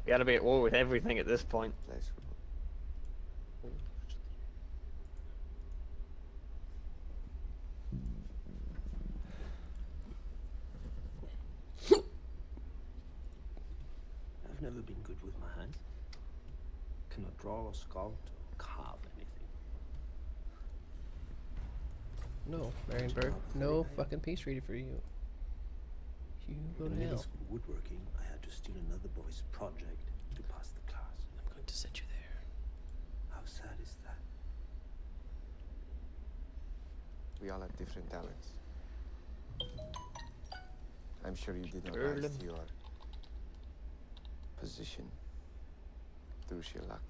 We gotta be at war with everything at this point. Let's I've never been good with my hands. Cannot draw or sculpt or carve anything. No, Marienberg, no fucking peace treaty for you. You go to In middle hell. school woodworking, I had to steal another boy's project to pass the class. I'm going to send you there. How sad is that? We all have different talents. I'm sure you did not rise to your position through sheer luck.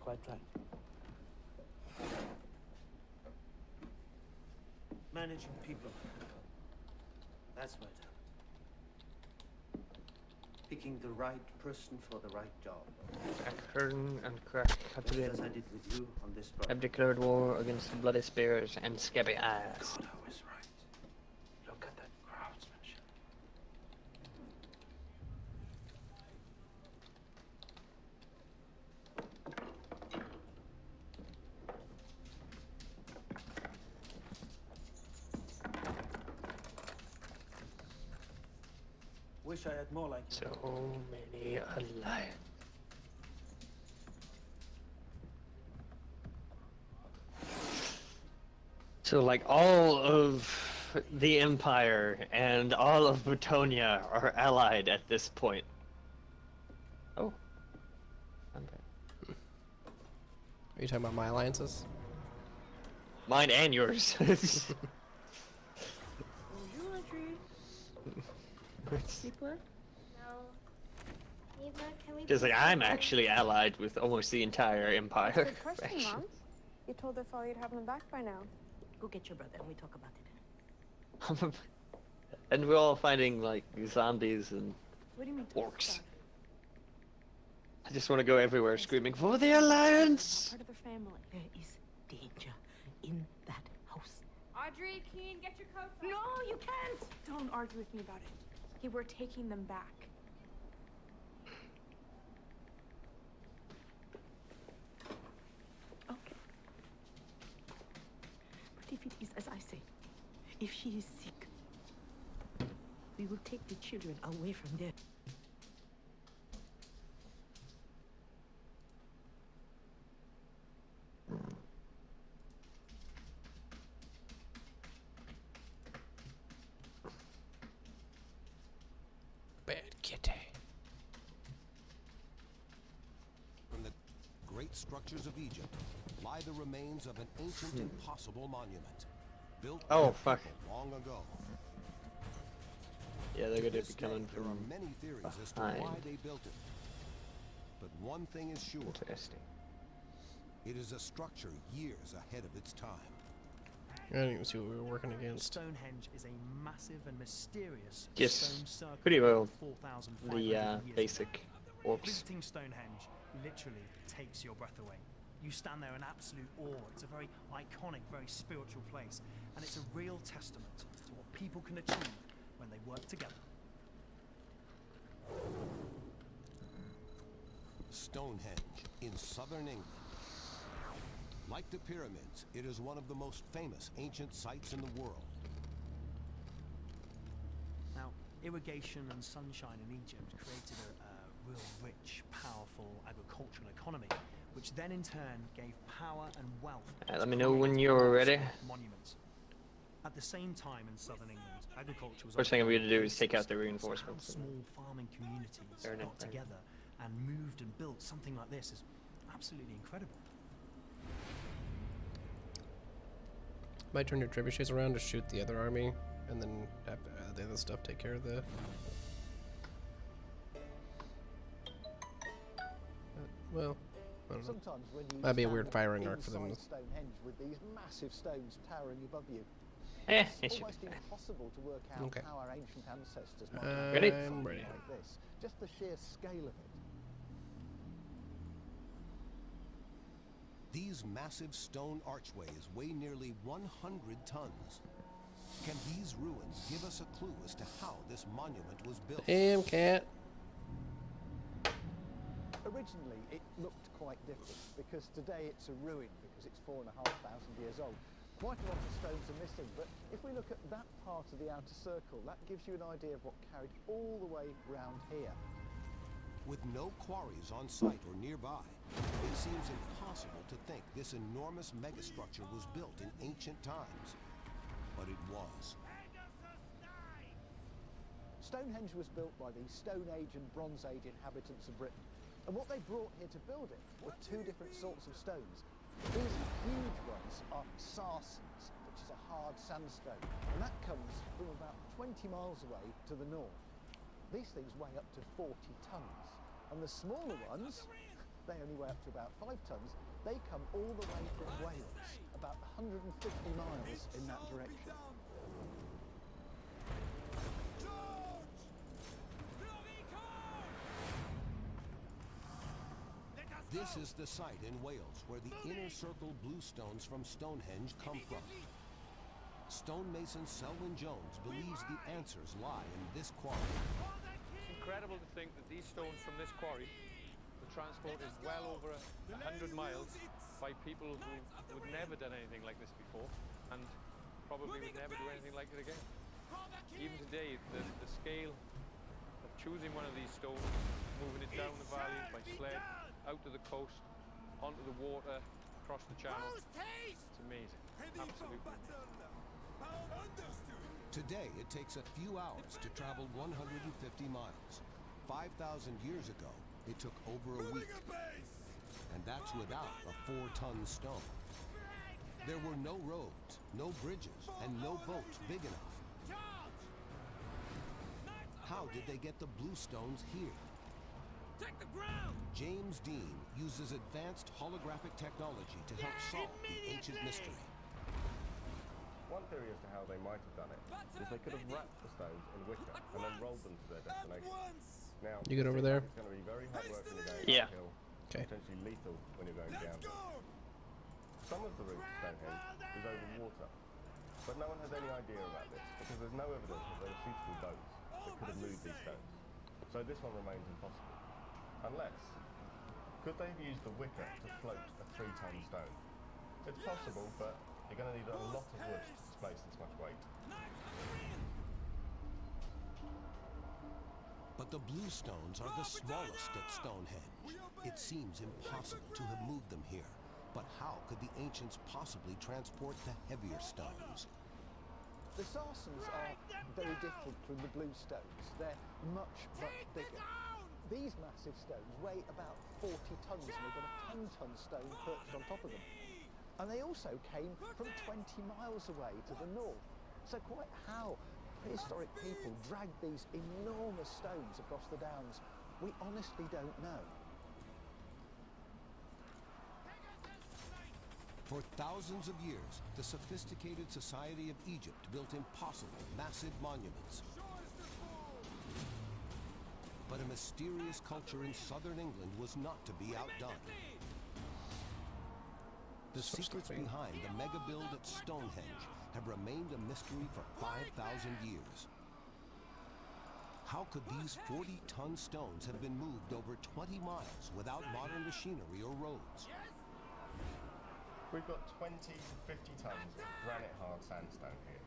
Quite right. Managing people. That's my talent. Picking the right person for the right job. Akern and Crack Just as I did with you on this have project. declared war against the Bloody Spears and Scabby Eyes. God, I was right. Look at that craftsmanship. Wish I had more like you. So many alive. So like all of the Empire and all of Bretonia are allied at this point. Oh. Okay. Are you talking about my alliances? Mine and yours. People? No. Eva, can we Just like please I'm go home? actually allied with almost the entire Empire. Good question, actually. Mom. You told their father you'd have them back by now. Go get your brother and we talk about it. And we're all fighting like zombies and What do you mean? orcs. I just want to go everywhere screaming for the Alliance. Part of their family. There is danger in that house. Audrey, Keen, get your coat. No, you can't! Don't argue with me about it. Hey, we're taking them back. Okay. But if it is as I say, if she is sick, we will take the children away from there. Bad kitty. From the great structures of Egypt lie the remains of an ancient impossible monument built by Oh, a fuck. people long ago. Yeah, they're gonna This be coming day, there are from many theories as to behind. why they built it. But one thing is sure, Interesting. it is a structure years ahead of its time. I didn't even see what we were working against. Stonehenge is a massive and mysterious Yes, stone circle pretty well. 4,500 The years basic ago. orcs. Visiting Stonehenge literally takes your breath away. You stand there in absolute awe. It's a very iconic, very spiritual place, and it's a real testament to what people can achieve when they work together. Stonehenge in southern England. Like the pyramids, it is one of the most famous ancient sites in the world. Now, irrigation and sunshine in Egypt created a real rich, powerful agricultural economy, which then in turn gave power and wealth. Let to me know when create you're massive ready. Monuments. At the same time in southern England, agriculture was First thing often we're gonna do is basis take out the to how reinforcements. small farming communities Fair enough, got fair enough. together and moved and built something like this is absolutely incredible. Might turn your trebuchets around to shoot the other army, and then have the other stuff take care of the. Well, I don't know. Sometimes when you That'd be a stand weird firing arc for inside them. Stonehenge with these massive stones towering above you, Eh, it it's should almost be fine. impossible to work out Okay. how our ancient ancestors might have Ready? built I'm something ready. like this. Just the sheer scale of it. These massive stone archways weigh nearly 100 tons. Can these ruins give us a clue as to how this monument was built? Damn cat. Originally, it looked quite different because today it's a ruin because it's 4,500 years old. Quite a lot of stones are missing, but if we look at that part of the outer circle, that gives you an idea of what carried all the way round here. With no quarries on site or nearby, it seems impossible to think this enormous megastructure was built in ancient times. But it was. Stonehenge was built by the Stone Age and Bronze Age inhabitants of Britain. And what they brought here to build it were two different sorts of stones. These huge ones are sarsens, which is a hard sandstone, and that comes from about 20 miles away to the north. These things weigh up to 40 tons, and the smaller ones, they only weigh up to about 5 tons. They come all the way from Wales, about 150 miles in that direction. This is the site in Wales where the inner circle bluestones from Stonehenge come from. Stonemason Selwyn Jones believes the answers lie in this quarry. It's incredible to think that these stones from this quarry were transported well over 100 miles by people who would never done anything like this before, and probably would never do anything like it again. Even today, the scale of choosing one of these stones, moving it down the valley by sled, out to the coast, onto the water, across the channel. It's amazing. Absolutely amazing. Today, it takes a few hours to travel 150 miles. 5,000 years ago, it took over a week. And that's without a 4-ton stone. There were no roads, no bridges, and no boats big enough. How did they get the bluestones here? Take the ground! James Dean uses advanced holographic technology to help solve the ancient mystery. One theory as to how they might have done it is they could have wrapped the stones in wicker and then rolled them to their destination. Now, You get over there? it's going to be very hard work when you're going Yeah. uphill, Okay. potentially lethal when you're going down. Some of the route to Stonehenge is over water, but no one has any idea about this because there's no evidence that there were suitable boats that could have moved these stones. So this one remains impossible. Unless, could they have used the wicker to float a 3-ton stone? It's possible, but you're going to need a lot of wood to displace this much weight. But the bluestones are the smallest at Stonehenge. It seems impossible to have moved them here. But how could the ancients possibly transport the heavier stones? The sarsens are very different from the bluestones. They're much, much bigger. These massive stones weigh about 40 tons, and they've got a 10-ton stone perched on top of them. And they also came from 20 miles away to the north. So quite how prehistoric people dragged these enormous stones across the downs, we honestly don't know. For thousands of years, the sophisticated society of Egypt built impossible, massive monuments. But a mysterious culture in southern England was not to be outdone. The secrets behind the mega build at Stonehenge have remained a mystery for 5,000 years. How could these 40-ton stones have been moved over 20 miles without modern machinery or roads? We've got 20 to 50 tons of granite hard sandstone here,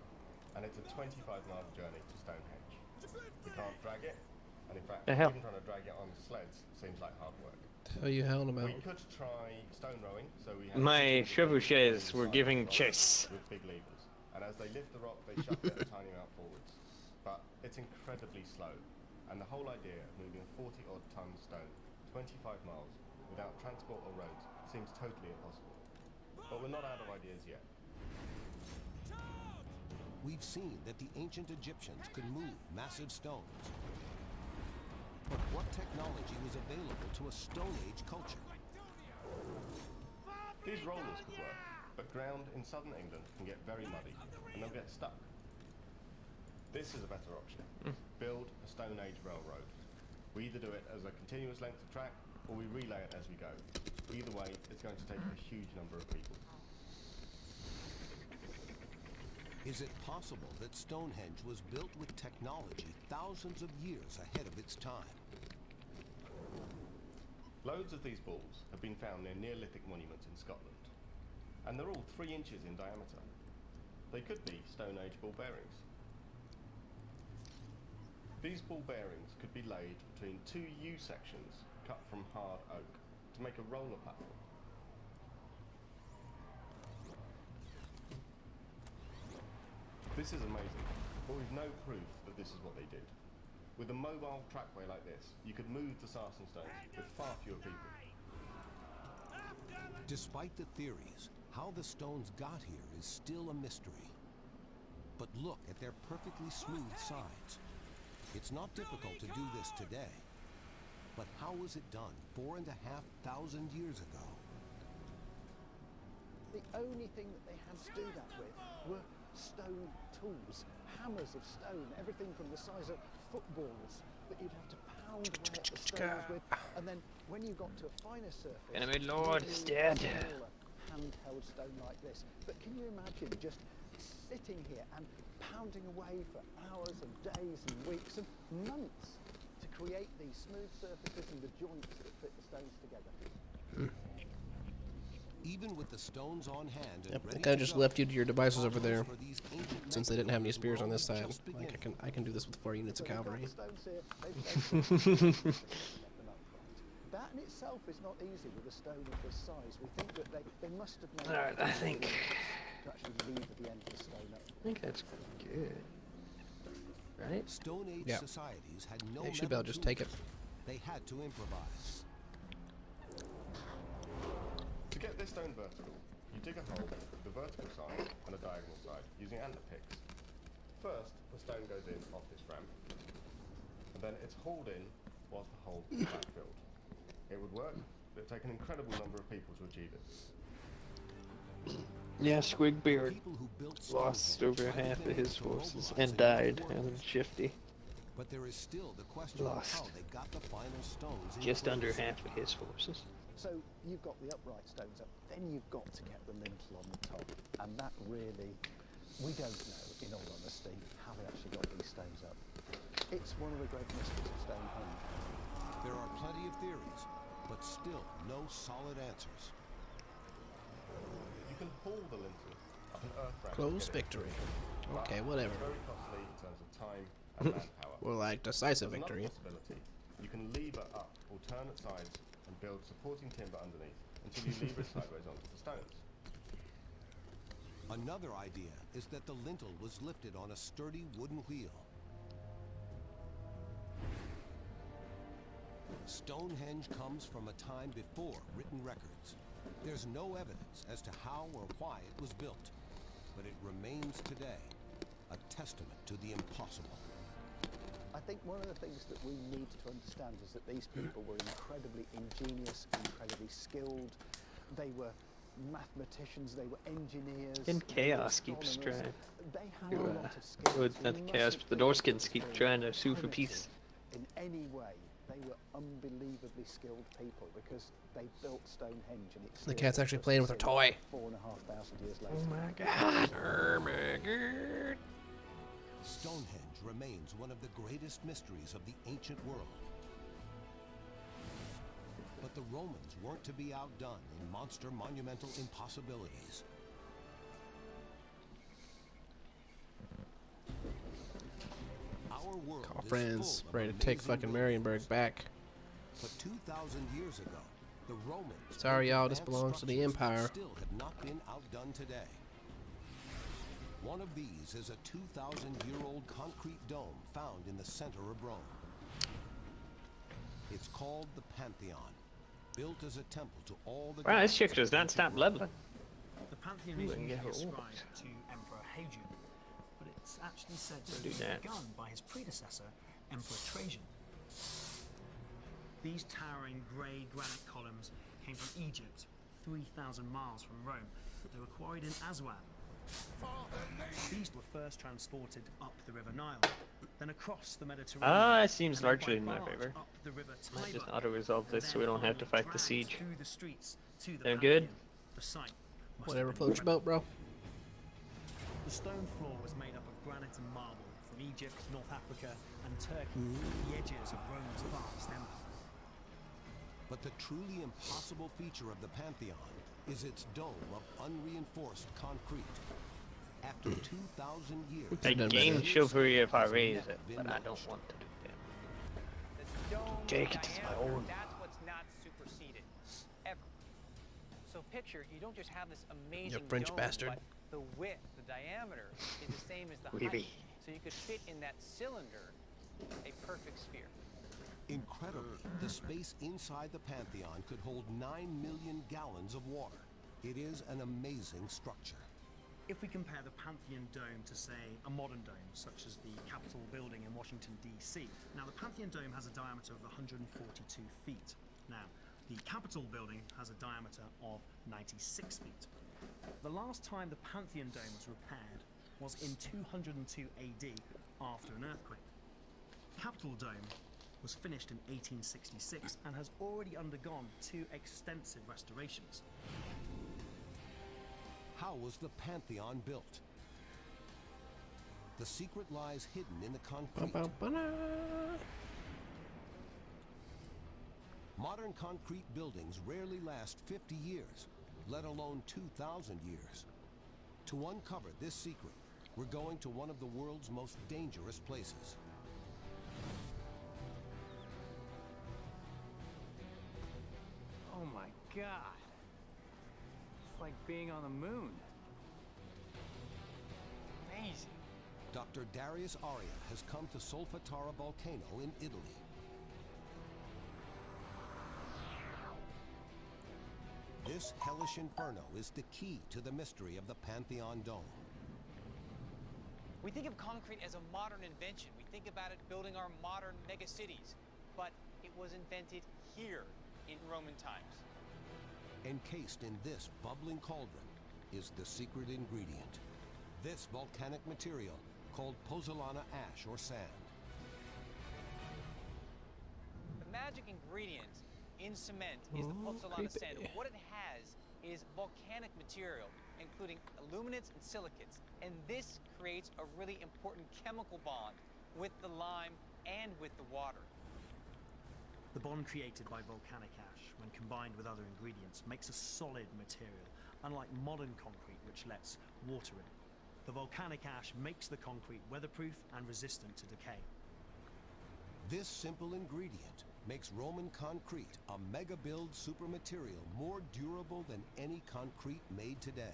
and it's a 25-mile journey to Stonehenge. We can't drag it, and in fact, even trying to drag it on sleds seems like hard work. Tell you hell about. We could try stone rowing, so we have My trebuchets were giving chase. with big levers, and as they lift the rock, they shut it a tiny amount forwards. But it's incredibly slow, and the whole idea of moving a 40-odd ton stone 25 miles without transport or roads seems totally impossible. But we're not out of ideas yet. We've seen that the ancient Egyptians could move massive stones. But what technology was available to a Stone Age culture? These rollers could work, but ground in southern England can get very muddy, and they'll get stuck. This is a better option. Build a Stone Age railroad. We either do it as a continuous length of track, or we relay it as we go. Either way, it's going to take a huge number of people. Is it possible that Stonehenge was built with technology thousands of years ahead of its time? Loads of these balls have been found near Neolithic monuments in Scotland, and they're all 3 inches in diameter. They could be Stone Age ball bearings. These ball bearings could be laid between 2 U-sections cut from hard oak to make a roller platform. This is amazing, but we've no proof that this is what they did. With a mobile trackway like this, you could move the sarsen stones with far fewer people. Despite the theories, how the stones got here is still a mystery. But look at their perfectly smooth sides. It's not difficult to do this today. But how was it done 4,500 years ago? The only thing that they had to do that with were stone tools, hammers of stone, everything from the size of footballs that you'd have to pound away at the stones with, and then when you got to a finer surface, Enemy Lord is dead. Handheld stone like this. But can you imagine just sitting here and pounding away for hours and days and weeks and months to create these smooth surfaces and the joints that fit the stones together? Even with the stones on hand and Yep, ready I kind of to just go, left you to your devices over there, for these ancient since they didn't have any methods spears on were this side. just Like beginning. I can do this with 4 units of So they've got cavalry. the stones here, they've set them up right. That in itself is not easy with a stone of this size. We think that they must have made Alright, I think to actually lever the end of the stone up. I think that's good. Right? Stone Age Yeah. societies had no They should be able to metal just take it. tools. They had to improvise. To get this stone vertical, you dig a hole with a vertical side and a diagonal side using antler picks. First, the stone goes in off this ramp, and then it's hauled in whilst the hole is backfilled. It would work, but it'd take an incredible number of people to achieve it. Yeah, Squigbeard People who built lost Stonehenge over tried half to of his immobilize forces the and died, ancient and workers. Shifty But there is still the question of lost how they got the final stones in just under place. half of his forces. So you've got the upright stones up, then you've got to get the lintel on the top. And that really, we don't know, in all honesty, how they actually got these stones up. It's one of the great mysteries of Stonehenge. There are plenty of theories, but still no solid answers. You can haul the lintel up an earth ramp. to Close get it. victory. But Okay, whatever. It's very costly in terms of time and manpower. More like decisive There's victory. another possibility. You can lever up alternate sides and build supporting timber underneath until you lever it sideways onto the stones. Another idea is that the lintel was lifted on a sturdy wooden wheel. Stonehenge comes from a time before written records. There's no evidence as to how or why it was built, but it remains today a testament to the impossible. I think one of the things that we need to understand is that these people were incredibly ingenious, incredibly skilled. They were mathematicians, they were engineers. And they were Chaos keeps astronomers. trying They had to, a lot of skills. well, not the Chaos, but the Norskins keep trying to sue for peace. In any way, they were unbelievably skilled people because they built Stonehenge, and it's The cat's actually playing with her toy. 4,500 years later. Oh my god. Oh my god. Stonehenge remains one of the greatest mysteries of the ancient world. But the Romans weren't to be outdone in monster monumental impossibilities. Our world Call is friends, full of ready to take amazing fucking buildings. Marienburg back. But 2,000 years ago, the Romans Sorry, built y'all, this advanced belongs to the structures that Empire. Still have not been outdone today. One of these is a 2,000-year-old concrete dome found in the center of Rome. It's called the Pantheon, built as a temple to all the Wow, this gods chick of does not ancient stop Rome. leveling. The Pantheon Ooh, is I can get her usually orbs. ascribed to Emperor Hadrian, but it's actually said to Do have been that. begun by his predecessor, Emperor Trajan. These towering grey granite columns came from Egypt, 3,000 miles from Rome. They were quarried in Aswan. These were first transported up the River Nile, then across the Mediterranean. Ah, it seems and then largely by in my barge favor. up the River Might just Tiber, auto-resolve and this so then we don't have to finally fight the dragged siege. through the streets to the They're good? Pantheon. The site must Whatever have been floats your boat, bro. The stone floor was made up of granite and marble from Egypt, North Africa, and Turkey, the edges of Rome's vast empire. But the truly impossible feature of the Pantheon is its dome of unreinforced concrete. After 2,000 years, I gain chivalry if I raise it, but I don't want to do that. Take it as my own. That's what's not superseded, ever. So picture, you don't just have this amazing French dome, bastard. but the width, the diameter, is the same as the Oui, height. oui. So you could fit in that cylinder a perfect sphere. incredibly, the space inside the Pantheon could hold 9 million gallons of water. It is an amazing structure. If we compare the Pantheon Dome to, say, a modern dome, such as the Capitol building in Washington, D.C., now the Pantheon Dome has a diameter of 142 feet. Now, the Capitol building has a diameter of 96 feet. The last time the Pantheon Dome was repaired was in 202 AD after an earthquake. Capitol Dome was finished in 1866 and has already undergone 2 extensive restorations. How was the Pantheon built? The secret lies hidden in the concrete. Modern concrete buildings rarely last 50 years, let alone 2,000 years. To uncover this secret, we're going to one of the world's most dangerous places. Oh my God. It's like being on the moon. Amazing. Dr. Darius Arya has come to Solfatara volcano in Italy. This hellish inferno is the key to the mystery of the Pantheon Dome. We think of concrete as a modern invention. We think about it building our modern megacities. But it was invented here in Roman times. Encased in this bubbling cauldron is the secret ingredient. This volcanic material called pozzolana ash or sand. The magic ingredient in cement is the pozzolana sand. What it has is volcanic material, including aluminates and silicates. And this creates a really important chemical bond with the lime and with the water. The bond created by volcanic ash, when combined with other ingredients, makes a solid material, unlike modern concrete, which lets water in. The volcanic ash makes the concrete weatherproof and resistant to decay. This simple ingredient makes Roman concrete a mega-build supermaterial more durable than any concrete made today.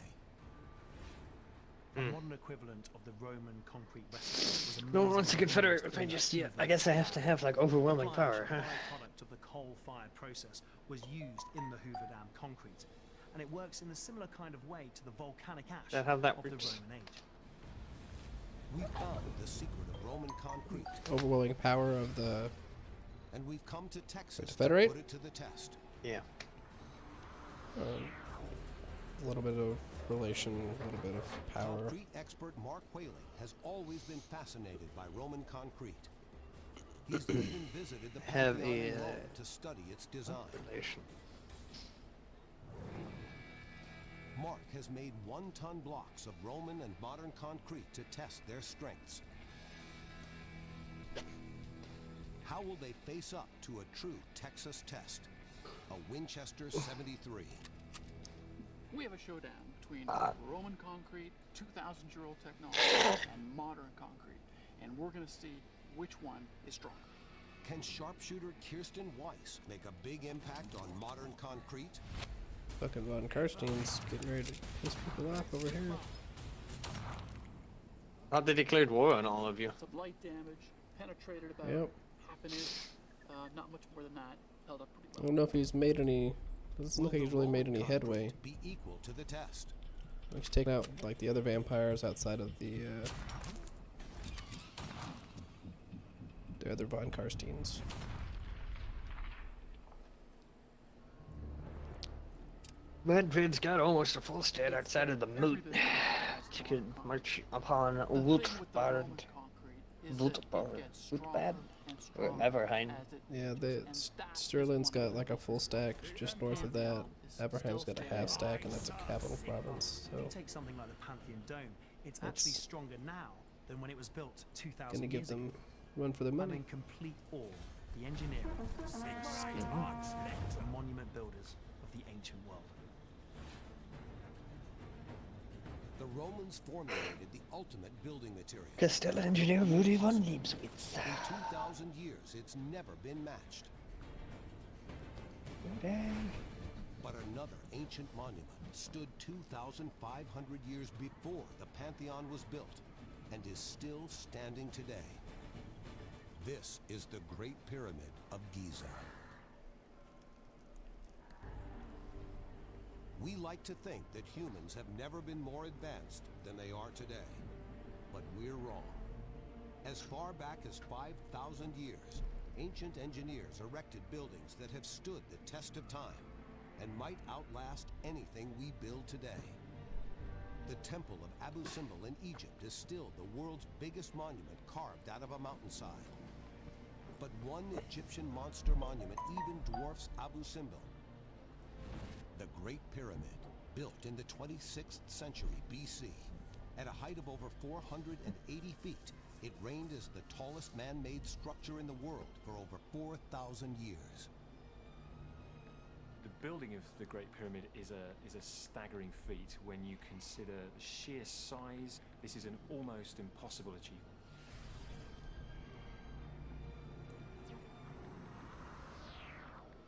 A modern equivalent of the Roman concrete recipe was No one wants to Confederate if I just yet. I guess I have to have like overwhelming power, huh? The product of the coal-fired process was used in the Hoover Dam concrete, and it works in a similar kind of way to the volcanic ash That how that of the works. Roman age. We found the secret of Roman concrete, Overwhelming power of the and we've come to Texas to Confederate? put it to the test. Yeah. a little bit of relation, a little bit of power. Concrete expert Mark Whaley has always been fascinated by Roman concrete. He's even visited the Have Pantheon in a, Rome to study its design. Relation. Mark has made 1-ton blocks of Roman and modern concrete to test their strengths. How will they face up to a true Texas test? A Winchester 73. We have a showdown between Roman concrete, 2,000-year-old technology, and modern concrete. And we're going to see which one is stronger. Can sharpshooter Kirsten Weiss make a big impact on modern concrete? Fucking Von Karstein's getting ready to piss people off over here. Thought they declared war on all of you. Some light damage, penetrated about half an inch, not much more than that, held up pretty I well. don't know if he's made any. Doesn't look like he's really made any headway. Be equal to the test. He's taken out like the other vampires outside of the other Von Karsteins. Madvid's got almost a full stat outside of the moot. She could march upon Wutbard. Wutbad? Or Everheim. Yeah, Sterling's got like a full stack just north of that. Everheim's got a half stack, and that's a capital province. If you So take something like the Pantheon Dome, It's That's actually stronger now than when it was built 2,000 gonna give years ago. them run for their I'm money. in complete awe of the engineering, the monument builders of the ancient world. The Romans formulated the ultimate building material. Castellingenieur Rudi von Liebswitz. In 2,000 years, it's never been matched. But another ancient monument stood 2,500 years before the Pantheon was built and is still standing today. This is the Great Pyramid of Giza. We like to think that humans have never been more advanced than they are today, but we're wrong. As far back as 5,000 years, ancient engineers erected buildings that have stood the test of time and might outlast anything we build today. The Temple of Abu Simbel in Egypt is still the world's biggest monument carved out of a mountainside. But one Egyptian monster monument even dwarfs Abu Simbel. The Great Pyramid, built in the 26th century BC. At a height of over 480 feet, it reigned as the tallest man-made structure in the world for over 4,000 years. The building of the Great Pyramid is a staggering feat when you consider the sheer size. This is an almost impossible achievement.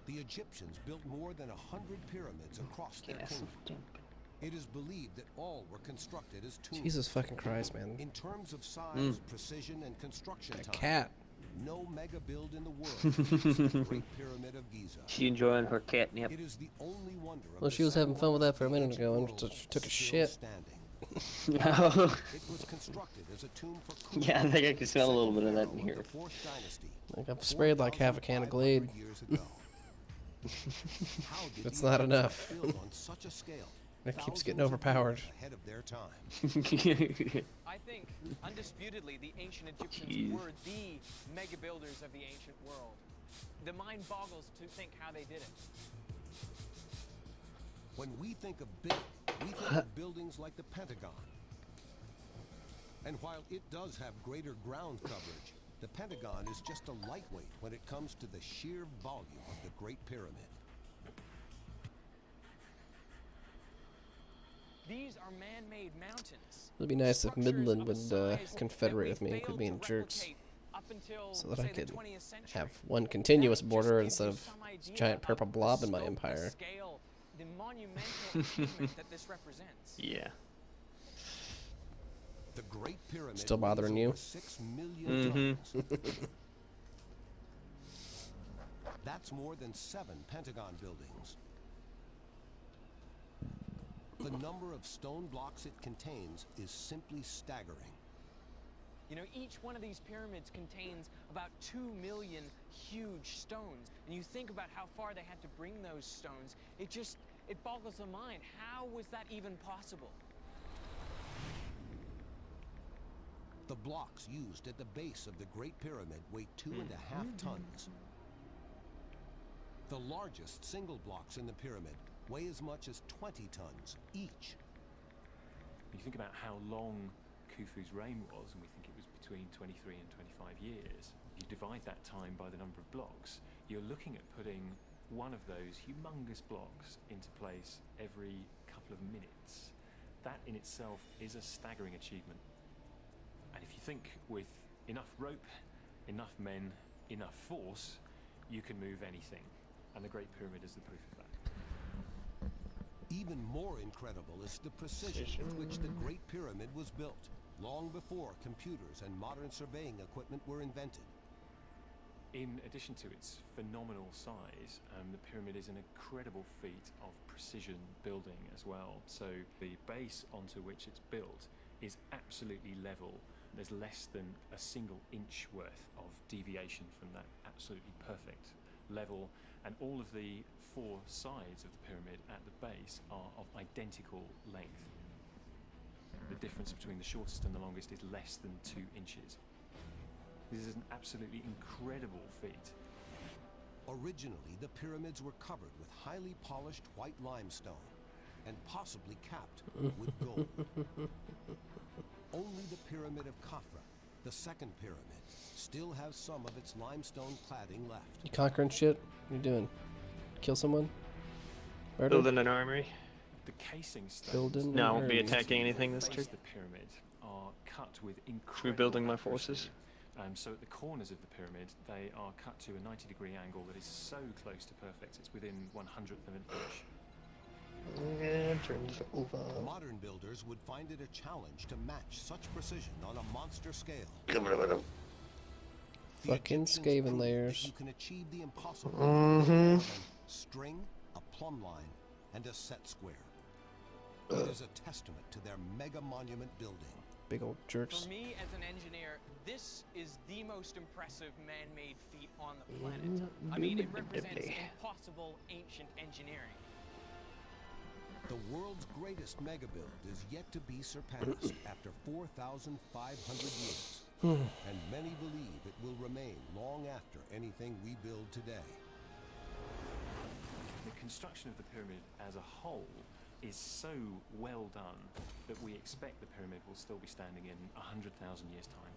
The Egyptians built more than 100 pyramids across their kingdom. It is believed that all were constructed as tombs. Jesus fucking Christ, man. In terms of size, precision, and construction time, cat. No mega build in the world beats the Great Pyramid of Giza. She enjoying her catnip. It is the only wonder of Well, she was having fun with that for a minute ago and took a shit. It was constructed as a tomb for Yeah, I think I can smell a little bit of that in here. Like I've sprayed like half a can of Glade. It's not enough. It keeps getting overpowered. I think, undisputedly, the ancient Egyptians were the mega builders of the ancient world. The mind boggles to think how they did it. When we think of big, we think of buildings like the Pentagon. And while it does have greater ground coverage, the Pentagon is just a lightweight when it comes to the sheer volume of the Great Pyramid. These are man-made mountains. It'd be nice if Midland would confederate with me and quit being jerks, so that I could have one continuous border instead of this giant purple blob in my empire. The monumental achievement that this represents. Yeah. The Great Pyramid Still bothering you? 6 million tons. That's more than 7 Pentagon buildings. The number of stone blocks it contains is simply staggering. You know, each one of these pyramids contains about 2 million huge stones. And you think about how far they had to bring those stones, it boggles the mind. How was that even possible? The blocks used at the base of the Great Pyramid weigh 2.5 tons. The largest single blocks in the pyramid weigh as much as 20 tons each. You think about how long Khufu's reign was, and we think it was between 23 and 25 years. You divide that time by the number of blocks, you're looking at putting one of those humongous blocks into place every couple of minutes. That in itself is a staggering achievement. And if you think with enough rope, enough men, enough force, you can move anything. And the Great Pyramid is the proof of that. Even more incredible is the precision with which the Great Pyramid was built, long before computers and modern surveying equipment were invented. In addition to its phenomenal size, the pyramid is an incredible feat of precision building as well. So the base onto which it's built is absolutely level. There's less than a single inch worth of deviation from that absolutely perfect level, and all of the 4 sides of the pyramid at the base are of identical length. The difference between the shortest and the longest is less than 2 inches. This is an absolutely incredible feat. Originally, the pyramids were covered with highly polished white limestone and possibly capped with gold. Only the Pyramid of Khafra, the second pyramid, still has some of its limestone cladding left. You conquering shit? What are you doing? Kill someone? Murder? Building an armory. The casing stones Building No, I an won't be army. attacking anything this face turn. the pyramid are cut with Should be incredible building my accuracy. forces. So at the corners of the pyramid, they are cut to a 90-degree angle that is so close to perfect. It's within 1/100th of an inch. And turns over. Modern builders would find it a challenge to match such precision on a monster scale. Fucking Skaven layers. You can achieve the impossible. String, a plumb line, and a set square. It is a testament to their mega monument building. Big old jerks. For me, as an engineer, this is the most impressive man-made feat on the planet. I mean, it represents impossible ancient engineering. The world's greatest mega build is yet to be surpassed after 4,500 years. And many believe it will remain long after anything we build today. The construction of the pyramid as a whole is so well done that we expect the pyramid will still be standing in 100,000 years' time.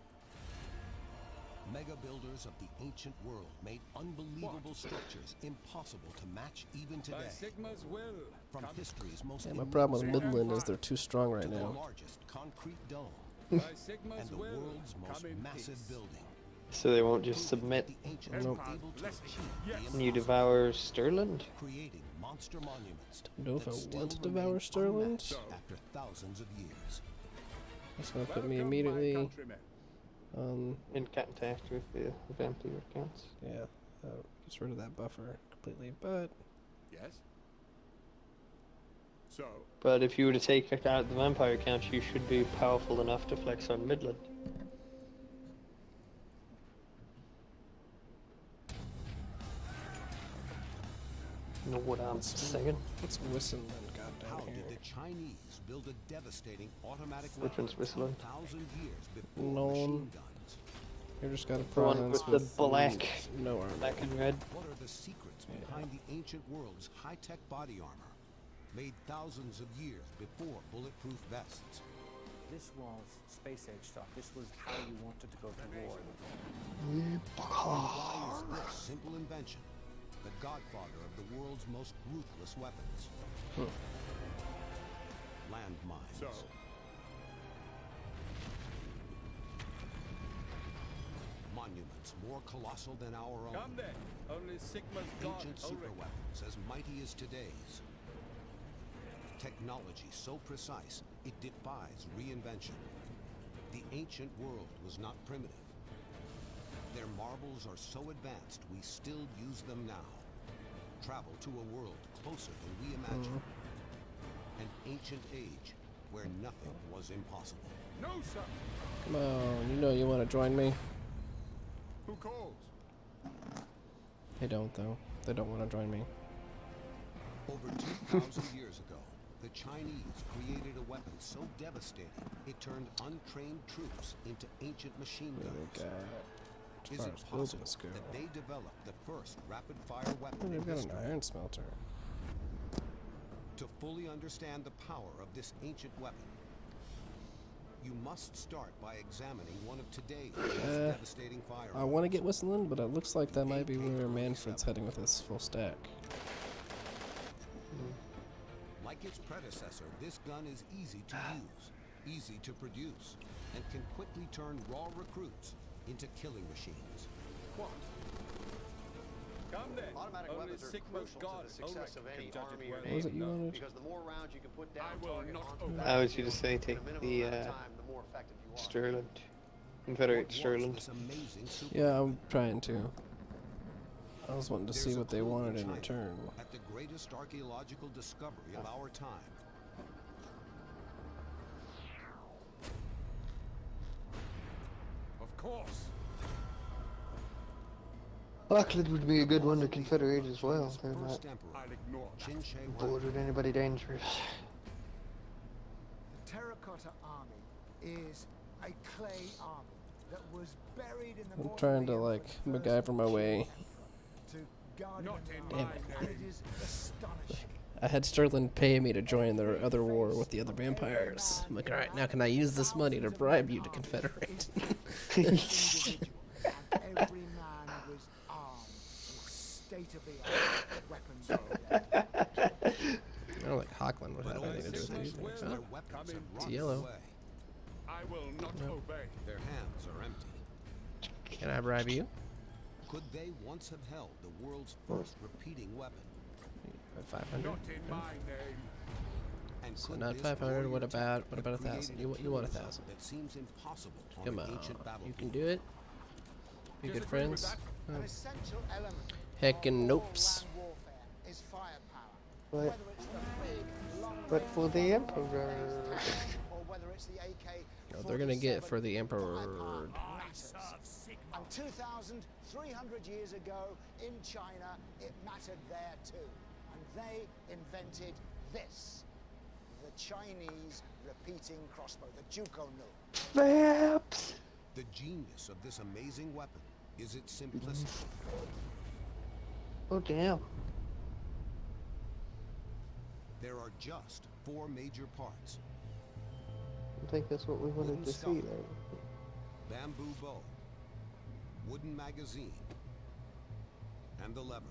Mega builders of the ancient world made unbelievable structures impossible to match even today. From history's most Yeah, my problem with Midland is they're too strong right the now. largest concrete dome and the world's most massive building. So they won't just submit. The ancients were able to achieve the And you impossible, devour Stirland? creating monster monuments Don't know if that I still want to remain devour Stirland. unmatched after thousands of years. That's gonna put me immediately on. In contact with the vampire counts. Yeah, gets rid of that buffer completely. But Yes. So, But if you were to take out the vampire count, you should be powerful enough to flex on Midland. Know what I'm saying? what's whistling got How down did here? the Chinese build a devastating automatic Which weapon one's whistling? 1,000 years before No machine one. guns? You just got a The one province with the black, no armor. black and red. What are the secrets behind the ancient world's high-tech body armor, made thousands of years before bulletproof vests? This was space age stuff. This was how you wanted to go to war. Why is this simple invention the godfather of the world's most ruthless weapons? Landmines. so, Monuments more colossal than our own. come then. Only Sigma's god Ancient Ulrich. superweapons as mighty as today's. Technology so precise, it defies reinvention. The ancient world was not primitive. Their marvels are so advanced, we still use them now. Travel to a world closer than we imagine. An ancient age where nothing was impossible. No, sir. Come on, you know you want to join me. Who calls? They don't though. They don't want to join me. Over 2,000 years ago, the Chinese created a weapon so devastating, it turned untrained troops into ancient machine What do guns. they got? Is As far it as possible buildings go. that they developed the first rapid-fire Oh, weapon in they've got an history? iron smelter. To fully understand the power of this ancient weapon, you must start by examining one of today's most devastating firearms. I want to get whistling, but it looks like that might be where Manfred's heading with his full stack. Like its predecessor, this gun is easy to use, easy to produce, and can quickly turn raw recruits into killing machines. What? Come then. Automatic Only weapons are Sigma's crucial god to the success Ulrich of can any judge it army or well. What was it navy, you wanted? because the more rounds you can put down I will target not onto obey. the I was you to battlefield say in a take minimum the amount of time, the more effective you are. Stirland. Confederate What was Stirland. this amazing super Yeah, I'm trying to. I was wanting to There's see a what they clue wanted in China return. at the greatest archaeological discovery of our time. Of course. Auckland would be a good one to confederate as well. They're not First emperor, I'll ignore that. Qin Shi Huang. boarded anybody dangerous. The terracotta army is a clay army that was buried in the I'm trying to like MacGyver my way. to guard Not it in now. my Damn it. And it is astonishing I had Sterling pay me to join their other war with the other vampires. I'm like, all right, now can I use this money to bribe you to confederate? Every man was armed with state-of-the-art weapons. I don't think Hockland would have anything to do with it either. Oh, it's yellow. I will not obey. Their hands are empty. Can I bribe you? Could they once have held the world's first repeating weapon? 500. Not in my name. And So could not this 500. What warrior about have 1,000? You created want a 1,000? That seems impossible on Come an on, ancient you battlefield. can do it. Be good friends. Oh. An essential element Heckin' of nopes. all land warfare is firepower. But, Whether it's the big, long but for the Emperor. or whether it's the AK. No, they're gonna get for the Emperor. Matters. And 2,300 years ago in China, it mattered there too. And they invented this. The Chinese repeating crossbow, the Juko No. Maps. The genius of this amazing weapon is its simplicity. Oh damn. There are just 4 major parts. I think that's what we wanted Wooden to stock, see there. bamboo bow, wooden magazine, and the lever.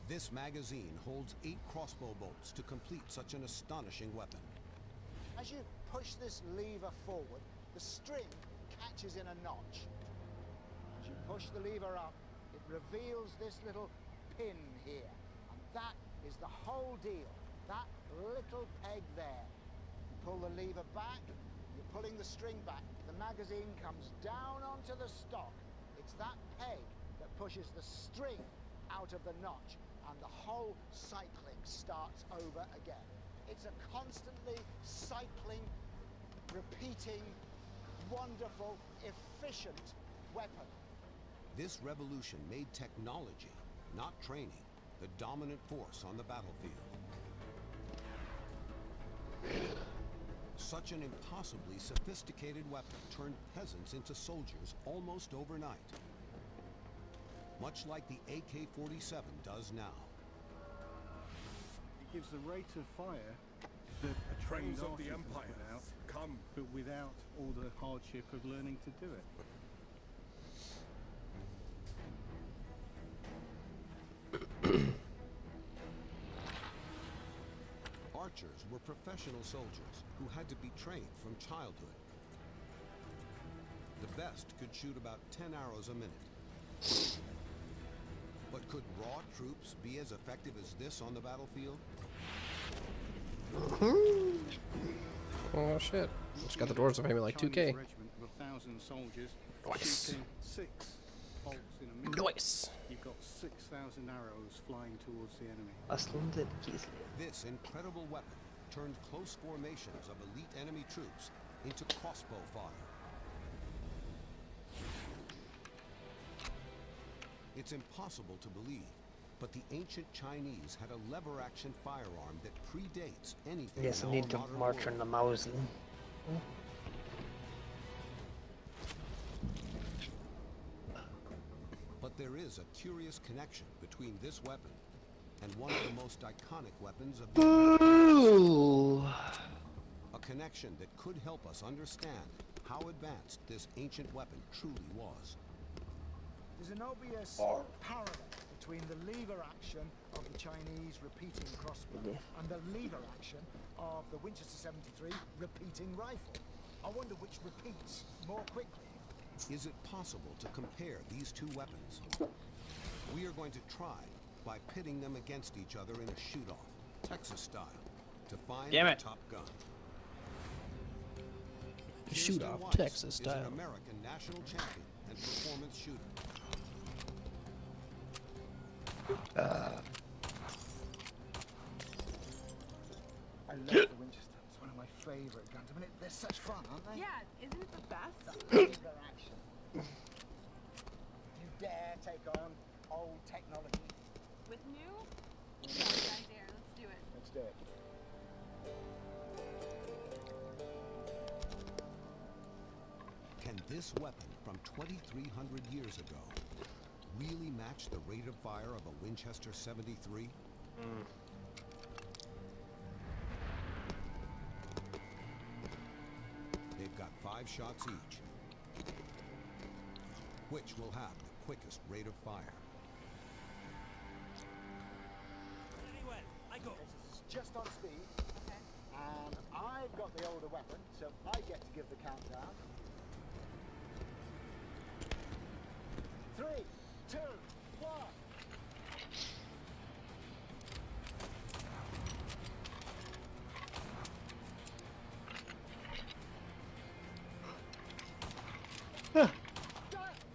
This magazine holds 8 crossbow bolts to complete such an astonishing weapon. As you push this lever forward, the string catches in a notch. As you push the lever up, it reveals this little pin here. And that is the whole deal. That little peg there. You pull the lever back, you're pulling the string back. The magazine comes down onto the stock. It's that peg that pushes the string out of the notch, and the whole cycling starts over again. It's a constantly cycling, repeating, wonderful, efficient weapon. This revolution made technology, not training, the dominant force on the battlefield. Such an impossibly sophisticated weapon turned peasants into soldiers almost overnight. Much like the AK-47 does now. It gives the rate of fire that a trained Friends of the archer Empire, can put out, come. but without all the hardship of learning to do it. Archers were professional soldiers who had to be trained from childhood. The best could shoot about 10 arrows a minute. But could raw troops be as effective as this on the battlefield? Oh shit! Just got the doors paying me like 2K. Chinese regiment of 1,000 soldiers Nice. shooting 6 bolts in a minute. Nice. You've got 6,000 arrows flying towards the enemy. This incredible weapon turned close formations of elite enemy troops into crossbow fodder. It's impossible to believe, but the ancient Chinese had a lever-action firearm that predates anything Yes, in I need our to modern march world. on the Mausen. But there is a curious connection between this weapon and one of the most iconic weapons of the Boo! A connection that could help us understand how advanced this ancient weapon truly was. There's an obvious parallel between the lever action of the Chinese repeating crossbow and the lever action of the Winchester 73 repeating rifle. I wonder which repeats more quickly. Is it possible to compare these two weapons? We are going to try by pitting them against each other in a shoot-off, Texas style, to find Damn the it. top gun. Shoot-off, Kirsten Weiss Texas is style. an American national champion and performance shooter. I love the Winchester. It's one of my favourite guns. I mean, they're such fun, aren't they? Yeah, isn't it the best? That lever action. You dare take on old technology? With new? Yeah, I dare. Let's do it. Let's do it. Can this weapon from 2,300 years ago really match the rate of fire of a Winchester 73? They've got 5 shots each. Which will have the quickest rate of fire? Anyway, I go. This is just on speed. Okay. And I've got the older weapon, so I get to give the countdown. 3, 2, 1.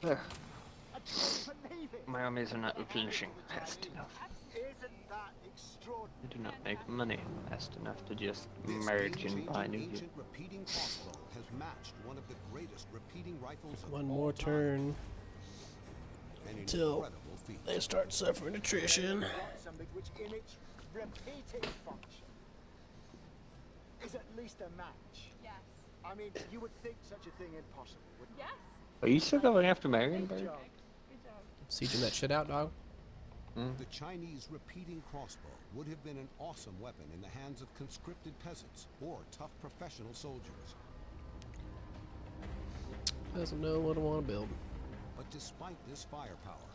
There. My armies are not replenishing fast enough. Isn't that extraordinary? They do not make money fast enough to just merge and buy new ancient repeating crossbow has matched one of the greatest repeating rifles of One all more time. turn An until incredible feat. they start suffering attrition. Something which in its repeating function is at least a match. Yes. I mean, you would think such a thing impossible, wouldn't you? Yes. Are you still going after Marienburg? Good job. Sieging that shit out, dog. The Chinese repeating crossbow would have been an awesome weapon in the hands of conscripted peasants or tough professional soldiers. Doesn't know what I want to build. But despite this firepower,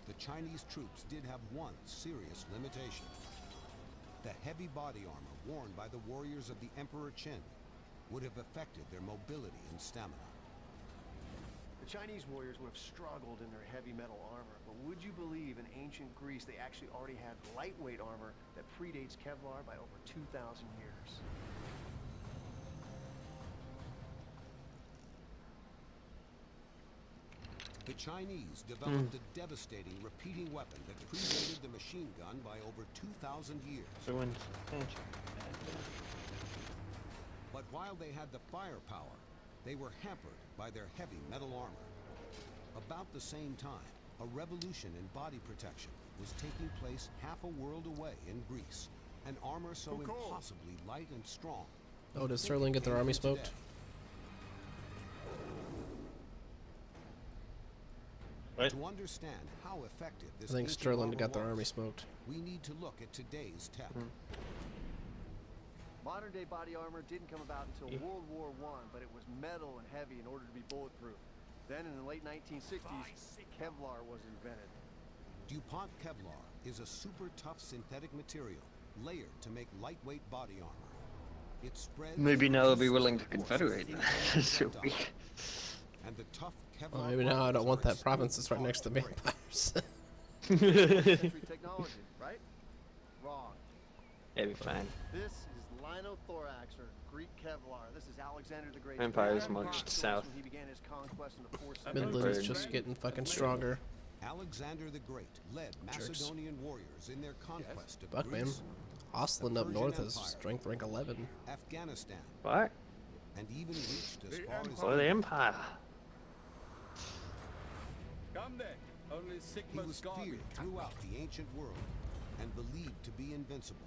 the Chinese troops did have one serious limitation. The heavy body armor worn by the warriors of the Emperor Qin would have affected their mobility and stamina. The Chinese warriors would have struggled in their heavy metal armor, but would you believe in ancient Greece they actually already had lightweight armor that predates Kevlar by over 2,000 years? The Chinese developed a devastating repeating weapon that predated the machine gun by over 2,000 years. But while they had the firepower, they were hampered by their heavy metal armor. About the same time, a revolution in body protection was taking place half a world away in Greece. An armor so impossibly light and strong. Oh, did Sterling get their army smoked? What? To understand how effective this I think ancient Sterling armor got their was, army smoked. we need to look at today's tech. Modern-day body armor didn't come about until World War I, but it was metal and heavy in order to be bulletproof. Then in the late 1960s, Kevlar was invented. DuPont Kevlar is a super tough synthetic material layered to make lightweight body armor. It spreads. Maybe now they'll be willing to confederate. So weak. And the tough Kevlar Well, maybe now I don't want that province that's right next to the vampires. Century technology, right? Wrong. It'll be fine. This is linothorax, or Greek Kevlar. This is Alexander the Great. Empires marched south. When he began his conquest in the 4th century. Midland's just getting fucking stronger. Alexander the Great led Macedonian warriors in their conquest of Fuck, man. Greece, Ostland the up north Persian is Empire, strength rank 11. Afghanistan, What? and even reached as far as For the Empire. Come then. Only he Sigma's was guardian. feared throughout the ancient world and believed to be invincible.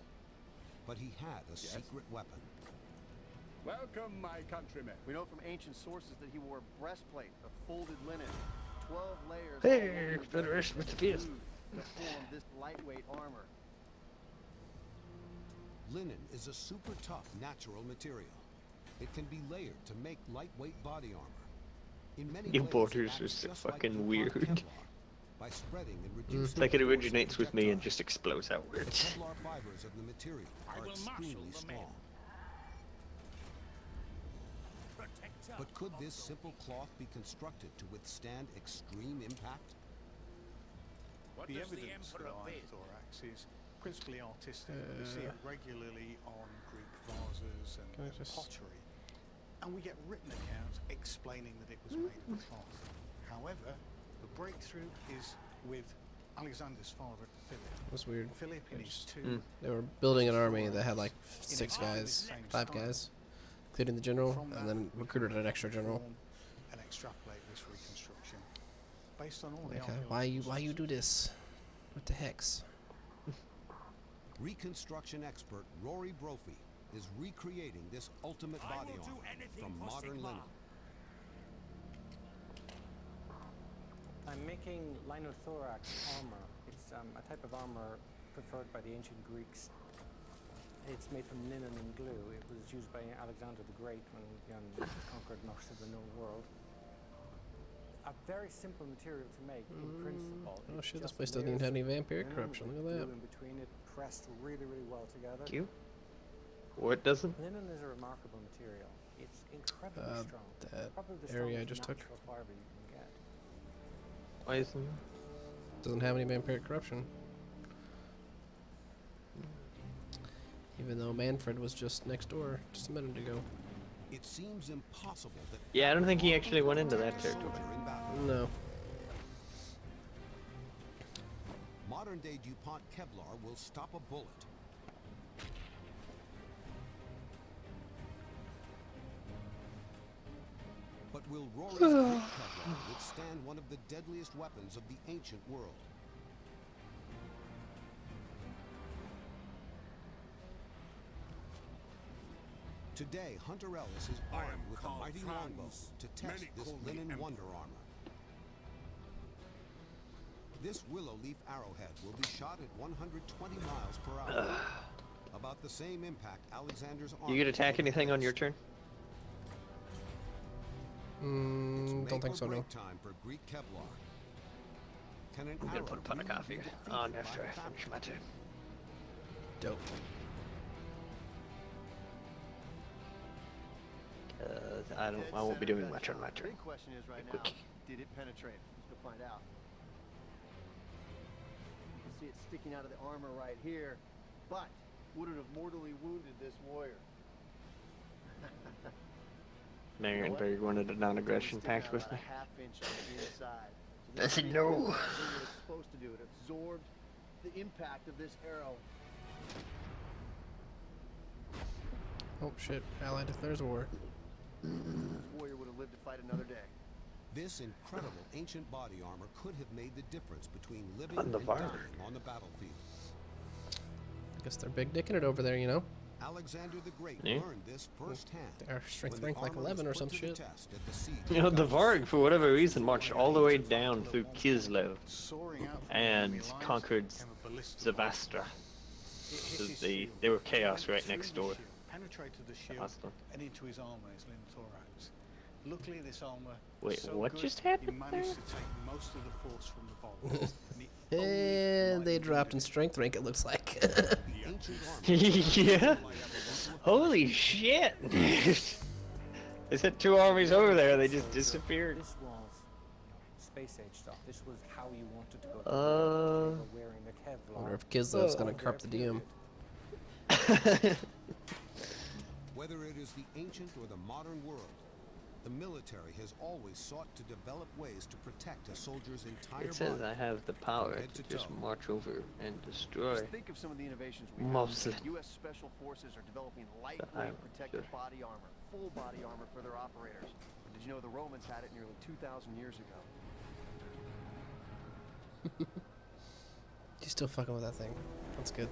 But he had a secret weapon. Welcome, my countrymen. We know from ancient sources that he wore a breastplate of folded linen, 12 layers. Hey, Confederation with the fierce. To form this lightweight armor. Linen is a super tough natural material. It can be layered to make lightweight body armor. In many Your ways, borders it are acts so just like fucking DuPont weird. Kevlar by spreading and reducing Like it the force of originates with me and projectile. just explodes The outwards. Kevlar fibers of the material are extremely strong. But could this simple cloth be constructed to withstand extreme impact? The evidence for linothorax is principally artistic. We see it regularly on Greek vases and pottery. And we get written accounts explaining that it was made of cloth. However, the breakthrough is with Alexander's father, Philip. That's weird. Philip in his tomb. They were building an army that had like 6 guys, 5 guys, including the general, and then recruited an extra general. And extrapolate this reconstruction based on all the Okay, why you do this? What the hex? Reconstruction expert Rory Brophy is recreating this ultimate body armor from modern linen. I'm making linothorax armor. It's a type of armor preferred by the ancient Greeks. It's made from linen and glue. It was used by Alexander the Great when he conquered most of the known world. A very simple material to make in principle. Oh It's shit, this just place doesn't even have any layers of vampiric linen corruption. with Look at glue that. in between it, pressed really, really well together. Cute. What doesn't? Linen is a remarkable material. It's incredibly strong. That Probably the area I strongest just took. natural fiber you can get. Why isn't? Doesn't have any vampiric corruption. Even though Manfred was just next door just a minute ago. It seems impossible that Yeah, I don't think he actually went into that territory. No. modern day DuPont Kevlar will stop a bullet. But will Rory's Greek Kevlar withstand one of the deadliest weapons of the ancient world? Today, Hunter Ellis is armed with a mighty longbow to test this linen wonder armor. This willow leaf arrowhead will be shot at 120 miles per hour. About the same impact Alexander's armor. You could attack anything on your turn? Don't think so, no. Time for Greek Kevlar. Can an I'm gonna put a pot of coffee on after I finish my turn. Dope. I won't be doing much on my turn. Big question is right now, did it penetrate? Let's go find out. You can see it sticking out of the armor right here, but would it have mortally wounded this warrior? Marienberg wanted a non-aggression pact with me. A half inch on the inside. I said no. What it's supposed to do, it absorbed the impact of this arrow. Oh shit, Ally declares war. This warrior would have lived to fight another day. This incredible ancient body armor could have made the difference between living On the and bar. dying on the battlefield. I guess they're big dicking it over there, you know? Alexander the Great Yeah. learned this firsthand. Our strength when the rank like armor 11 or was some put to the shit. test at the siege You know, of the Damascus. Varg, for whatever reason, marched all the way down through Kislev Soaring out from and enemy lines conquered became a ballistic Zavastra. It hit his They shield, were chaos went right through next the door. shield, penetrated the shield Awesome. and into his armor, his thorax. Luckily, this armor Wait, was so what good, just happened he managed to take most of the force from the bomb. And they dropped in strength rank, it looks like. The ancient armor Yeah. Holy shit! They sent two armies over there. They just disappeared. This was space age stuff. This was how you wanted to go. They were wearing the Kevlar. I wonder if Kislev's gonna carp the DM. Whether it is the ancient or the modern world, the military has always sought to develop ways to protect a soldier's entire It says body. I have the power head to to just toe. march over and destroy. Just think of some of the innovations we Mostly. have. U.S. Special Forces are developing lightweight island, protective sure. body armor, full body armor for their operators. But did you know the Romans had it nearly 2,000 years ago? She's still fucking with that thing. That's good.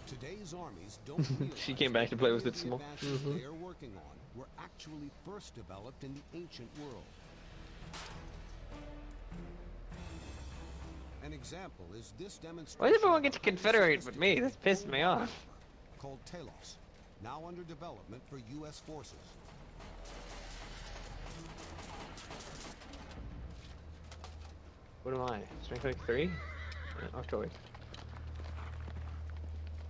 Today's armies don't realize She came back to play with many it of the some more. advances they are working on were actually first developed in the ancient world. An example is this demonstration. Why did everyone get to confederate with me? This pissed me off. Called Talos, now under development for U.S. forces. What am I? Strength rank 3? Octoid.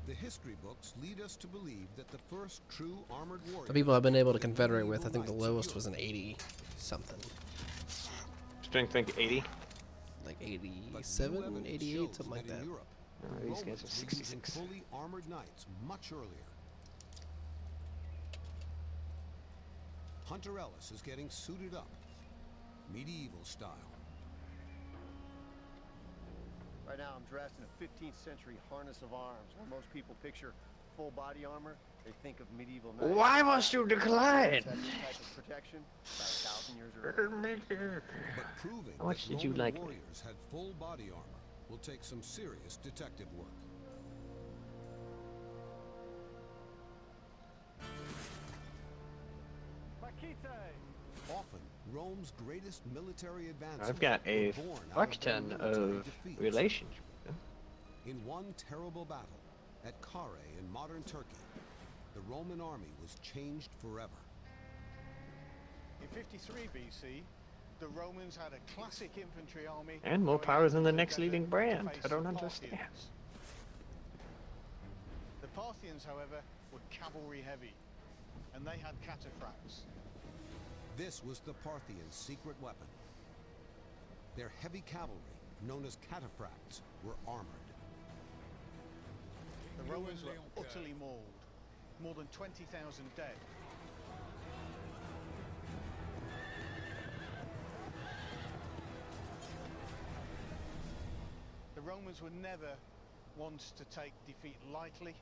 The history books lead us to believe that the first true armored warrior. The people I've been able to confederate with, I think the lowest was an 80 something. Strength rank 80? Like 87, 88, something like that. Europe, Oh, these guys are Romans were using 66. fully armored knights much earlier. Hunter Ellis is getting suited up, medieval style. Right now, I'm dressed in a 15th century harness of arms. When most people picture full body armor, they think of medieval knights. Why must you decline? Had this type of protection about 1,000 years earlier. But proving How much that did you Roman like me? warriors had full body armor will take some serious detective work. Often, Rome's greatest military advances I've got a were born out fuck of their ton military of defeats. relationships. In one terrible battle, at Carrhae in modern Turkey, the Roman army was changed forever. In 53 BC, the Romans had a classic infantry army. And more going powers out in the into next desert leading to brand. face I don't the understand. Parthians. The Parthians, however, were cavalry heavy, and they had cataphracts. This was the Parthians' secret weapon. Their heavy cavalry, known as cataphracts, were armored. The Romans were utterly mauled, more than 20,000 dead. The Romans were never ones to take defeat lightly.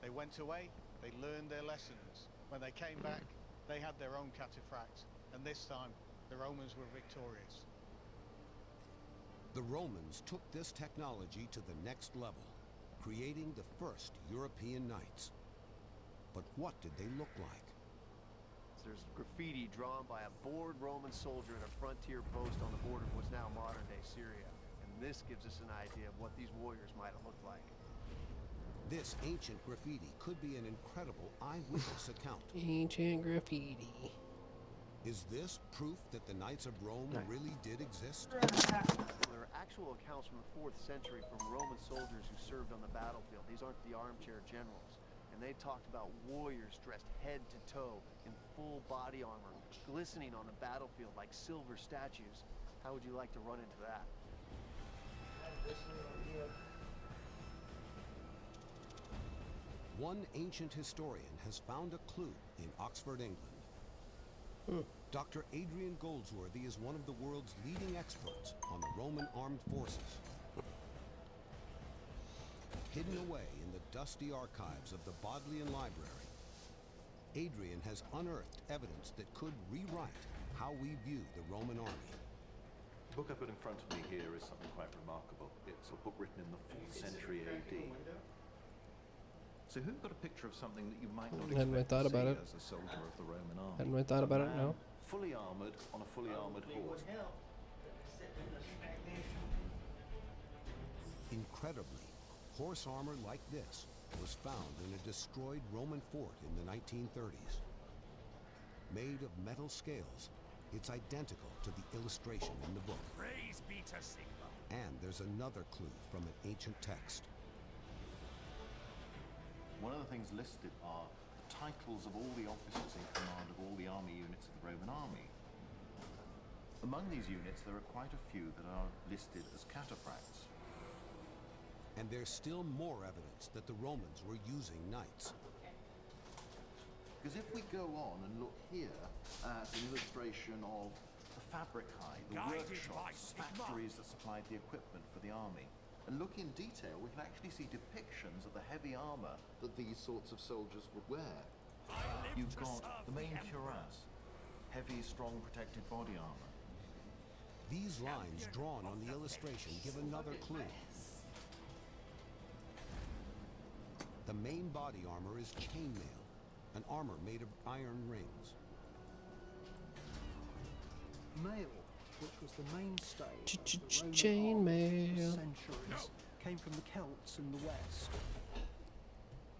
They went away, they learned their lessons. When they came back, they had their own cataphracts, and this time, the Romans were victorious. The Romans took this technology to the next level, creating the first European knights. But what did they look like? There's graffiti drawn by a bored Roman soldier at a frontier post on the border of what's now modern-day Syria. And this gives us an idea of what these warriors might have looked like. This ancient graffiti could be an incredible eyewitness account. Ancient graffiti. Is this proof that the Knights of Rome really did exist? There are actual accounts from the 4th century from Roman soldiers who served on the battlefield. These aren't the armchair generals. And they talked about warriors dressed head to toe in full body armor, glistening on the battlefield like silver statues. How would you like to run into that? One ancient historian has found a clue in Oxford, England. Dr. Adrian Goldsworthy is one of the world's leading experts on the Roman armed forces. Hidden away in the dusty archives of the Bodleian Library, Adrian has unearthed evidence that could rewrite how we view the Roman army. The book I've got in front of me here is something quite remarkable. It's a book written in the 4th century AD. So who've got a picture of something that you might not expect to see as a soldier of the Roman army? Hadn't really thought about it, no. Fully armoured on a fully armoured horse. Incredibly, horse armor like this was found in a destroyed Roman fort in the 1930s. Made of metal scales, it's identical to the illustration in the book. Praise be to Sigma. And there's another clue from an ancient text. One of the things listed are the titles of all the officers in command of all the army units of the Roman army. Among these units, there are quite a few that are listed as cataphracts. And there's still more evidence that the Romans were using knights. Because if we go on and look here at an illustration of the fabricae, the workshops, factories that supplied the equipment for the army, and look in detail, we can actually see depictions of the heavy armor that these sorts of soldiers would wear. You've got the main cuirass, heavy, strong, protected body armor. These lines drawn on the illustration give another clue. The main body armor is chainmail, an armor made of iron rings. Mail, which was the mainstay of the Chainmail. Roman army for centuries, came from the Celts in the west.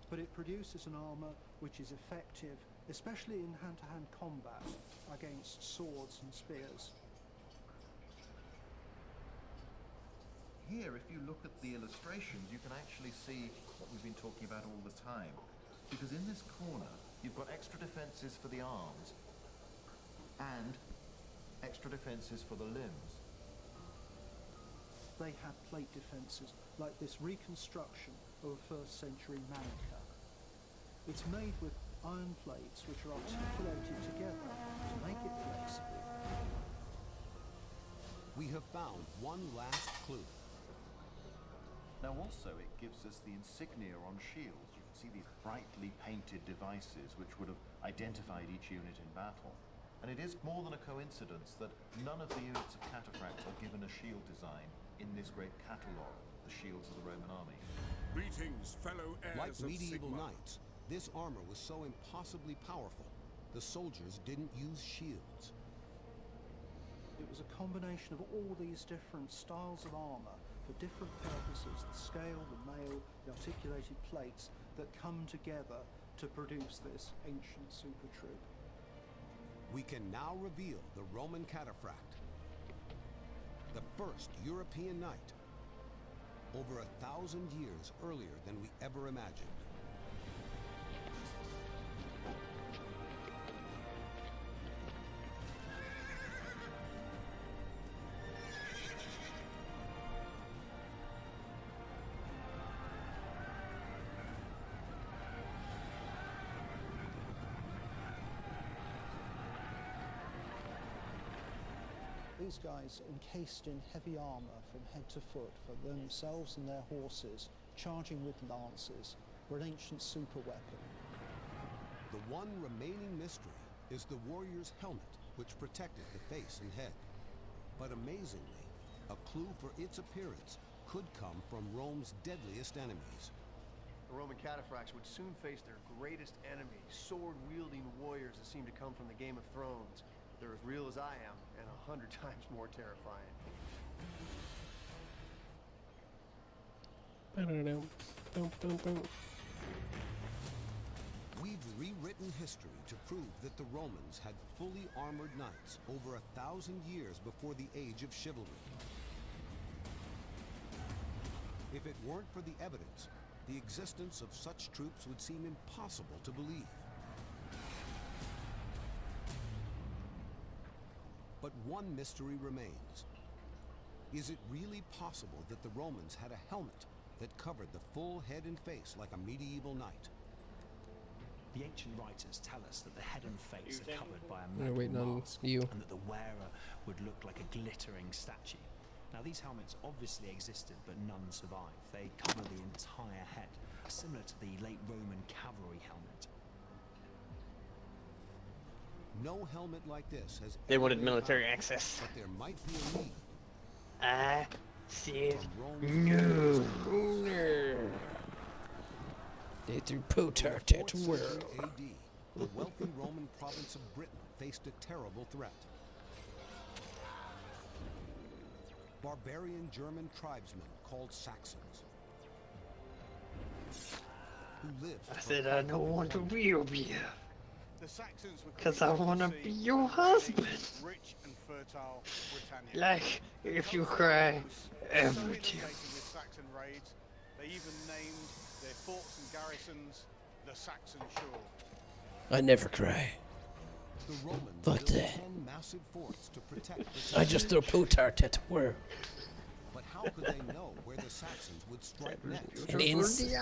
But it produces an armor which is effective, especially in hand-to-hand combat against swords and spears. Here, if you look at the illustrations, you can actually see what we've been talking about all the time. Because in this corner, you've got extra defenses for the arms and extra defenses for the limbs. They had plate defenses, like this reconstruction of a 1st century manica. It's made with iron plates which are articulated together to make it flexible. We have found one last clue. Now also it gives us the insignia on shields. You can see these brightly painted devices which would have identified each unit in battle. And it is more than a coincidence that none of the units of cataphracts are given a shield design in this great catalogue, the shields of the Roman army. Greetings, fellow heirs Like of medieval Sigma. knights, this armor was so impossibly powerful, the soldiers didn't use shields. It was a combination of all these different styles of armor for different purposes, the scale, the mail, the articulated plates that come together to produce this ancient super troop. We can now reveal the Roman cataphract, the first European knight, over 1,000 years earlier than we ever imagined. These guys encased in heavy armour from head to foot for themselves and their horses, charging with lances, were an ancient super weapon. The one remaining mystery is the warrior's helmet, which protected the face and head. But amazingly, a clue for its appearance could come from Rome's deadliest enemies. The Roman cataphracts would soon face their greatest enemy, sword-wielding warriors that seem to come from the Game of Thrones. They're as real as I am, and 100 times more terrifying. We've rewritten history to prove that the Romans had fully armored knights over 1,000 years before the age of chivalry. If it weren't for the evidence, the existence of such troops would seem impossible to believe. But one mystery remains. Is it really possible that the Romans had a helmet that covered the full head and face like a medieval knight? The ancient writers tell us that the head and face are covered by a We're metal waiting on mask, you. and that the wearer would look like a glittering statue. Now, these helmets obviously existed, but none survived. They cover the entire head, similar to the late Roman cavalry helmet. No helmet like this has They ever wanted been military found, access. but there might be a need. I said From no. They threw Plutarch at the world. AD, the wealthy Roman province of Britain faced a terrible threat. Barbarian German tribesmen called Saxons, who lived. I said I don't want to be over here. The Saxons were Cause I wanna be your husband. rich and fertile Britannia. Like if you cry every tear. With Saxon raids, they even named their forts and garrisons the Saxon Shore. I never cry. The Romans Fuck built that. 10 massive forts to protect the I just throw Plutarch at the world. But how could they know where the Saxons would strike next? And ins- The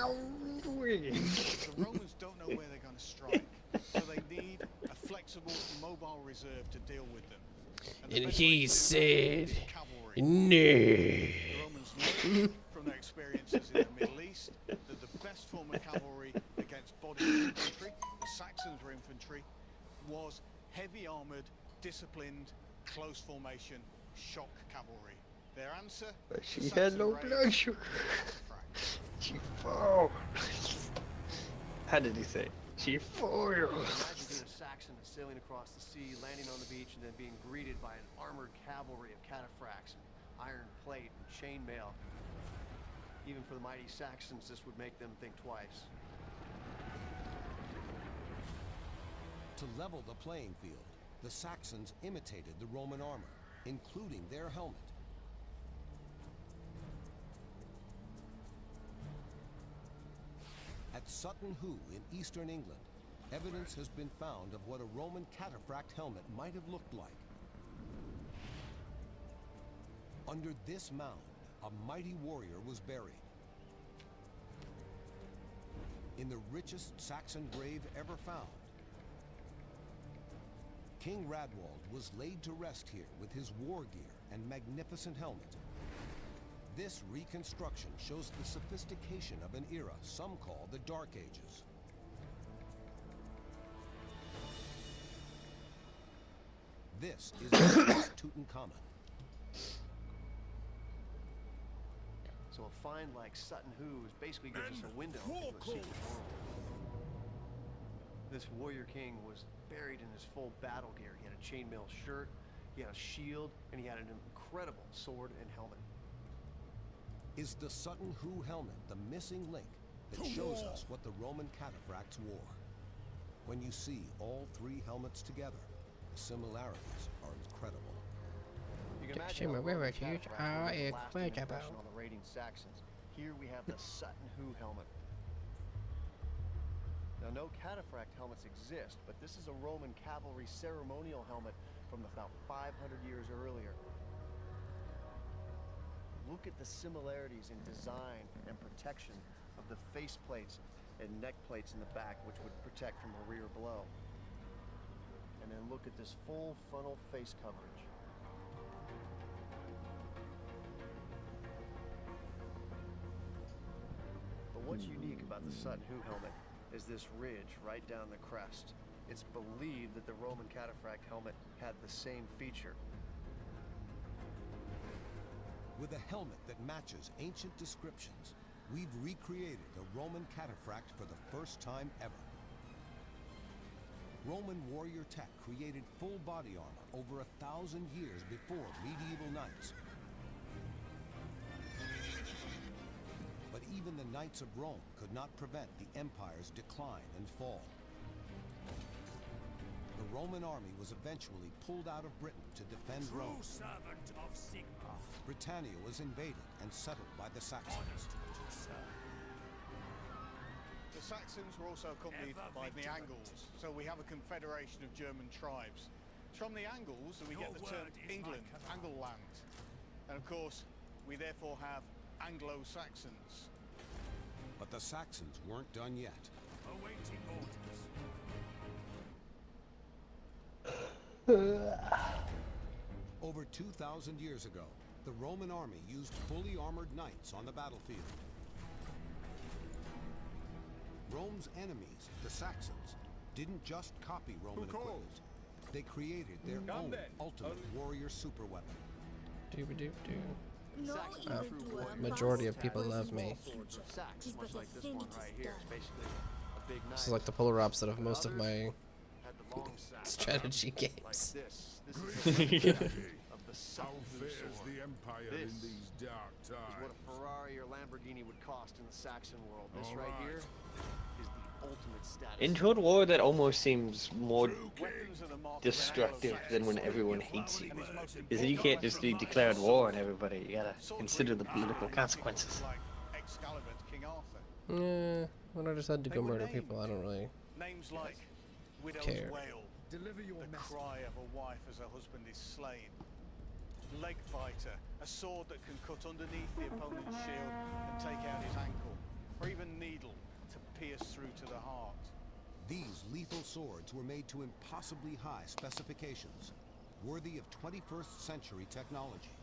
Romans don't know where they're going to strike, so they need a flexible, mobile reserve to deal with them. And he said, cavalry. no. The Romans know from their experiences in the Middle East that the best form of cavalry against body infantry, the Saxons were infantry, was heavy armored, disciplined, close formation, shock cavalry. Their answer? She had no blood sugar. She fell. How did he say? She fell. Imagine being a Saxon and sailing across the sea, landing on the beach, and then being greeted by an armored cavalry of cataphracts, iron plate, and chainmail. Even for the mighty Saxons, this would make them think twice. To level the playing field, the Saxons imitated the Roman armor, including their helmet. At Sutton Hoo in eastern England, evidence has been found of what a Roman cataphract helmet might have looked like. Under this mound, a mighty warrior was buried. In the richest Saxon grave ever found, King Radwald was laid to rest here with his war gear and magnificent helmet. This reconstruction shows the sophistication of an era some call the Dark Ages. This is Tutankhamun. So a find like Sutton Hoo basically gives us a window into a secret world. This warrior king was buried in his full battle gear. He had a chainmail shirt, he had a shield, and he had an incredible sword and helmet. Is the Sutton Hoo helmet the missing link that shows us what the Roman cataphracts wore? When you see all three helmets together, the similarities are incredible. You can imagine how the Roman cataphracts were a lasting impression on the raiding Saxons. Here we have the Sutton Hoo helmet. Now, no cataphract helmets exist, but this is a Roman cavalry ceremonial helmet from about 500 years earlier. Look at the similarities in design and protection of the face plates and neck plates in the back, which would protect from a rear blow. And then look at this full frontal face coverage. But what's unique about the Sutton Hoo helmet is this ridge right down the crest. It's believed that the Roman cataphract helmet had the same feature. With a helmet that matches ancient descriptions, we've recreated a Roman cataphract for the first time ever. Roman warrior tech created full body armor over 1,000 years before medieval knights. But even the Knights of Rome could not prevent the empire's decline and fall. The Roman army was eventually pulled out of Britain to defend Rome. Servant of Sigma. Britannia was invaded and settled by the Saxons. The Saxons were also accompanied by the Angles, so we have a confederation of German tribes. It's from the Angles that we get the term England, Angleland. And of course, we therefore have Anglo-Saxons. But the Saxons weren't done yet. Awaiting orders. Over 2,000 years ago, the Roman army used fully armored knights on the battlefield. Rome's enemies, the Saxons, didn't just copy Roman equipment. They created their own ultimate warrior superweapon. Majority of people love me. This is like the polar opposite of most of my strategy games. How fares the Empire in these dark times? Is what a Ferrari or Lamborghini would cost in the Saxon world. This right here is the ultimate status. In Total War, that almost seems more destructive than when everyone hates you. Because you can't just be declared war on everybody. You gotta consider the political consequences. Yeah, when I decided to go murder people, I don't really care. Deliver your the cry of a wife as her husband is slain. Leg fighter, a sword that can cut underneath the opponent's shield and take out his ankle, or even needle to pierce through to the heart. These lethal swords were made to impossibly high specifications, worthy of 21st century technology.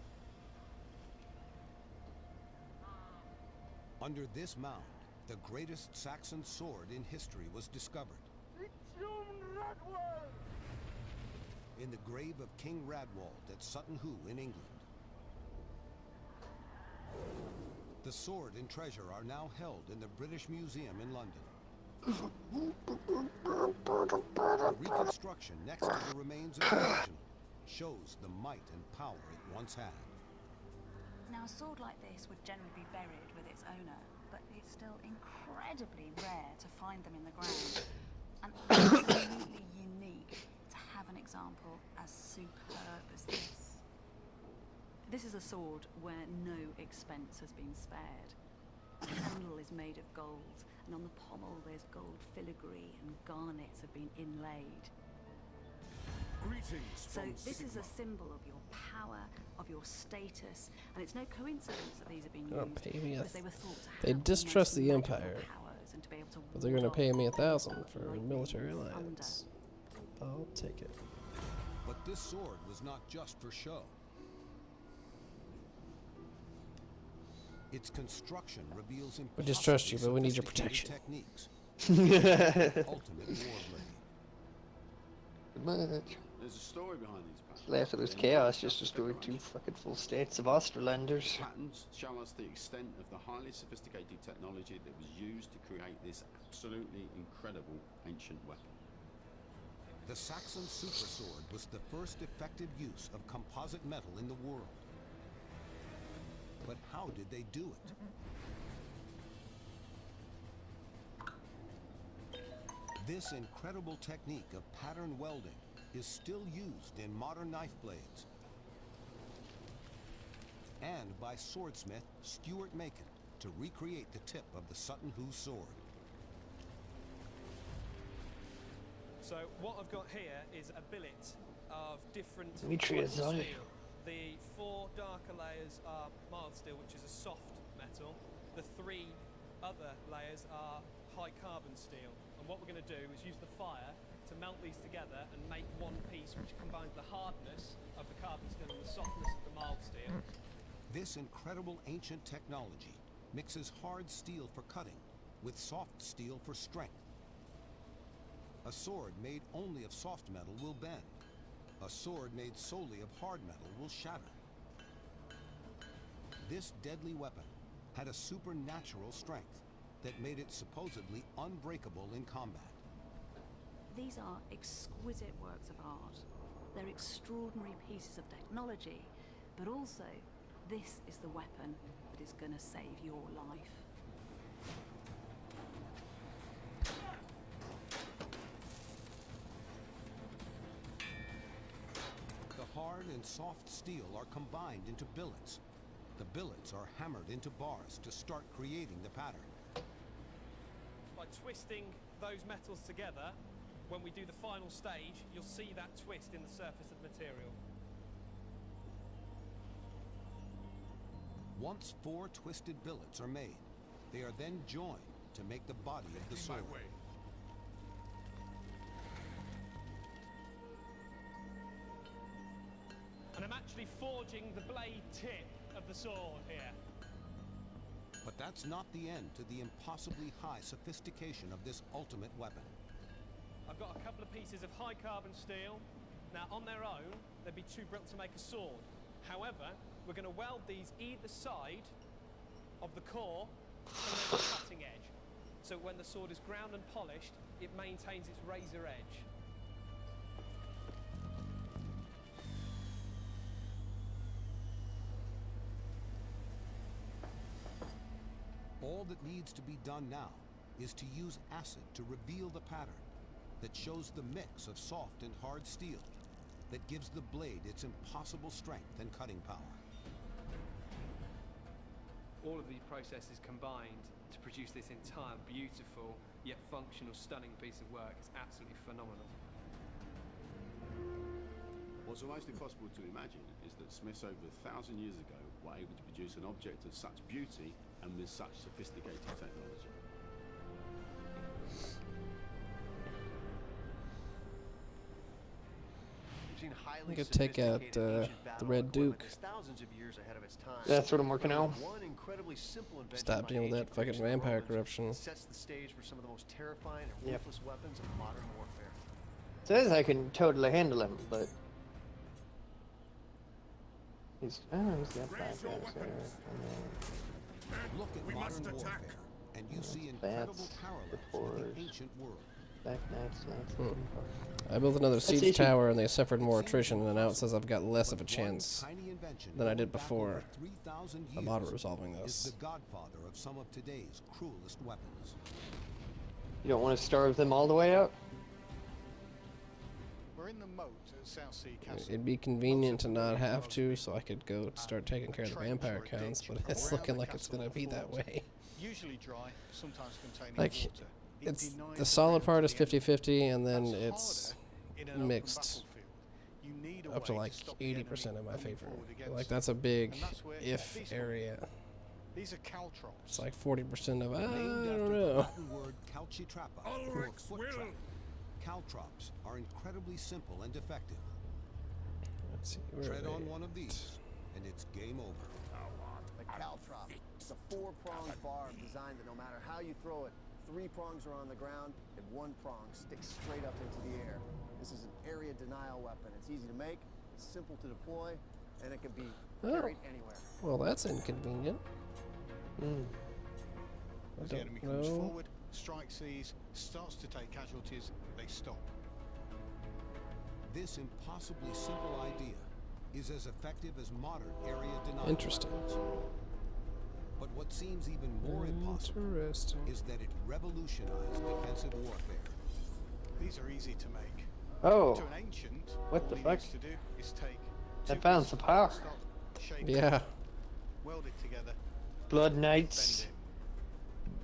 Under this mound, the greatest Saxon sword in history was discovered. In the grave of King Radwald at Sutton Hoo in England. The sword and treasure are now held in the British Museum in London. A reconstruction next to the remains of the original shows the might and power it once had. Now, a sword like this would generally be buried with its owner, but it's still incredibly rare to find them in the ground, and absolutely unique to have an example as superb as this. This is a sword where no expense has been spared. The handle is made of gold, and on the pommel there's gold filigree and garnets have been inlaid. Greetings So from this is Sigma. a symbol of your power, of your status, and it's no coincidence that these have been They don't used pay me because they were thought to have They distrust the magical Empire, powers and to be able to but they're gonna ward pay me off 1,000 for a lightning, military thunder. alliance. I'll take it. But this sword was not just for show. Its construction reveals We distrust you, but we need your sophisticated protection. techniques. Ultimate war blade. Much. There's a story behind these patterns. Lazarus Chaos just destroyed 2 fucking full states of Australanders. Patterns show us the extent of the highly sophisticated technology that was used to create this absolutely incredible ancient weapon. The Saxon super sword was the first effective use of composite metal in the world. But how did they do it? This incredible technique of pattern welding is still used in modern knife blades and by swordsmith Stuart Macon to recreate the tip of the Sutton Hoo sword. So what I've got here is a billet of different Demetrius, steel. sorry. The 4 darker layers are mild steel, which is a soft metal. The 3 other layers are high carbon steel. And what we're going to do is use the fire to melt these together and make one piece which combines the hardness of the carbon steel and the softness of the mild steel. This incredible ancient technology mixes hard steel for cutting with soft steel for strength. A sword made only of soft metal will bend. A sword made solely of hard metal will shatter. This deadly weapon had a supernatural strength that made it supposedly unbreakable in combat. These are exquisite works of art. They're extraordinary pieces of technology, but also this is the weapon that is going to save your life. The hard and soft steel are combined into billets. The billets are hammered into bars to start creating the pattern. By twisting those metals together, when we do the final stage, you'll see that twist in the surface of the material. Once 4 twisted billets are made, they are then joined to make the body of the sword. And I'm actually forging the blade tip of the sword here. But that's not the end to the impossibly high sophistication of this ultimate weapon. I've got a couple of pieces of high carbon steel. Now on their own, they'd be too brittle to make a sword. However, we're going to weld these either side of the core and then the cutting edge. So when the sword is ground and polished, it maintains its razor edge. All that needs to be done now is to use acid to reveal the pattern that shows the mix of soft and hard steel that gives the blade its impossible strength and cutting power. All of these processes combined to produce this entire beautiful yet functional, stunning piece of work is absolutely phenomenal. What's almost impossible to imagine is that smiths over 1,000 years ago were able to produce an object of such beauty and with such sophisticated technology. You could take out the Red Duke. That's what I'm working on. Stop dealing with that fucking vampire corruption. Sets the stage for some of the most terrifying and ruthless weapons of modern warfare. Says I can totally handle him, but he's got 5 guys there. Look at modern warfare, and you see incredible parallels with the ancient world. Back nice. I built another siege tower and they suffered more attrition, and now it says I've got less of a chance than I did before. I'm auto-resolving this. Is the godfather of some of today's cruelest weapons. You don't want to starve them all the way out? We're in the moat at Southsea Castle. It'd be convenient to not have to, so I could go start taking care of the vampire counts, but it's looking like it's gonna be that way. Usually dry, sometimes containing Like, water. it's the solid part is 50-50, and then it's mixed up to like 80% in my favor. Like, that's a big if area. These are caltrops. It's like 40% of I Named don't after the know. Latin word calcitrapa, or foot trap. Caltrops are incredibly simple and effective. Let's see, where Tread are on they? one of these, and it's game over. The caltrop. It's a 4-pronged bar designed that no matter how you throw it, 3 prongs are on the ground and 1 prong sticks straight up into the air. This is an area denial weapon. It's easy to make, it's simple to deploy, and it can be carried anywhere. Well, that's inconvenient. As the enemy comes forward, strikes these, starts to take casualties, they stop. This impossibly simple idea is as effective as modern area denial Interesting. weapons. But what seems even more impossible is that it revolutionized defensive warfare. These are easy to make. Oh. To an ancient, What the all he fuck? needs to do is take That balance of power. Yeah. Weld it together. Blood Knights.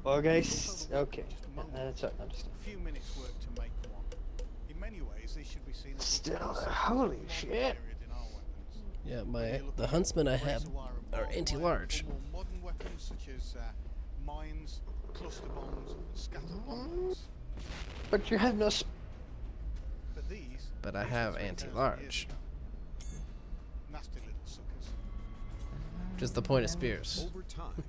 Wargeist. Okay. That's what I understand. A few minutes work to make one. In many ways, these should be seen as Still, holy shit. Yeah, the huntsmen I have are anti-large. More modern weapons such as mines, cluster bombs, and scatter bombs. But you have no. But these. But I have anti-large. Nasty little suckers. Just the point of spears. Over time,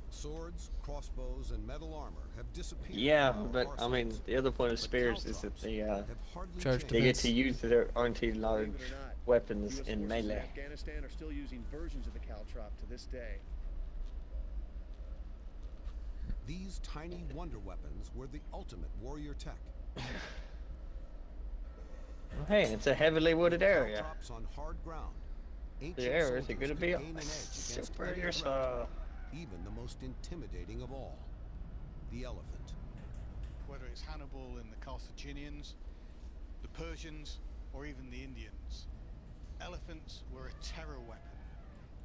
swords, crossbows, and metal armor have disappeared. Yeah, but I mean, the other point of spears is that they get to use their anti-large weapons in melee. Afghanistan are still using versions of the caltrop to this day. These tiny wonder weapons were the ultimate warrior tech. Hey, it's a heavily wooded area. On hard ground, The areas are going to be super useful. Even the most intimidating of all, the elephant. Whether it's Hannibal and the Carthaginians, the Persians, or even the Indians, elephants were a terror weapon.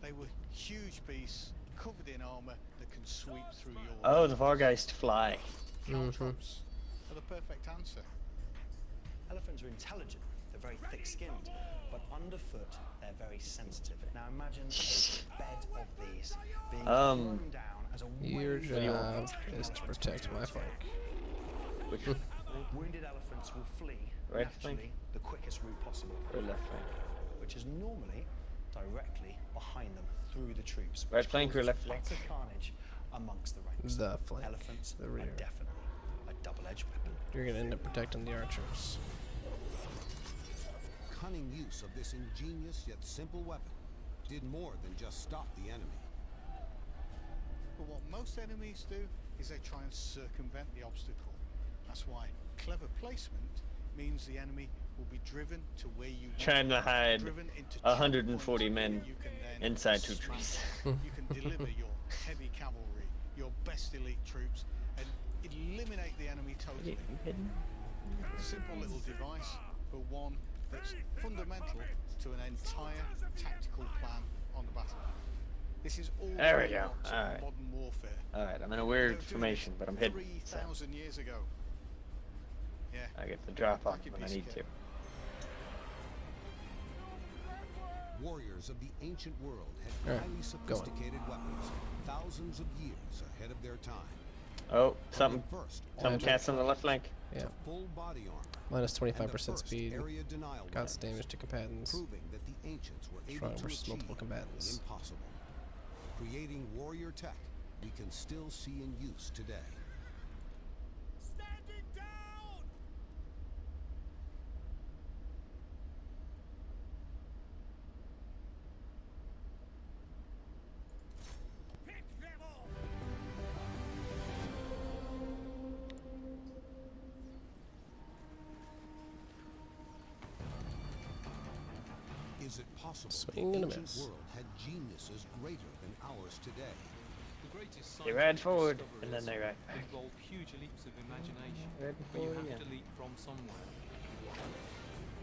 They were huge beasts covered in armor that can sweep through your... Oh, the Vargeist fly. Caltrops are the perfect answer. Elephants are intelligent, they're very thick-skinned, but underfoot they're very sensitive. Now imagine a bed of these being thrown down as a Your job is to protect my flank. Wounded elephants will flee Right naturally flank? the quickest route possible, Or left flank? which is normally directly behind them through the troops. Right which flank or causes left flank? utter carnage amongst the ranks. The flank. Elephants The are rear. definitely a double-edged weapon. You're gonna end up protecting the archers. Cunning use of this ingenious yet simple weapon did more than just stop the enemy. But what most enemies do is they try and circumvent the obstacle. That's why clever placement means the enemy will be driven to where you want Trying to them, hide driven into 140 men you can then inside two smash trees. them. You can deliver your heavy cavalry, your best elite troops, and eliminate the enemy totally. Simple little device, but one that's fundamental to an entire tactical plan on the battlefield. This is all There we go. of Alright. modern warfare. Alright, I'm in a weird formation, but I'm hidden. 3,000 years ago. Yeah. I get to drop off Like a when I piece of need to. kit. Warriors of the ancient world had Alright, highly going. sophisticated weapons, thousands of years ahead of their time. Oh, something. First, Some cats on the left flank. Yeah. full body armor, Minus and the 25% first speed. area denial Guts weapons, damage to combatants. proving that the ancients were able Strong to versus achieve multiple the combatants. impossible. Creating warrior tech we can still see in use today. Standing down! Pick them off! Is it possible Swing the and a ancient miss. world had geniuses greater than ours today? The greatest They ride scientific forward, discoveries and then they ride back. involve huge leaps of imagination, Red but you forward, have yeah. to leap from somewhere.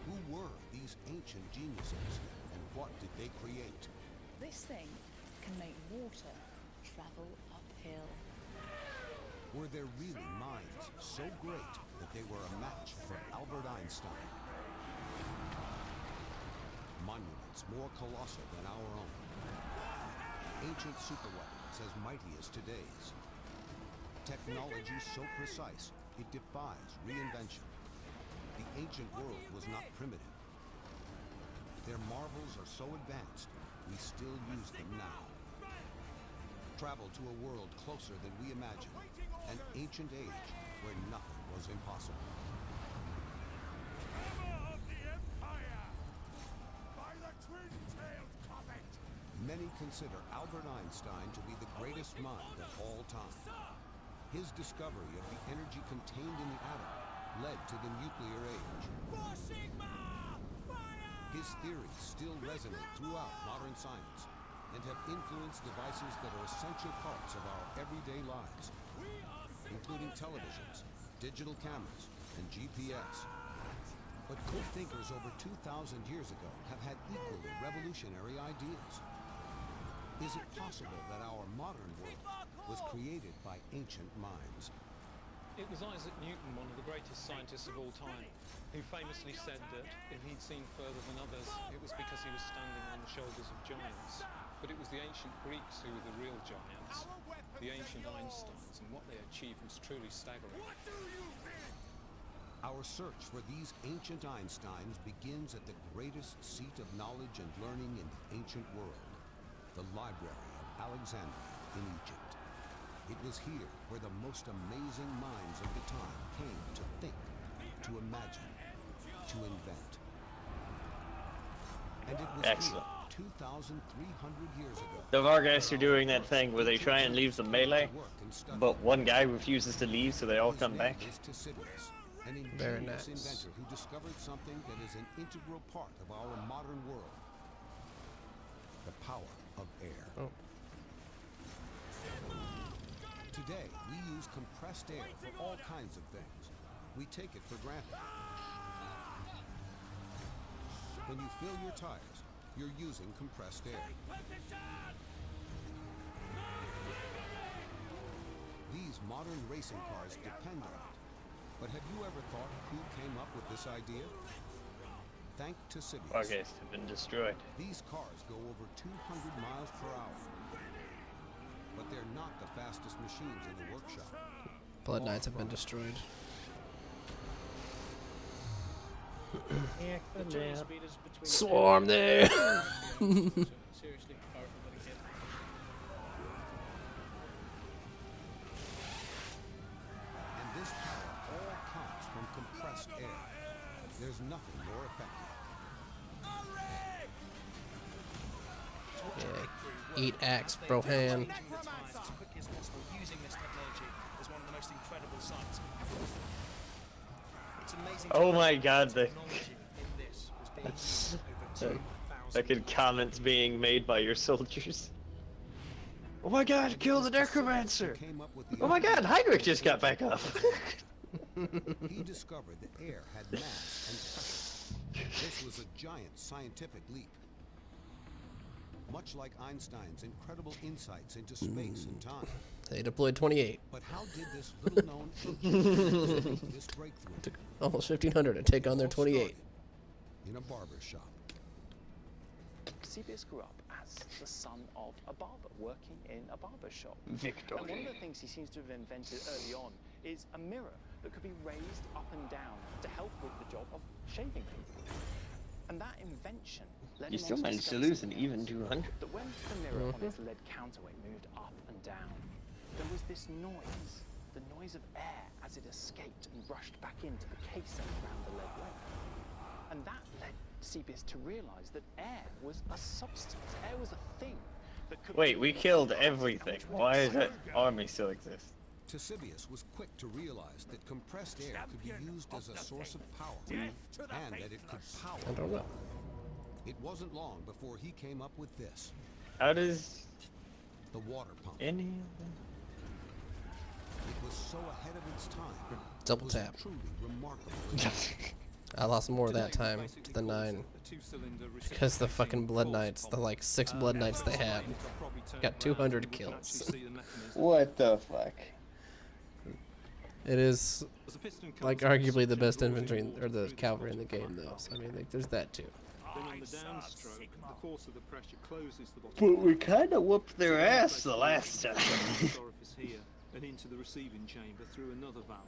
Who were these ancient geniuses, and what did they create? This thing can make water travel uphill. Were there really minds so great that they were a match for Albert Einstein? Monuments more colossal than our own. Ancient superweapons as mighty as today's. Technology so precise it defies reinvention. The ancient world was not primitive. Their marvels are so advanced, we still use them now. Travel to a world closer than we imagine, an ancient age where nothing was impossible. Of the Empire! By the twin-tailed comet! Many consider Albert Einstein to be the greatest mind of all time. His discovery of the energy contained in the atom led to the nuclear age. For Sigma! His theories still resonate throughout modern science. and have influenced devices that are essential parts of our everyday lives, including televisions, digital cameras, and GPS. But good thinkers over 2,000 years ago have had equally revolutionary ideas. Is it possible that our modern world was created by ancient minds? It was Isaac Newton, one of the greatest scientists of all time, who famously said that if he'd seen further than others, it was because he was standing on the shoulders of giants. But it was the ancient Greeks who were the real giants, the ancient Einsteins, and what they achieved was truly staggering. Our search for these ancient Einsteins begins at the greatest seat of knowledge and learning in the ancient world, the Library of Alexandria in Egypt. It was here where the most amazing minds of the time came to think, to imagine, to invent. And it was Excellent. here, 2,300 years ago. The Vargas are doing that thing where they try and leave the melee, but one guy refuses to leave, so they all come back. An ingenious inventor who discovered something that is an integral part of our modern world. The power of air. Oh. Today, we use compressed air for all kinds of things. We take it for granted. When you fill your tires, you're using compressed air. These modern racing cars depend on it. But have you ever thought who came up with this idea? Thank to Sibius. Vargas have been destroyed. These cars go over 200 miles per hour. But they're not the fastest machines in the workshop. Blood Knights have been destroyed. Swarm there! Seriously, powerful getting hit. And this power all comes from compressed air. There's nothing more effective. Yeah. Eat axe, Brohan. Using this technology is one of the most incredible sights. It's amazing. Oh my god, the fucking comments being made by your soldiers. Oh my god, kill the necromancer! Oh my god, Heinrich just got back up! He discovered that air had mass and pressure. This was a giant scientific leap. Much like Einstein's incredible insights into space and time. They deployed 28. But how did this little-known engineer make this breakthrough? Took almost 1,500 to take on their 28. In a barber shop. Eusebius grew up as the son of a barber, working in a barber shop. Victory. And one of the things he seems to have invented early on is a mirror that could be raised up and down to help with the job of shaving people. And that invention led You him still on to managed to discover lose an something even 200. that when the mirror on its lead counterweight moved up and down, there was this noise, the noise of air as it escaped and rushed back into the casing around the lead weight. And that led Eusebius to realize that air was a substance, air was a thing that could... Wait, we killed everything. Why does that army still exist? Eusebius was quick to realize that compressed air could be used as a source of power, and that it could power. I don't know. It wasn't long before he came up with this. How does the water pump? Any? It was so ahead of its time. Double tap. Truly remarkable. I lost more that time to the 9. Because the fucking Blood Knights, the like 6 Blood Knights they had, got 200 kills. What the fuck? It is like arguably the best infantry or the cavalry in the game, though. So I mean, like, there's that too. Then on the downstroke, the force of the pressure closes the bottom. But we kind of whooped their ass the last time. Orifice here and into the receiving chamber through another valve.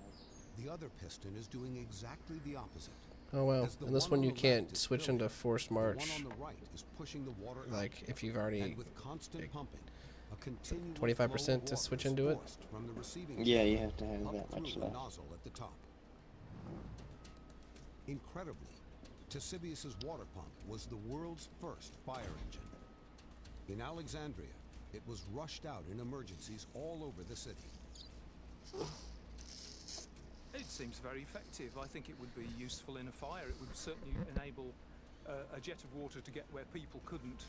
The other piston is doing exactly the opposite. Oh well, and this one you can't switch into forced march. The one on the right is pushing the water like if you've already with constant pumping, a continual 25% to switch into it. From the receiving Yeah, you have to have that much left. Nozzle at the top. Incredibly, Eusebius's water pump was the world's first fire engine. In Alexandria, it was rushed out in emergencies all over the city. It seems very effective. I think it would be useful in a fire. It would certainly enable a jet of water to get where people couldn't.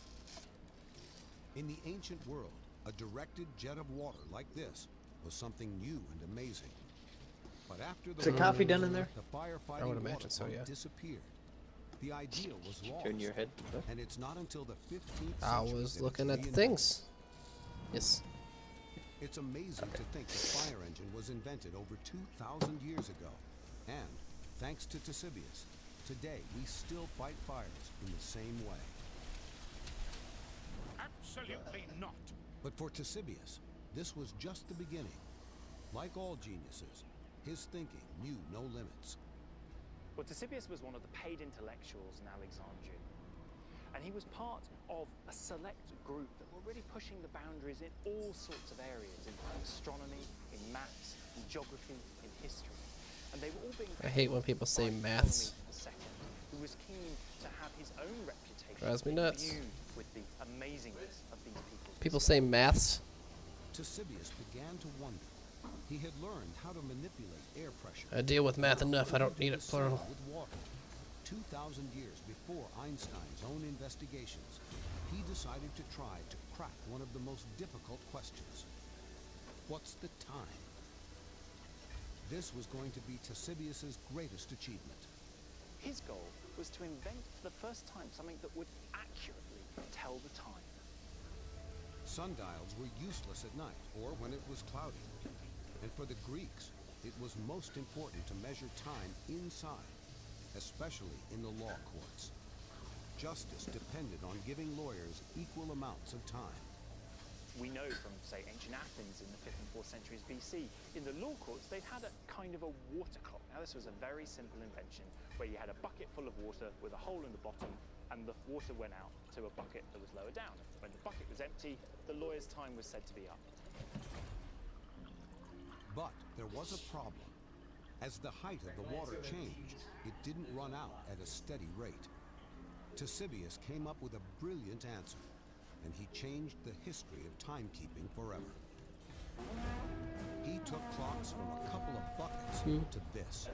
In the ancient world, a directed jet of water like this was something new and amazing. But after the Is there coffee done in there? the firefighting I would water imagine so, pump yeah. disappeared. The idea was lost. Turn your head. And it's not until the 15th I century was that looking it's at the reinvented. things. Yes. It's amazing to think the fire engine was invented over 2,000 years ago. And, thanks to Ctesibius, today we still fight fires in the same way. Absolutely not. But for Ctesibius, this was just the beginning. Like all geniuses, his thinking knew no limits. Well, Ctesibius was one of the paid intellectuals in Alexandria. And he was part of a select group that were really pushing the boundaries in all sorts of areas, in astronomy, in maths, in geography, in history. And they were all being I hate when people say by maths. Ptolemy II, who was keen to have his own reputation Drives me nuts. imbued with the amazingness of these people. People say maths. Ctesibius began to wonder. He had learned how to manipulate air pressure. I deal with math enough. I don't need it plural. With water. 2,000 years before Einstein's own investigations, he decided to try to crack one of the most difficult questions. What's the time? This was going to be Ctesibius's greatest achievement. His goal was to invent for the first time something that would accurately tell the time. Sundials were useless at night or when it was cloudy. And for the Greeks, it was most important to measure time inside, especially in the law courts. Justice depended on giving lawyers equal amounts of time. We know from, say, ancient Athens in the 5th and 4th centuries BC, in the law courts, they had a kind of a water clock. Now, this was a very simple invention where you had a bucket full of water with a hole in the bottom, and the water went out to a bucket that was lower down. When the bucket was empty, the lawyer's time was said to be up. But there was a problem. As the height of the water changed, it didn't run out at a steady rate. Ctesibius came up with a brilliant answer, and he changed the history of timekeeping forever. He took clocks from a couple of buckets to this.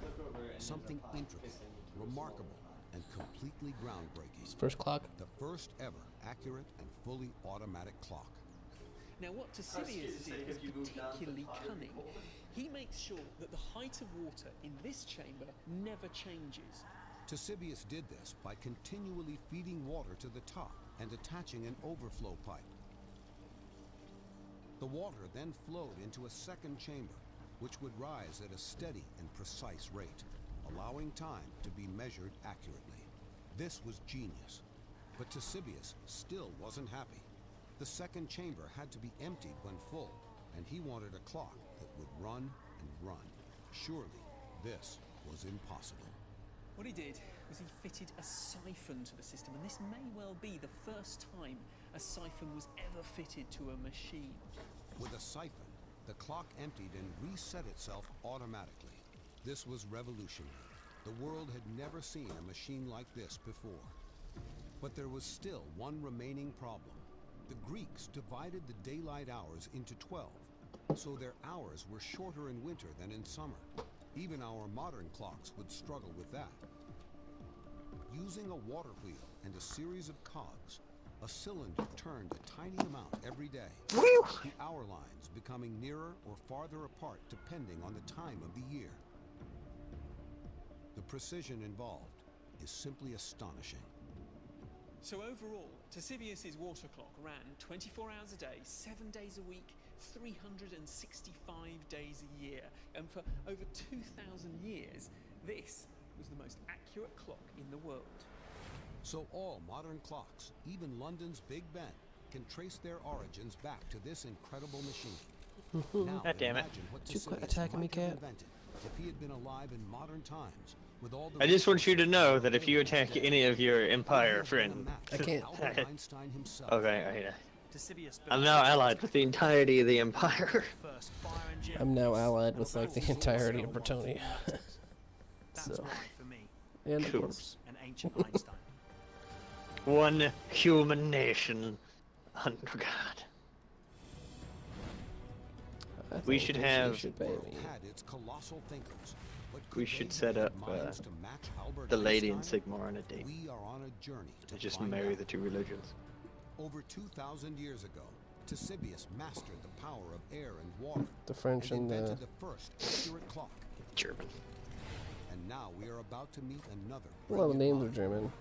Something intricate, remarkable, and completely groundbreaking. First clock? The first ever accurate and fully automatic clock. Now, what Ctesibius did was particularly cunning. He makes sure that the height of water in this chamber never changes. Ctesibius did this by continually feeding water to the top and attaching an overflow pipe. The water then flowed into a second chamber, which would rise at a steady and precise rate, allowing time to be measured accurately. This was genius, but Ctesibius still wasn't happy. The second chamber had to be emptied when full, and he wanted a clock that would run and run. Surely, this was impossible. What he did was he fitted a siphon to the system, and this may well be the first time a siphon was ever fitted to a machine. With a siphon, the clock emptied and reset itself automatically. This was revolutionary. The world had never seen a machine like this before. But there was still one remaining problem. The Greeks divided the daylight hours into 12, so their hours were shorter in winter than in summer. Even our modern clocks would struggle with that. Using a water wheel and a series of cogs, a cylinder turned a tiny amount every day. The hour lines becoming nearer or farther apart depending on the time of the year. The precision involved is simply astonishing. So overall, Ctesibius's water clock ran 24 hours a day, 7 days a week, 365 days a year. And for over 2,000 years, this was the most accurate clock in the world. So all modern clocks, even London's Big Ben, can trace their origins back to this incredible machine. Now, God damn it. imagine what Did you quit Ctesibius attacking me, might have cat? invented if he had been alive in modern times. With all the I just want you to know that if you attack any of your Empire friends, I can't. Einstein himself. Okay, Ctesibius built I'm now allied with the entirety of the Empire. first fire engine. I'm now allied with like the entirety of Bretonia. That's So, why, for me, and Cool. an ancient Einstein. One human nation under God. I We think should you have. should pay me. Had its colossal thinkers, but We could should they set have up minds to match Albert the lady and Einstein? Sigmar on a date We are on a journey to just find marry out. the two religions. Over 2,000 years ago, Ctesibius mastered the power of air and water. The French and and invented the first accurate clock. German. And now we are about to meet another. A lot of brilliant names are mind. German.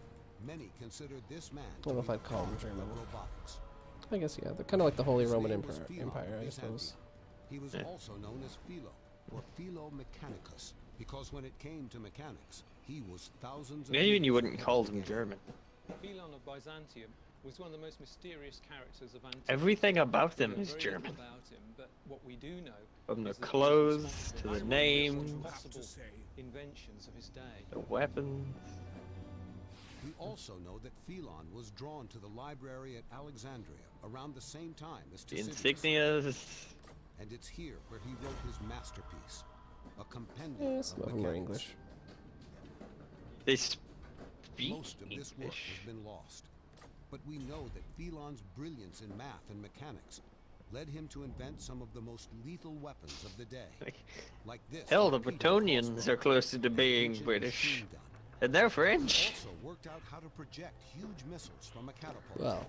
Many consider this man I don't know if to be I'd call him the German. of robotics. I guess, yeah. They're kind of like the Holy His Roman name was Empire, Philo I Byzantium. suppose. He was Yeah. also known as Philo, or Philo Mechanicus, because when it came to mechanics, he was thousands of Maybe years you wouldn't ahead call of the him game. German. Philon of Byzantium was one of the most mysterious characters of antiquity. Everything about We them know is very little German. about him, but what we do know From the is that he was clothes responsible to for the some names, possible inventions of his day. the weapons. We also know that Philon was drawn to the library at Alexandria around the same time as The Ctesibius. insignias. And it's here where he wrote his masterpiece, a compendium Yeah, some of them are mechanics. English. They speak Most of this work English. has been lost. But we know that Philon's brilliance in math and mechanics led him to invent some of the most lethal weapons of the day. Like this. Hell, the torpedo Bretonians crossbow, are closer to an being ancient British. machine gun. And they're He French. also worked out how to project huge missiles from a catapult. Wow.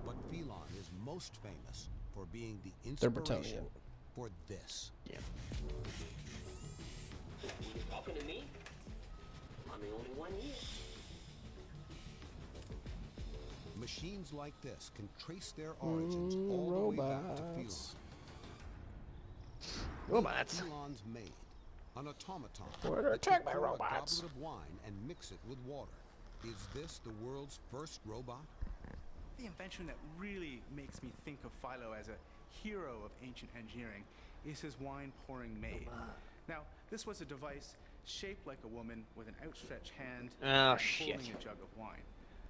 But Philon is most famous for being the They're inspiration Bretonian. for this. Yeah. You talking to me? I'm the only one here. Machines like this can trace their origins all the way back to Philon. Robots. Robots. Philon's made an automaton We're that attacked can by pour robots. a goblet of wine and mix it with water. Is this the world's first robot? The invention that really makes me think of Philo as a hero of ancient engineering is his wine-pouring maid. Now, this was a device shaped like a woman with an outstretched hand Oh, and shit. holding a jug of wine.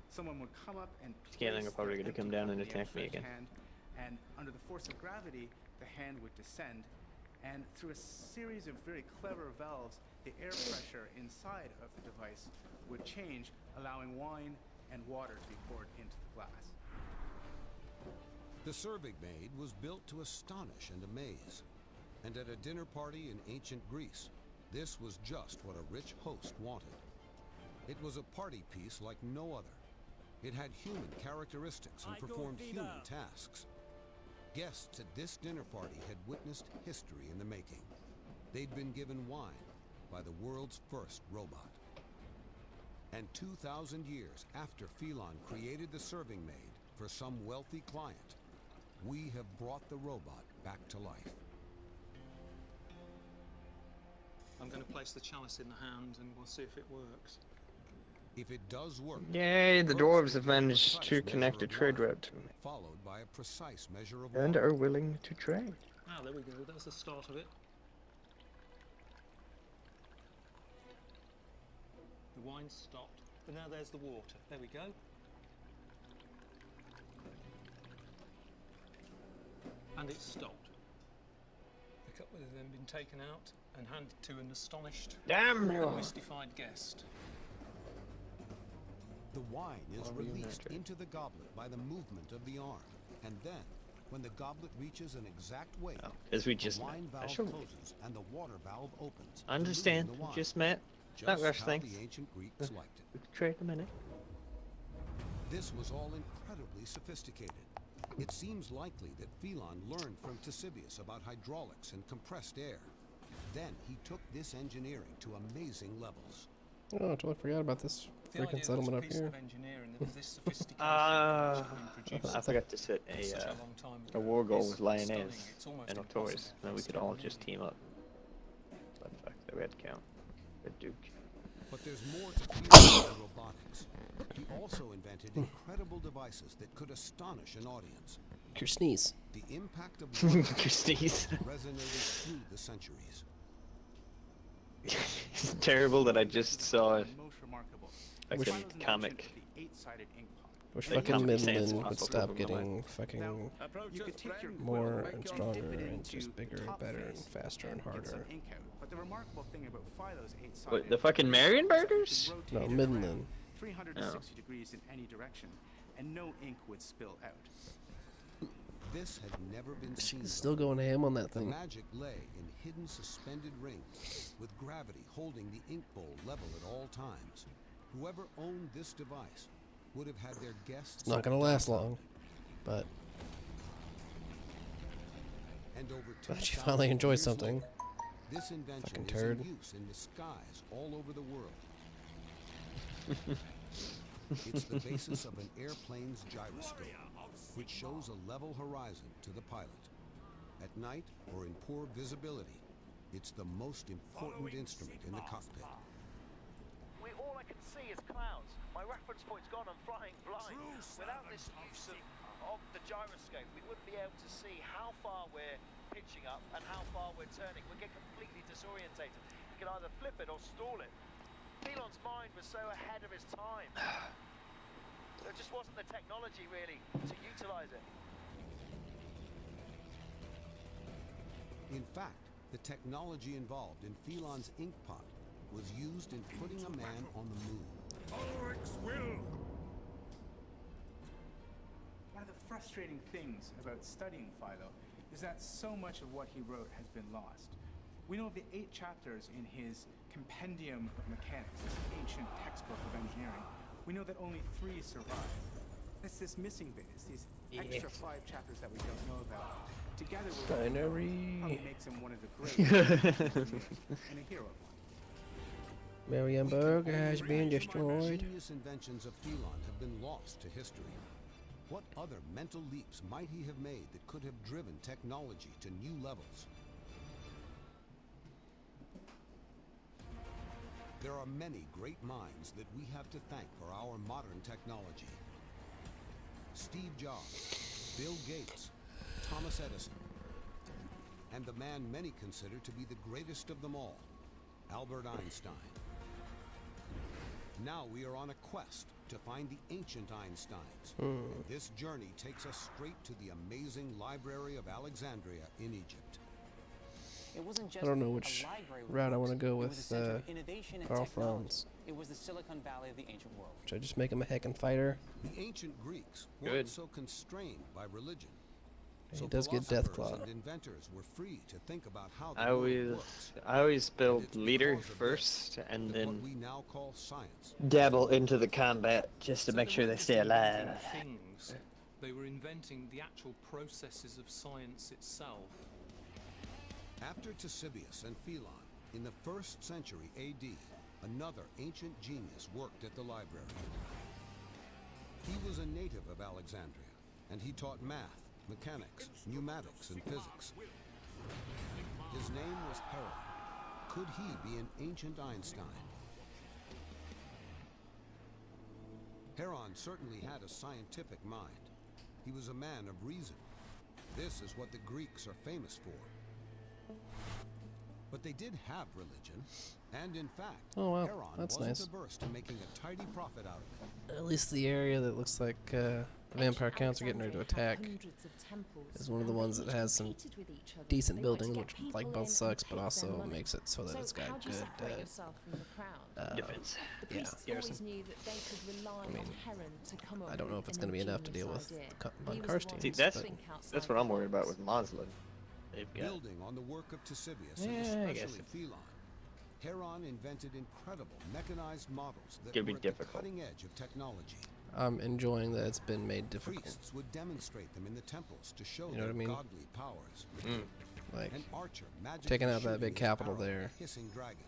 Someone would come up and Scaling are place probably their gonna come empty down cup and in the attack me outstretched again. hand, and under the force of gravity, the hand would descend, and through a series of very clever valves, the air pressure inside of the device would change, allowing wine and water to be poured into the glass. The serving maid was built to astonish and amaze. And at a dinner party in ancient Greece, this was just what a rich host wanted. It was a party piece like no other. It had human characteristics and performed human tasks. Guests at this dinner party had witnessed history in the making. They'd been given wine by the world's first robot. And 2,000 years after Philon created the serving maid for some wealthy client, we have brought the robot back to life. I'm going to place the chalice in the hand and we'll see if it works. If it does work, Yay, the first dwarves we have get a managed precise to measure connect a of trade wine, route to me. followed by a precise measure of And water. are willing to trade. Ah, there we go. That's the start of it. The wine stopped, but now there's the water. There we go. And it stopped. The cup has then been taken out and handed to an astonished Damn you. and mystified guest. The wine is Why were you released not into the goblet by the movement of the arm, and then, when the goblet reaches an exact weight, as we the just wine met. I valve shall closes and the water valve opens. understand. diluting the wine, Just met. just Not rush how things. the ancient Greeks liked it. We can trade in a minute. This was all incredibly sophisticated. It seems likely that Philon learned from Ctesibius about hydraulics and compressed air. Then he took this engineering to amazing levels. Oh, I totally forgot about this The idea freaking that settlement a up piece here. of engineering that was this sophisticated actually been produced I forgot to set in such a long time a ago war goal is with Lioness stunning. It's almost and impossible Notorious. for Then we us could to all believe. just team up. But fuck, the red count. Red Duke. But there's more to Philon than robotics. He also invented incredible devices that could astonish an audience. Your sneeze. The impact of water Your sneeze. resonated through the centuries. It's terrible that I just saw a Most remarkable. fucking Philo's invention comic. of the eight-sided ink pot. Wish Like fucking Comic Sans Midland would possible stop from getting Now, fucking you could take your more quill and and stronger dip it and into just bigger and top better and face faster and get some harder. ink out. But the remarkable thing about Philo's eight-sided What, the fucking Marion burgers? No, rotate it Midland. around 360 Oh. degrees in any direction, and no ink would spill out. This had never been seen. She's still going ham on that The thing. magic lay in hidden suspended rings, with gravity holding the ink bowl level at all times. Whoever owned this device would have had their guests. It's not gonna last long. But And over glad you 10,000 finally enjoy years something. later, this invention Fucking is turd. in use in the skies all over the world. It's the basis of an airplane's gyroscope, which shows a level horizon to the pilot. At night or in poor visibility, it's the most important instrument in the cockpit. All I can see is clouds. My reference point's gone. I'm flying blind. Without this use of the gyroscope, we wouldn't be able to see how far we're pitching up and how far we're turning. We'd get completely disorientated. We could either flip it or stall it. Elon's mind was so ahead of his time. There just wasn't the technology, really, to utilize it. In fact, the technology involved in Phelon's ink pot was used in putting a man on the moon. Ulrich's will! One of the frustrating things about studying Philo is that so much of what he wrote has been lost. We know of the 8 chapters in his Compendium of Mechanics, this ancient textbook of engineering. We know that only 3 survive. It's this missing bit. It's these extra 5 chapters that we don't know about. Together with Binary. probably makes him one of the great and a hero. Marienburg has been The destroyed. genius inventions of Phelon have been lost to history. What other mental leaps might he have made that could have driven technology to new levels? There are many great minds that we have to thank for our modern technology. Steve Jobs, Bill Gates, Thomas Edison, and the man many consider to be the greatest of them all, Albert Einstein. Now we are on a quest to find the ancient Einsteins. This journey takes us straight to the amazing Library of Alexandria in Egypt. It wasn't just I don't know a which library with route I want to books. go It was with a center of innovation and Carl technology. Franz. It was the Silicon Valley of the ancient world. Should I just make him a heckin' fighter? The ancient Greeks Good. weren't so constrained by religion. He So does get philosophers Deathclaw. and inventors were free to think about how the I world always, works. I always build it's leader because of first and that what then we now call science dabble into the combat just to So make they sure they weren't stay just inventing alive. Things. They were inventing the actual processes of science itself. After Ctesibius and Phelon, in the 1st century AD, another ancient genius worked at the library. He was a native of Alexandria, and he taught math, mechanics, pneumatics, and physics. His name was Heron. Could he be an ancient Einstein? Heron certainly had a scientific mind. He was a man of reason. This is what the Greeks are famous for. But they did have religion, and in fact, Oh, wow. Heron That's wasn't nice. averse to making a tidy profit out of it. At least the area that looks like the vampire counts are getting ready to attack is one of the ones that has some decent building, which like both sucks, but also makes it so that it's got good Defense. Yeah. I mean, I don't know if it's going to be enough to deal with the von Karsteins. See, that's what I'm worried about with Moslem. They've got Building on the work of Ctesibius, and Yeah, I guess especially Phelon, Heron invented incredible mechanized models that Gonna be were at the difficult. cutting edge of technology. I'm enjoying that it's been made difficult. Priests would demonstrate them in the temples to show You know their what I mean? godly powers. Like, An archer magically taking out that shooting big his capital arrow at there, a hissing dragon.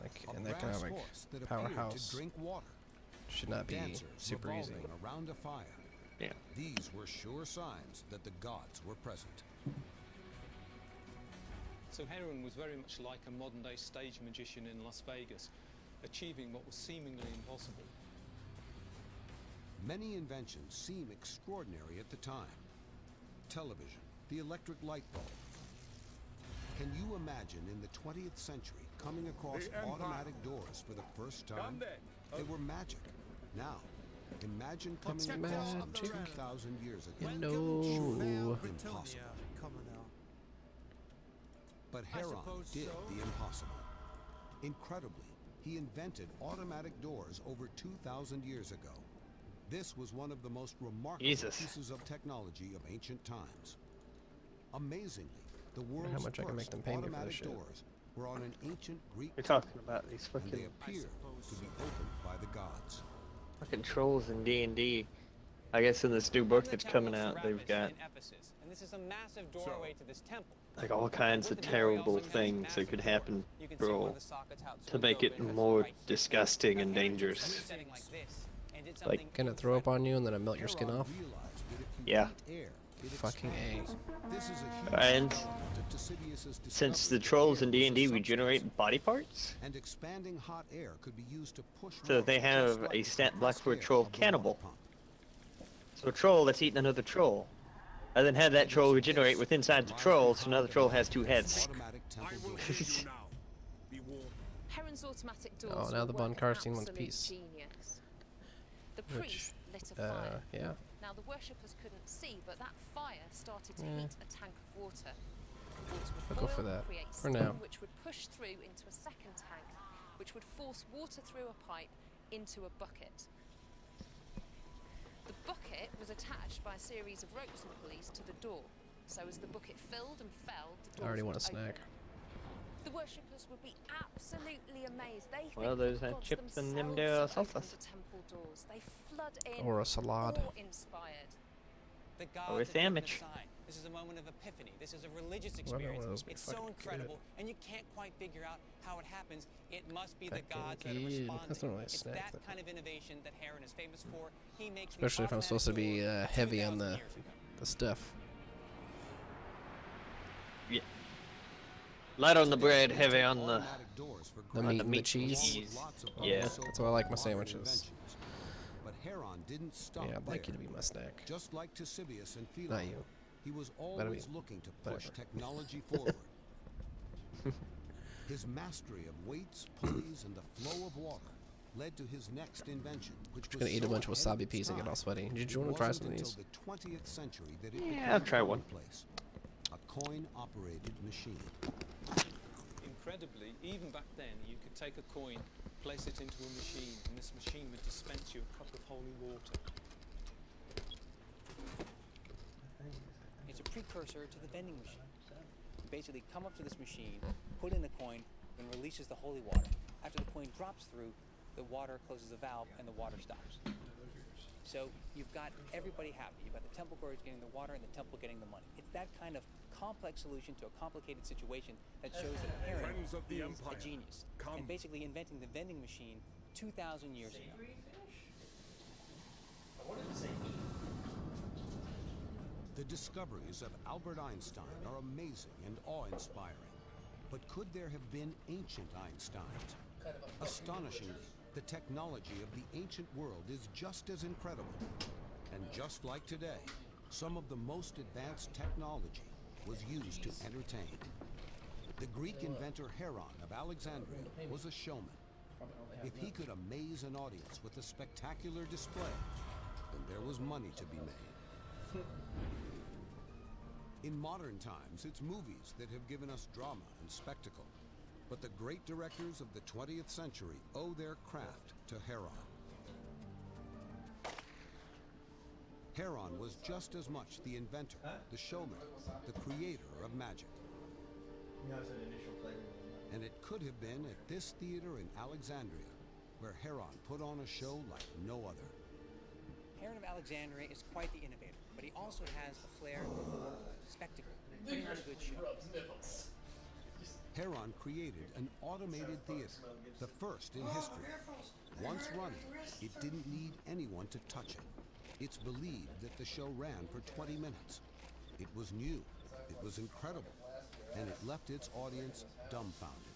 like A an brass economic horse that appeared powerhouse, to drink water. should not be Dancers super easy. revolving around a fire. Yeah. These were sure signs that the gods were present. So Heron was very much like a modern-day stage magician in Las Vegas, achieving what was seemingly impossible. Many inventions seem extraordinary at the time. Television, the electric light bulb. Can you imagine in the 20th century coming across The Empire. automatic doors for the first time? Come then. They were magic. Now, imagine coming What's across them magic? 2,000 years ago. No. Impossible. But I Heron suppose did so. the impossible. Incredibly, he invented automatic doors over 2,000 years ago. This was one of the most remarkable Jesus. pieces of technology of ancient times. Amazingly, the Wonder how world's much I can make first them pay me for this automatic shit. doors were on an ancient Greek We're talking temple, about these and they fucking appeared to be opened by the gods. fucking trolls in D&D I guess in this new book that's coming out, they've got and this is a massive doorway to this temple. like all kinds of terrible things that could happen to make it more disgusting and dangerous. Like, can it throw up on you and then it melt your skin off? Yeah. Fucking A. And since the trolls in D&D regenerate body parts, And expanding hot air could be used to push so they have a stat block for a troll cannibal. So a troll that's eaten another troll, and then have that troll regenerate within inside the troll, so now the troll has 2 heads. Heron's automatic doors Oh, now the were Von an Karstein one's absolute piece. genius. The Which, priest lit a fire. yeah. Now the worshippers couldn't see, but that fire started to Yeah. heat a tank of water. Water I'll would go for boil, that, create for steam, now. which would push through into a second tank, which would force water through a pipe into a bucket. The bucket was attached by a series of ropes and pulleys to the door, so as the bucket filled and fell, the I doors already would want a snack. open. The worshippers would be absolutely amazed. They Well, think there's that that gods chips and them themselves there have opened salsas. the temple doors. They flood in, Or a salad. awe-inspired. The Or a gods have given sandwich. a sign. This is a moment of epiphany. This is a religious Well, that one experience. of those would be It's so fucking incredible, good. and you can't quite figure out how it happens. It must be the Fucking gods that are good. responding. That's not really a It's snack, that though. kind of innovation that Heron is famous for. He makes the Especially if I'm supposed to be automatic heavy door on 2,000 the years ago. stuff. Yeah. Light on the bread, heavy on the meat and the cheese. Yeah. That's why I like my sandwiches. But Heron didn't stop Yeah, I'd like you there. to be my snack. Just like Ctesibius and Philo, Not you. he was But I always mean, looking to push whatever. technology forward. His mastery of weights, pulleys, and the flow of water led to his next invention, which I'm was gonna eat a so bunch of ahead of wasabi its peas and get time, all sweaty. Did it you want to try wasn't some of until these? the 20th century that it Yeah, became I'll try one. commonplace. A coin-operated machine. Incredibly, even back then, you could take a coin, place it into a machine, and this machine would dispense you a cup of holy water. It's a precursor to the vending machine. You basically come up to this machine, put in a coin, and releases the holy water. After the coin drops through, the water closes the valve and the water stops. So you've got everybody happy. You've got the temple guards getting the water and the temple getting the money. It's that kind of complex solution to a complicated situation that shows that Heron Friends of the is Empire, a genius. come. And basically inventing the vending machine 2,000 years ago. The discoveries of Albert Einstein are amazing and awe-inspiring. But could there have been ancient Einsteins? Astonishingly, the technology of the ancient world is just as incredible. And just like today, some of the most advanced technology was used to entertain. The Greek inventor Heron of Alexandria was a showman. If he could amaze an audience with a spectacular display, then there was money to be made. In modern times, it's movies that have given us drama and spectacle. But the great directors of the 20th century owe their craft to Heron. Heron was just as much the inventor, the showman, the creator of magic. And it could have been at this theater in Alexandria, where Heron put on a show like no other. Heron of Alexandria is quite the innovator, but he also has a flair for spectacle, putting on a good show. Heron created an automated theater, the first in history. Once running, it didn't need anyone to touch it. It's believed that the show ran for 20 minutes. It was new, it was incredible, and it left its audience dumbfounded.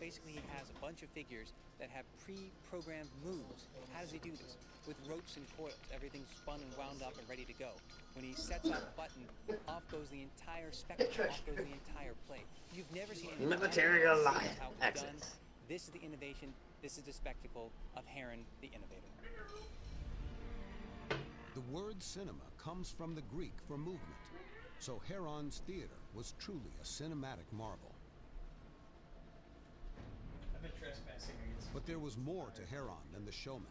Basically, he has a bunch of figures that have pre-programmed moves. How does he do this? With ropes and coils, everything's spun and wound up and ready to go. When he sets off a button, off goes the entire spectrum, off goes the entire plate. You've never seen anything like Material this. life This is how it's done. access. This is the innovation. This is the spectacle of Heron, the innovator. The word cinema comes from the Greek for movement, so Heron's theater was truly a cinematic marvel. But there was more to Heron than the showman.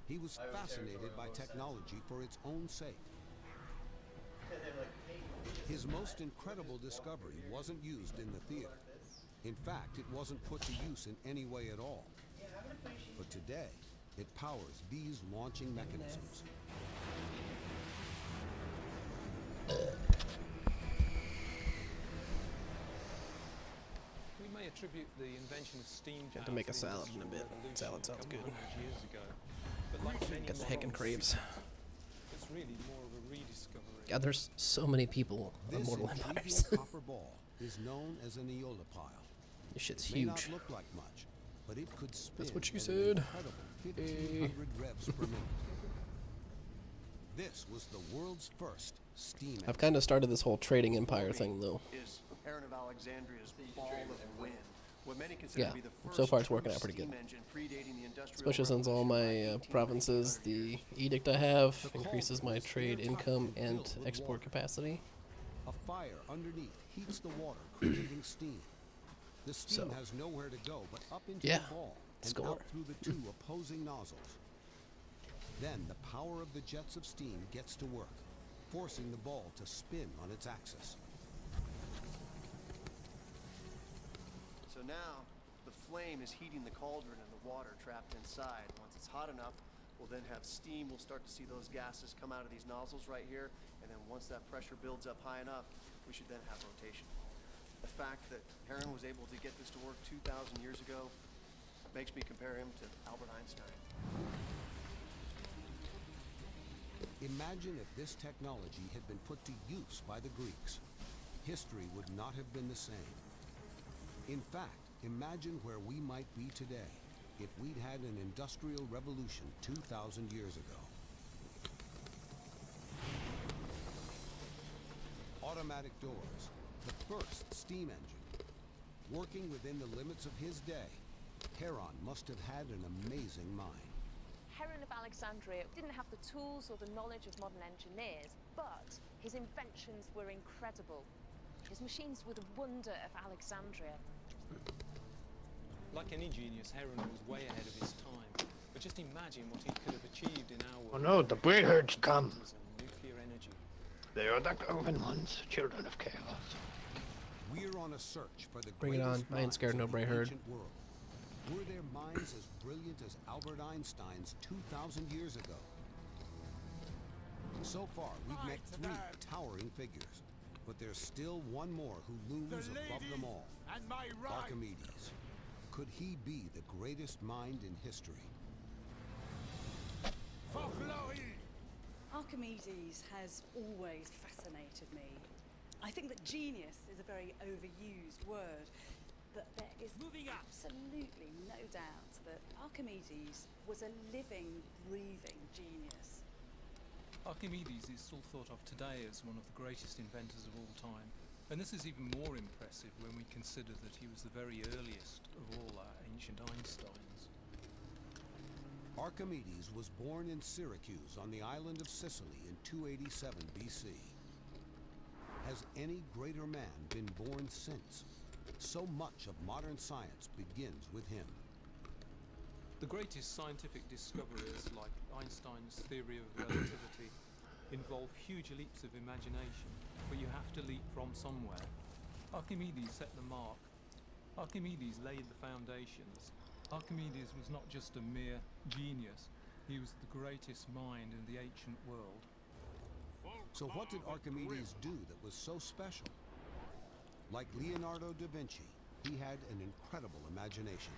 He was fascinated by technology for its own sake. His most incredible discovery wasn't used in the theater. In fact, it wasn't put to use in any way at all. But today, It powers these launching mechanisms. We may attribute the invention of steam Got to make a salad in a bit. Salad sounds good. Years ago. But like many Got the heckin' craves. it's really more of a rediscovery. God, there's so many people on This Mortal Empires. intriguing copper ball is known as an eolipile. This shit's It may not huge. look like much, but it could spin That's what you at said. an incredible 1,500 revs per minute. This was the world's first steam engine. I've kind of started this whole trading empire thing, though. Is Heron of Alexandria's ball of wind. What many consider Yeah, to be the first so far it's working out pretty steam good. engine predating the Industrial Especially since all my provinces, the edict I have increases my trade income and export capacity. A fire underneath heats the water, creating steam. The steam So, has nowhere to go but up into yeah, the ball and score. out through the two opposing nozzles. Then the power of the jets of steam gets to work, forcing the ball to spin on its axis. So now, the flame is heating the cauldron and the water trapped inside. Once it's hot enough, we'll then have steam. We'll start to see those gases come out of these nozzles right here. And then once that pressure builds up high enough, we should then have rotation. The fact that Heron was able to get this to work 2,000 years ago makes me compare him to Albert Einstein. Imagine if this technology had been put to use by the Greeks. History would not have been the same. In fact, imagine where we might be today if we'd had an industrial revolution 2,000 years ago. Automatic doors, the first steam engine. Working within the limits of his day, Heron must have had an amazing mind. Heron of Alexandria didn't have the tools or the knowledge of modern engineers, but his inventions were incredible. His machines were the wonder of Alexandria. Like any genius, Heron was way ahead of his time. But just imagine what he could have achieved in our Oh world. no, the Brayherds come. Nuclear energy. They are the Coven ones, children of chaos. We're on a search for the Bring it on. greatest I ain't scared minds no of the Brayherd. ancient world. Were their minds as brilliant as Albert Einstein's 2,000 years ago? So far, we've met 3 towering figures, but there's still one more who looms above them all. And my right. Archimedes. Could he be the greatest mind in history? Archimedes has always fascinated me. I think that genius is a very overused word, but there is absolutely no doubt that Archimedes was a living, breathing genius. Archimedes is still thought of today as one of the greatest inventors of all time. And this is even more impressive when we consider that he was the very earliest of all our ancient Einsteins. Archimedes was born in Syracuse on the island of Sicily in 287 BC. Has any greater man been born since? So much of modern science begins with him. The greatest scientific discoveries, like Einstein's theory of relativity, involve huge leaps of imagination, but you have to leap from somewhere. Archimedes set the mark. Archimedes laid the foundations. Archimedes was not just a mere genius, he was the greatest mind in the ancient world. So what did Archimedes do that was so special? Like Leonardo da Vinci, he had an incredible imagination.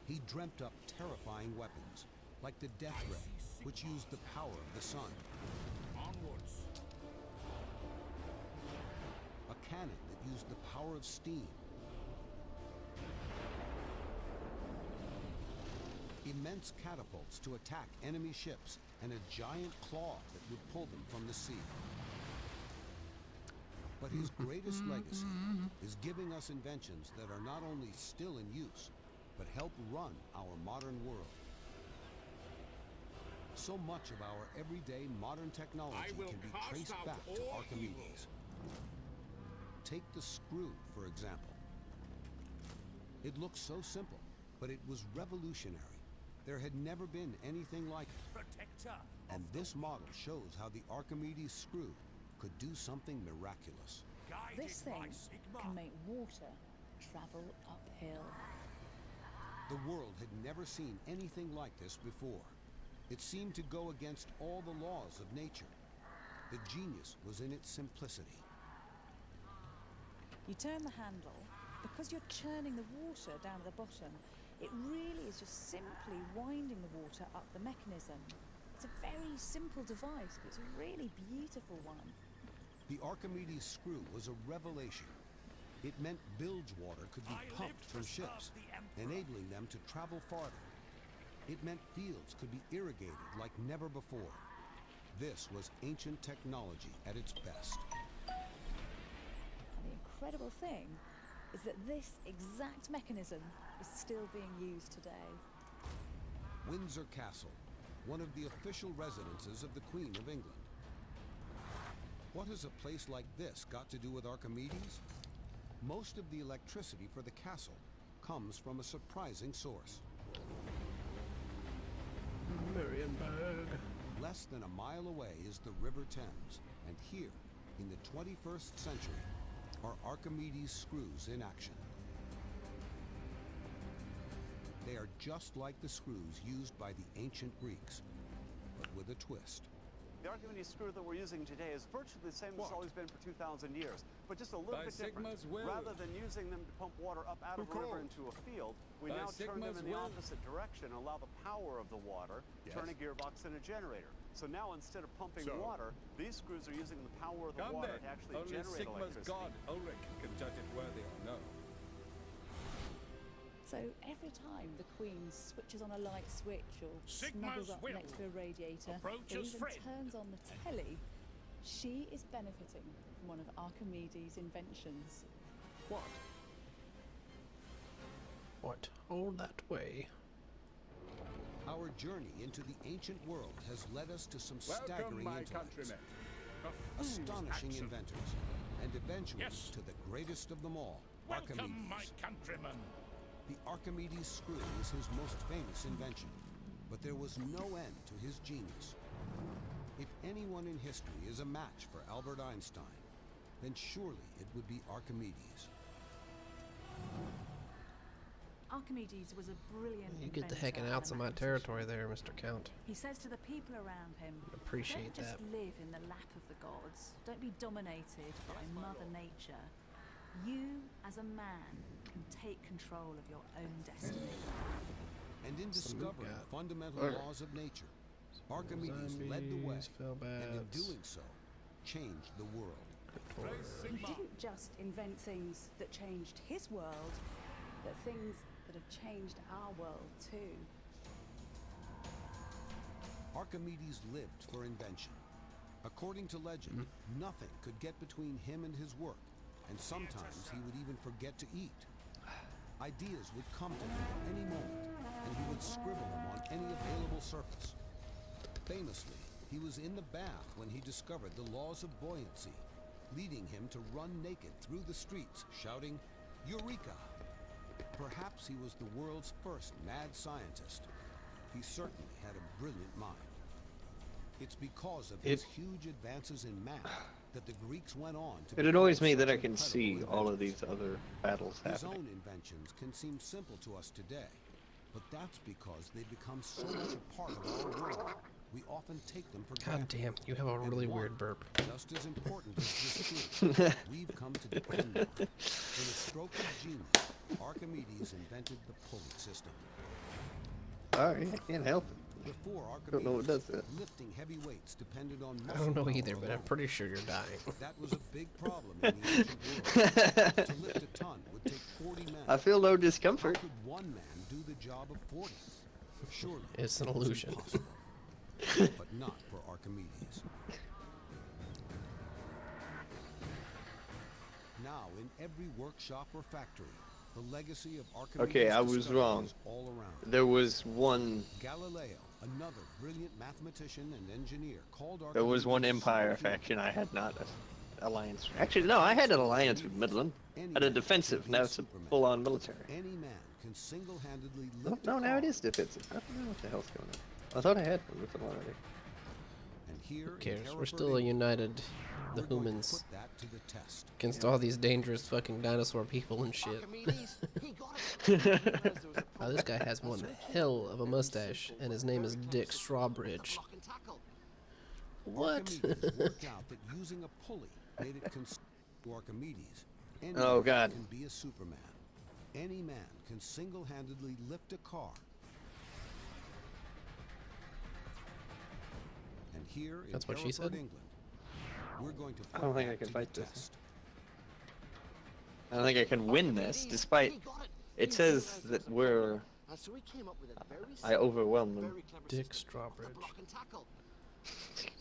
He dreamt up terrifying weapons, like the death ray, which used the power of the sun. Onwards. A cannon that used the power of steam. Immense catapults to attack enemy ships, and a giant claw that would pull them from the sea. But his greatest legacy is giving us inventions that are not only still in use, but help run our modern world. So much of our everyday modern technology can be traced back to Archimedes. Take the screw, for example. It looks so simple, but it was revolutionary. There had never been anything like it. Protector. And this model shows how the Archimedes screw could do something miraculous. This thing can make water travel uphill. The world had never seen anything like this before. It seemed to go against all the laws of nature. The genius was in its simplicity. You turn the handle, because you're churning the water down at the bottom, it really is just simply winding the water up the mechanism. It's a very simple device, but it's a really beautiful one. The Archimedes screw was a revelation. It meant bilge water could be pumped from ships, enabling them to travel farther. It meant fields could be irrigated like never before. This was ancient technology at its best. And the incredible thing is that this exact mechanism is still being used today. Windsor Castle, one of the official residences of the Queen of England. What has a place like this got to do with Archimedes? Most of the electricity for the castle comes from a surprising source. Marienburg. Less than a mile away is the River Thames, and here, in the 21st century, are Archimedes screws in action. They are just like the screws used by the ancient Greeks, but with a twist. The Archimedes screw that we're using today is virtually the same as it's always been for 2,000 years, but just a little bit different. Rather than using them to pump water up out of a river into a field, we now turn them in the opposite direction and allow the power of the water to turn a gearbox and a generator. So now instead of pumping water, these screws are using the power of the water to actually generate electricity. God, Ulrich, can judge it worthy or no. So every time the Queen switches on a light switch or snuggles up next to a radiator or even turns on the telly, she is benefiting from one of Archimedes' inventions. What? All that way. Our journey into the ancient world has led us to some staggering intellects, astonishing inventors, and eventually to the greatest of them all, Archimedes. Welcome, my countrymen. The Archimedes screw is his most famous invention, but there was no end to his genius. If anyone in history is a match for Albert Einstein, then surely it would be Archimedes. Archimedes was a brilliant You get the inventor heckin' and outs a of my territory there, Mr. Count. He says to the people around him, Appreciate don't just that. live in the lap of the gods. Don't be dominated by Mother Nature. You, as a man, can take control of your own destiny. And in discovering fundamental laws of nature, Archimedes led the way, and in doing so, changed the world. He didn't just invent things that changed his world, but things that have changed our world too. Archimedes lived for invention. According to legend, nothing could get between him and his work, and sometimes he would even forget to eat. Ideas would come to him at any moment, and he would scribble them on any available surface. Famously, he was in the bath when he discovered the laws of buoyancy, leading him to run naked through the streets, shouting, "Eureka!" Perhaps he was the world's first mad scientist. He certainly had a brilliant mind. It's because of his huge advances in math that the Greeks went on to... It annoys me that I can see all of these other battles His happening. own inventions can seem simple to us today, but that's because they've become so much a part of our world. We often take them for God granted. damn, you have a really weird burp. Just as important as this truth, we've come to depend on. In a stroke of genius, Archimedes invented the pulley system. Sorry, I can't help it. Before I don't know what does that. lifting heavy weights depended on I don't know muscle either, power but I'm alone. pretty sure you're dying. That was a big problem in the ancient world. To lift a ton would take 40 men. I feel no discomfort. How could one man do the job of 40? Surely It's an it was illusion. impossible. But not for Archimedes. Now, in every workshop or factory, the legacy of Archimedes Okay, I was wrong. discoveries all around. There was one. Galileo, another brilliant mathematician and engineer, called Archimedes... There was one Empire faction I had not a alliance. Actually, no, I had an alliance with Midland. Had a defensive. Now it's a full-on military. Any man can single-handedly No, lift no, a now car. it is defensive. I don't know what the hell's going on. I thought I had one with them already. And here Who cares? in We're still a united the We're going to humans put that to the test. against all these dangerous fucking dinosaur people and shit. Oh, this guy has one hell of a mustache, and his name is Dick Strawbridge. What? Archimedes worked out that using a pulley made it to Archimedes. Anyone Oh, God. can be a Superman. Any man can single-handedly lift a car. And here in That's what she Hereford, said? England, we're going to I don't put think I that can to fight the this. test. I don't think I can win this, despite it says that we're. I overwhelm them. Dick Strawbridge.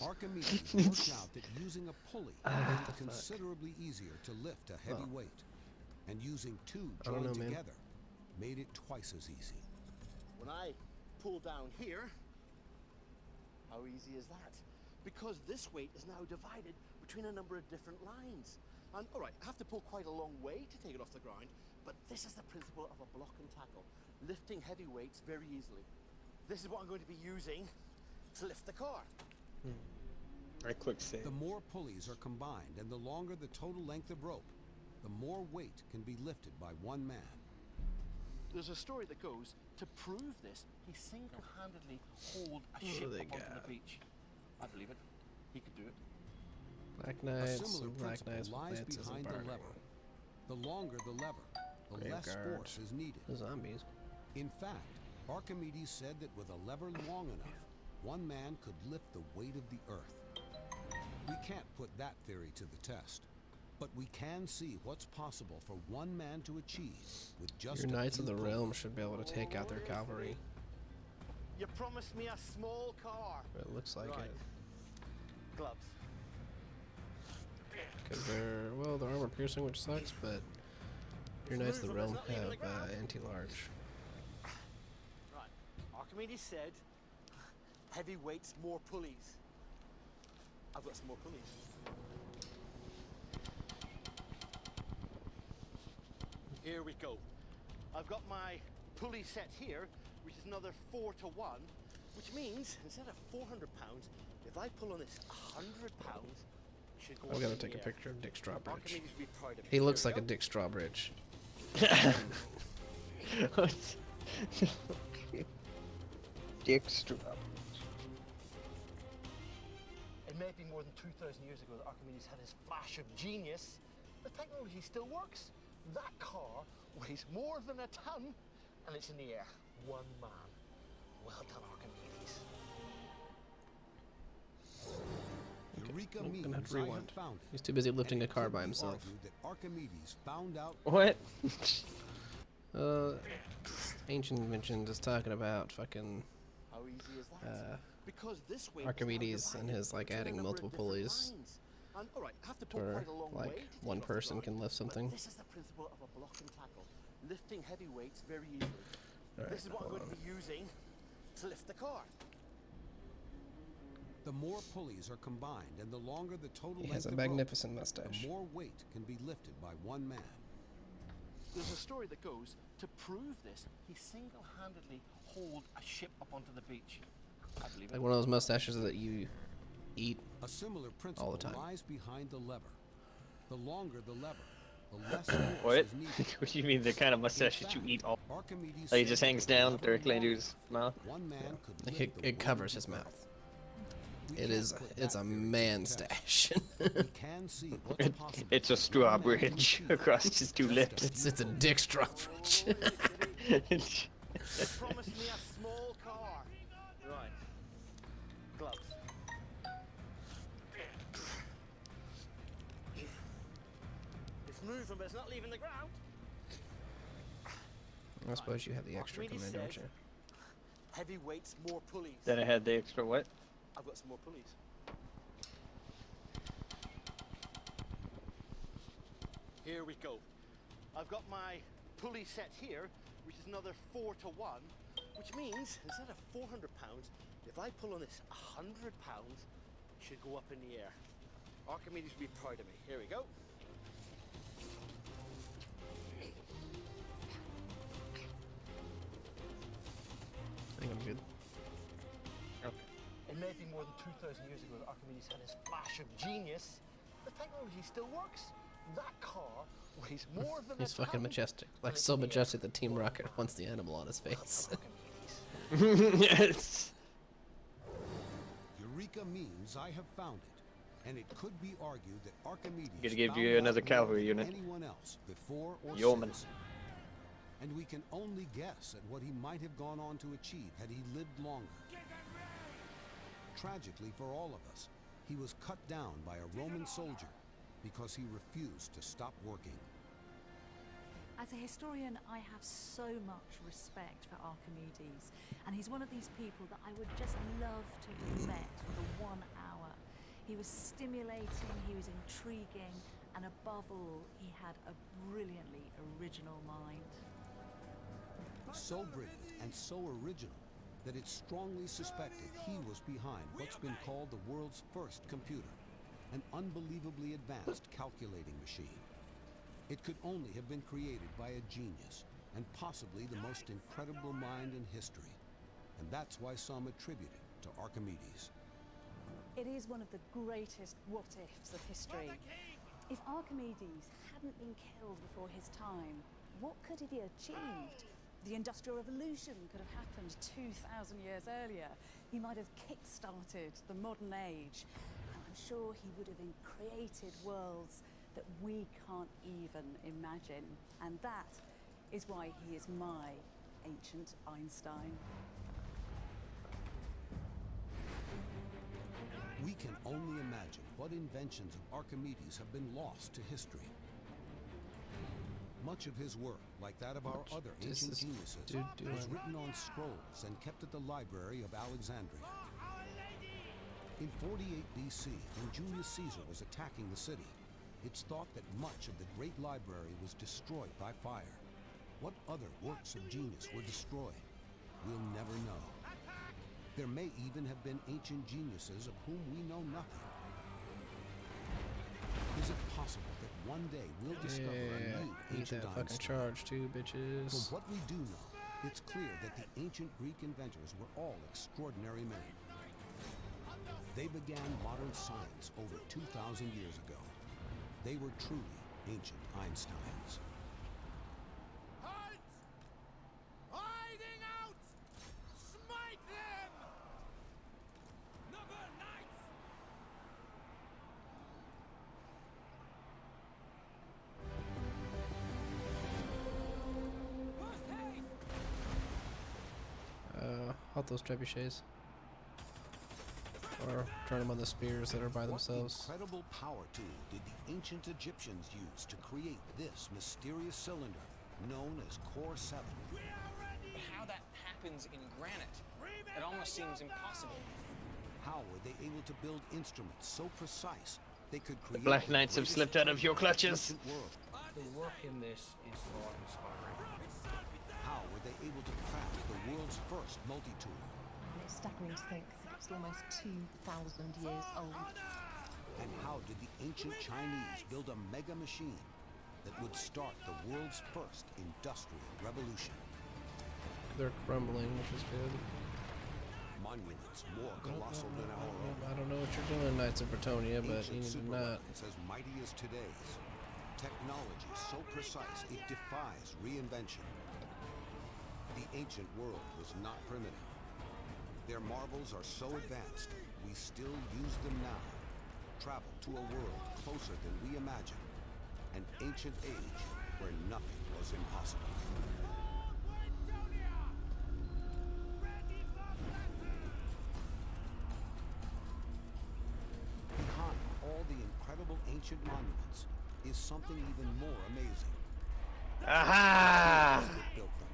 Archimedes worked out that using a pulley made it considerably easier to lift a heavy weight, and using two I don't joined know, man. together made it twice as easy. When I pull down here, how easy is that? Because this weight is now divided between a number of different lines. And all right, I have to pull quite a long way to take it off the ground, but this is the principle of a block and tackle, lifting heavy weights very easily. This is what I'm going to be using to lift the car. Right click save. The more pulleys are combined and the longer the total length of rope, the more weight can be lifted by one man. There's a story that goes, to prove this, he single-handedly hauled a ship up onto the beach. I believe it. He could do it. Black A Knights similar and Black principle Knights with lies lances and behind the barley. lever. The longer the lever, the less Graveguard. force is needed. The zombies. In fact, Archimedes said that with a lever long enough, one man could lift the weight of the earth. We can't put that theory to the test, but we can see what's possible for one man to achieve with just Your a Knights of few the pulleys. Realm should be able to take out their cavalry. You promised me a small car. It looks like Right. it. Gloves. Because they're, well, they're armor piercing, which sucks, but your Knights of the Realm have anti-large. Right. Archimedes said, heavy weights, more pulleys. I've got some more pulleys. Here we go. I've got my pulley set here, which is another 4 to 1, which means instead of 400 pounds, if I pull on this 100 pounds, it should go I'm up gonna in the take a air. picture of Dick Strawbridge. Archimedes would be proud of me. He looks Here like we a go. Dick Strawbridge. Dick Strawbridge. It may be more than 2,000 years ago that Archimedes had his flash of genius. The technology still works. That car weighs more than a ton, and it's in the air. One man. Well done, Archimedes. Eureka I'm means gonna have to I rewind. have found it. He's too busy lifting And a it car could by be himself. argued that Archimedes found out What? Ancient Inventions is talking about fucking How easy is that? Because this weight is now Archimedes and divided his like between a adding number of multiple different pulleys, lines. And, all right, I have to pull or quite a long way like to take one it off the person ground, can lift but something. this is the principle of a block and tackle, lifting heavy weights very easily. All right, This is what I'm hold going to be using to lift the car. the more pulleys are combined and the longer the total He length has a of rope, magnificent mustache. the more weight can be lifted by one man. There's a story that goes, to prove this, he single-handedly hauled a ship up onto the beach. I believe Like it. one of those mustaches that you eat A similar all principle the time. lies behind the lever. The longer the lever, the less force What? is needed. What do you mean the kind of mustache that you eat all? Archimedes Like it said just that hangs with a down lever directly into long his mouth? one man could It, lift the it weight covers of his the mouth. earth. We It can't is. put It's that a theory to the man test, stash. but we can see what's possible It's a for one man to Strawbridge achieve across his two just lips. It's a Dick Strawbridge. You promised me a small car. Right. Gloves. It's moving, but it's not leaving the ground. I suppose you have the extra Archimedes command, don't said, you? heavy weights, more pulleys. Then I had the extra what? I've got some more pulleys. Here we go. I've got my pulley set here, which is another 4 to 1, which means instead of 400 pounds, if I pull on this 100 pounds, it should go up in the air. Archimedes would be proud of me. Here we go. I think I'm good. It may be more than 2,000 years ago that Archimedes had his flash of genius. The technology still works. That car weighs more than He's a fucking ton. majestic. Like, so majestic that Team Rocket wants the animal on his face. Yes. Eureka means I have found it, and it could be argued that Archimedes Gonna give found you another out more cavalry than unit. anyone else before or Yeoman. since. And we can only guess at what he might have gone on to achieve had he lived longer. Tragically for all of us, he was cut down by a Roman soldier because he refused to stop working. As a historian, I have so much respect for Archimedes, and he's one of these people that I would just love to have met for 1 hour. He was stimulating, he was intriguing, and above all, he had a brilliantly original mind. So brilliant and so original that it's strongly suspected he was behind what's been called the world's first computer, an unbelievably advanced calculating machine. It could only have been created by a genius, and possibly the most incredible mind in history. And that's why some attribute it to Archimedes. It is one of the greatest what-ifs of history. If Archimedes hadn't been killed before his time, what could he have achieved? The Industrial Revolution could have happened 2,000 years earlier. He might have kick-started the modern age. And I'm sure he would have created worlds that we can't even imagine. And that is why he is my ancient Einstein. We can only imagine what inventions of Archimedes have been lost to history. Much of his work, like that of our other ancient geniuses, was written on scrolls and kept at the Library of Alexandria. In 48 BC, when Julius Caesar was attacking the city, it's thought that much of the great library was destroyed by fire. What other works of genius were destroyed? We'll never know. There may even have been ancient geniuses of whom we know nothing. Is it possible that one day we'll discover a new Eat ancient that fucking Einstein? charge too, bitches. From what we do know, it's clear that the ancient Greek inventors were all extraordinary men. They began modern science over 2,000 years ago. They were truly ancient Einsteins. Hiding out! Smite them! Number knights! Halt those trebuchets. Or turn them on the spears that are by themselves. What incredible power tool did the ancient Egyptians use to create this mysterious cylinder known as Core 7? But how that happens in granite, it almost seems impossible. How were they able to build instruments so precise they could The create Black Knights have slipped out of your clutches. The work in this is so inspiring. How were they able to craft the world's first multi-tool? It's staggering to think that it's almost 2,000 years old. And how did the ancient Chinese build a mega machine that would start the world's first industrial revolution? They're crumbling, which is good. Monuments more colossal than our own. I don't know what you're doing, Knights of Bretonia, but you need to not. Superweapons as mighty as today's. Technology so precise it defies reinvention. The ancient world was not primitive. Their marvels are so advanced, we still use them now. Travel to a world closer than we imagine. An ancient age where nothing was impossible. Behind all the incredible ancient monuments is something even more amazing. Aha! That built them.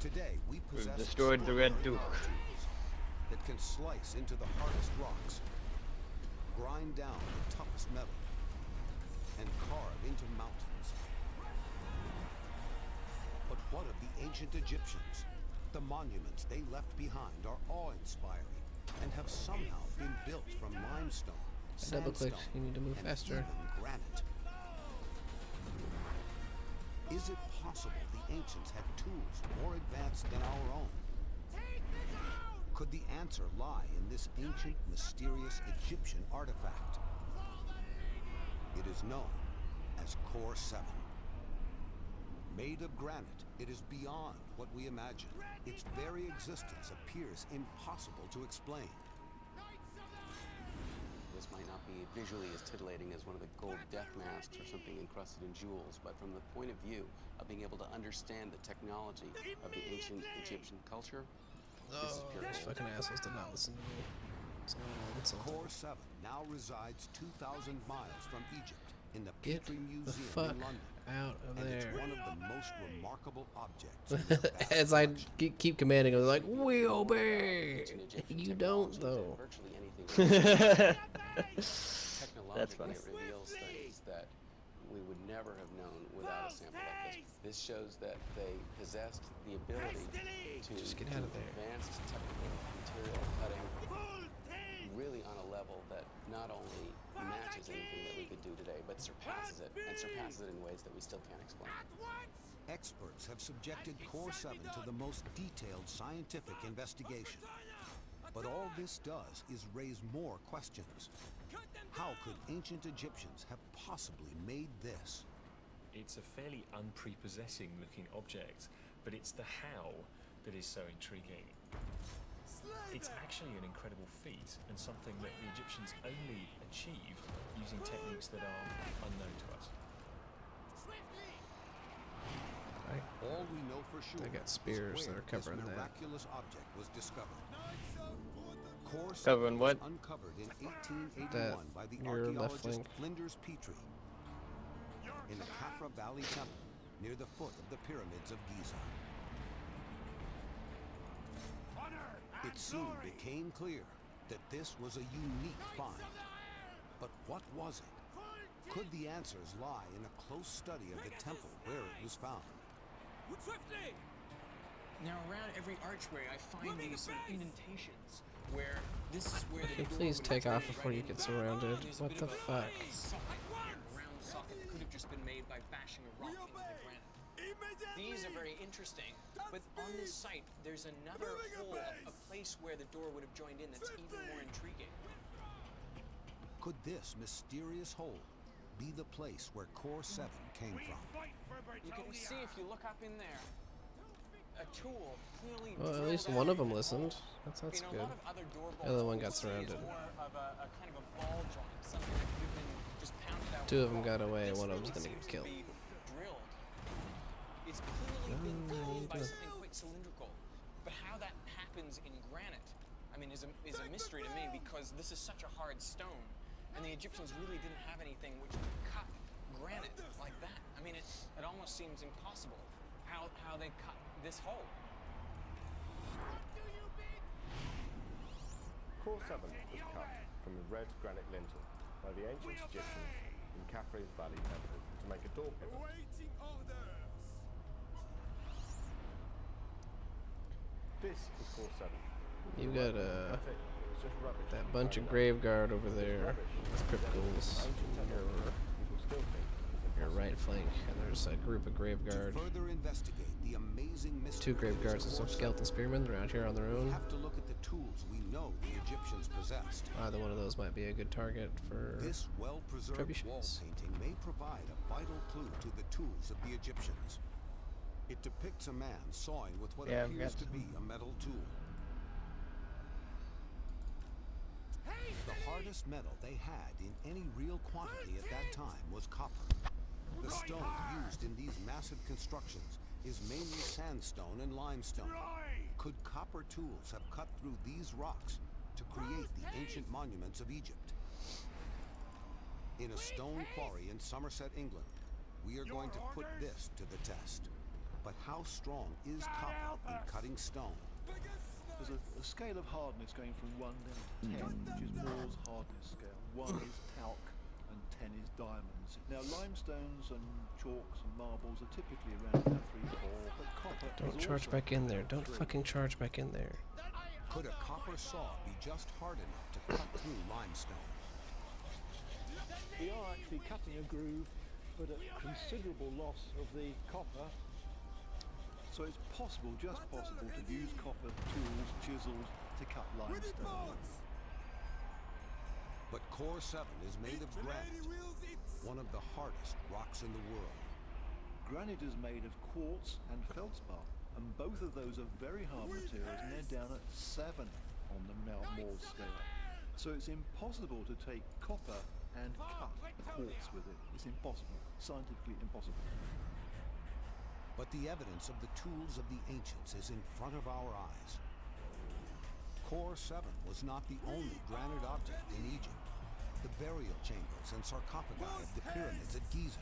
Today we possess We've destroyed the Red Duke. that can slice into the hardest rocks, grind down the toughest metal, and carve into mountains. But what of the ancient Egyptians? The monuments they left behind are awe-inspiring and have somehow been built from limestone, Double click, sandstone, you need to move and faster. even granite. Is it possible the ancients had tools more advanced than our own? Could the answer lie in this ancient, mysterious Egyptian artifact? It is known as Core 7. Made of granite, it is beyond what we imagine. Its very existence appears impossible to explain. This might not be visually as titillating as one of the gold death masks or something encrusted in jewels, but from the point of view of being able to understand the technology of the ancient Egyptian culture, this is pure These gold. fucking assholes did not listen to me. Core 7 now resides 2,000 miles from Egypt in the Get Petrie the Museum fuck in London. out of And it's there. one of the most remarkable objects in their vast As I collection. keep commanding them, they're like, we obey. You don't, though. Virtually anything. That's funny. Technologically, it reveals things that we would never have known without a sample like this. This shows that they possessed the ability to Just get out of there. advanced technical material cutting really on a level that not only matches anything that we could do today, but surpasses it, and surpasses it in ways that we still can't explain. Experts have subjected Core 7 to the most detailed scientific investigation. But all this does is raise more questions. How could ancient Egyptians have possibly made this? It's a fairly unprepossessing looking object, but it's the how that is so intriguing. It's actually an incredible feat and something that the Egyptians only achieved using techniques that are unknown to us. All we know for sure They got spears is that where are covering this that. miraculous object was discovered. Core 7 Covering what? was uncovered in 1881 That- by the your left archaeologist flank. Flinders Petrie in the Khafra Valley Temple near the foot of the pyramids of Giza. It soon became clear that this was a unique find. But what was it? Could the answers lie in a close study of the temple where it was found? Now around every archway I find these sort of indentations where this is where the Can you door please would take have off been before right you in get the surrounded? back. There's a What bit the of a fuck? socket here, a round socket that could have just been made by bashing a rock into the granite. These are very interesting, but on this site there's another hole, a place where the door would have joined in that's even more intriguing. Could this mysterious hole be the place where Core 7 came from? You can see if you look up in there, a tool clearly Well, at drilled least out one of in them the listened. hole. That's You know, good. a lot of other door bolts The other one we got see is surrounded. more of a kind of a ball joint, something that could have been just pounded out. Two with of them a got rock. away, This one of them's really gonna get seems to killed. be drilled. It's clearly been drilled by something quite cylindrical, but how that happens in granite, I mean, is a mystery to me, because this is such a hard stone, and the Egyptians really didn't have anything which could cut granite like that. I mean, it almost seems impossible how they cut this hole. Core 7 was cut from a red granite lintel by the ancient Egyptians in Khafra's Valley Temple to make a door pivot. Awaiting orders. This is Core 7. You got That's it. It's just rubbish. that bunch of graveguard over there. That's crypticals. Your right flank, and there's a group of graveguard. Further investigate the amazing mystery Two graveguards and some skeleton spearmen. They're out here on their we own. have to look at the tools we know the Egyptians possessed. Either one of those might be a good target for This well-preserved wall trebuchets. painting may provide a vital clue to the tools of the Egyptians. It depicts a man sawing with what Yeah, appears to that's- be a metal tool. The hardest metal they had in any real quantity at that time was copper. The stone used in these massive constructions is mainly sandstone and limestone. Could copper tools have cut through these rocks to create the ancient monuments of Egypt? In a stone quarry in Somerset, England, we are going to put this to the test. But how strong is copper in cutting stone? There's a scale of hardness going from 1 down to 10, which is Moore's hardness scale. 1 is talc and 10 is diamonds. Now limestones and chalks and marbles are typically around about 3, 4, but copper Don't is charge also back in there. Don't 3. fucking charge back in there. Could a copper saw be just hard enough to cut through limestone? We are actually cutting a groove, but at considerable loss of the copper. So it's possible, just possible, to use copper tools, chisels, to cut limestone. But Core 7 is made of granite, one of the hardest rocks in the world. Granite is made of quartz and feldspar, and both of those are very hard materials, and they're down at 7 on the Mohs scale. So it's impossible to take copper and cut quartz with it. It's impossible, scientifically impossible. But the evidence of the tools of the ancients is in front of our eyes. Core 7 was not the only granite object in Egypt. The burial chambers and sarcophagi of the pyramids at Giza,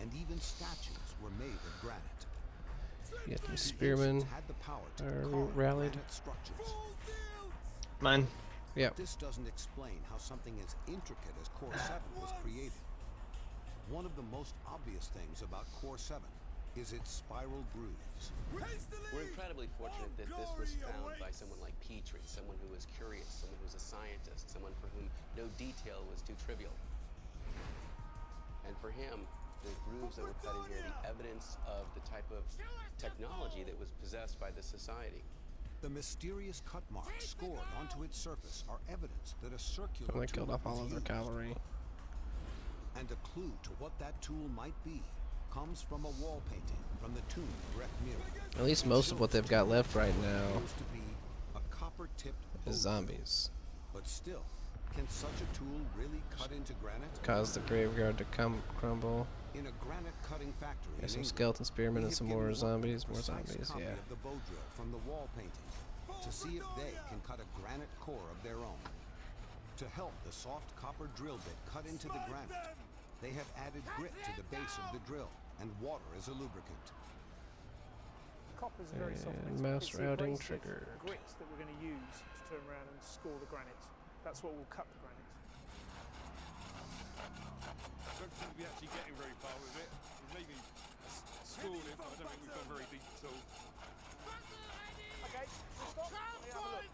and even statues were made of granite. Get them spearmen are rallied. Mine. Yeah. This doesn't explain how something as intricate as Core 7 was created. One of the most obvious things about Core 7 is its spiral grooves. We're incredibly fortunate that this was found by someone like Petrie, someone who was curious, someone who was a scientist, someone for whom no detail was too trivial. And for him, the grooves that were cut in here, the evidence of the type of technology that was possessed by this society. The mysterious cut marks scored onto its surface are evidence that a circular They killed tool off all of their was cavalry. used. And a clue to what that tool might be comes from a wall painting from the tomb of Rekhmir. At least most of what they've got left right now Supposed to be a copper-tipped is zombies. But still, can such a tool really cut into granite? Cause the graveyard to crumble. In a granite cutting factory There's in some England, skeleton spearmen we and some have more given one zombies. More precise zombies, copy yeah. of the bow drill from the wall painting to see if they can cut a granite core of their own. To help the soft copper drill bit cut into the granite, they have added grit to the base of the drill, and water as a lubricant. Copper's a very soft And metal. mouse It's the routing abrasive triggered. grits that we're going to use to turn around and score the granite. That's what will cut the granite. I don't think we're actually getting very far with it. We've maybe scored it, but I don't think we've gone very deep at all. Okay, stop. Let me have a look.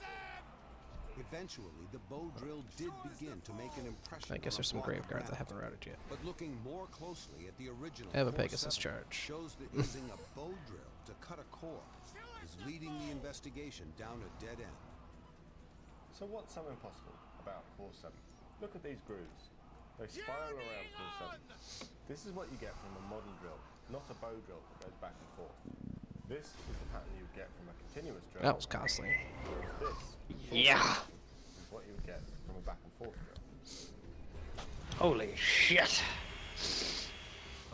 Eventually, the bow drill did begin to make an impression. I guess on there's a some block of graveguards that granite. haven't routed yet. But looking more closely at the original I have a Core Pegasus 7 charge. shows that using a bow drill to cut a core is leading the investigation down a dead end. So what's so impossible about Core 7? Look at these grooves. They spiral around Core 7. This is what you get from a modern drill, not a bow drill that goes back and forth. This is the pattern you get from a continuous drill. That was costly. Whereas this Yeah. is what you would get from a back and forth drill. Holy shit.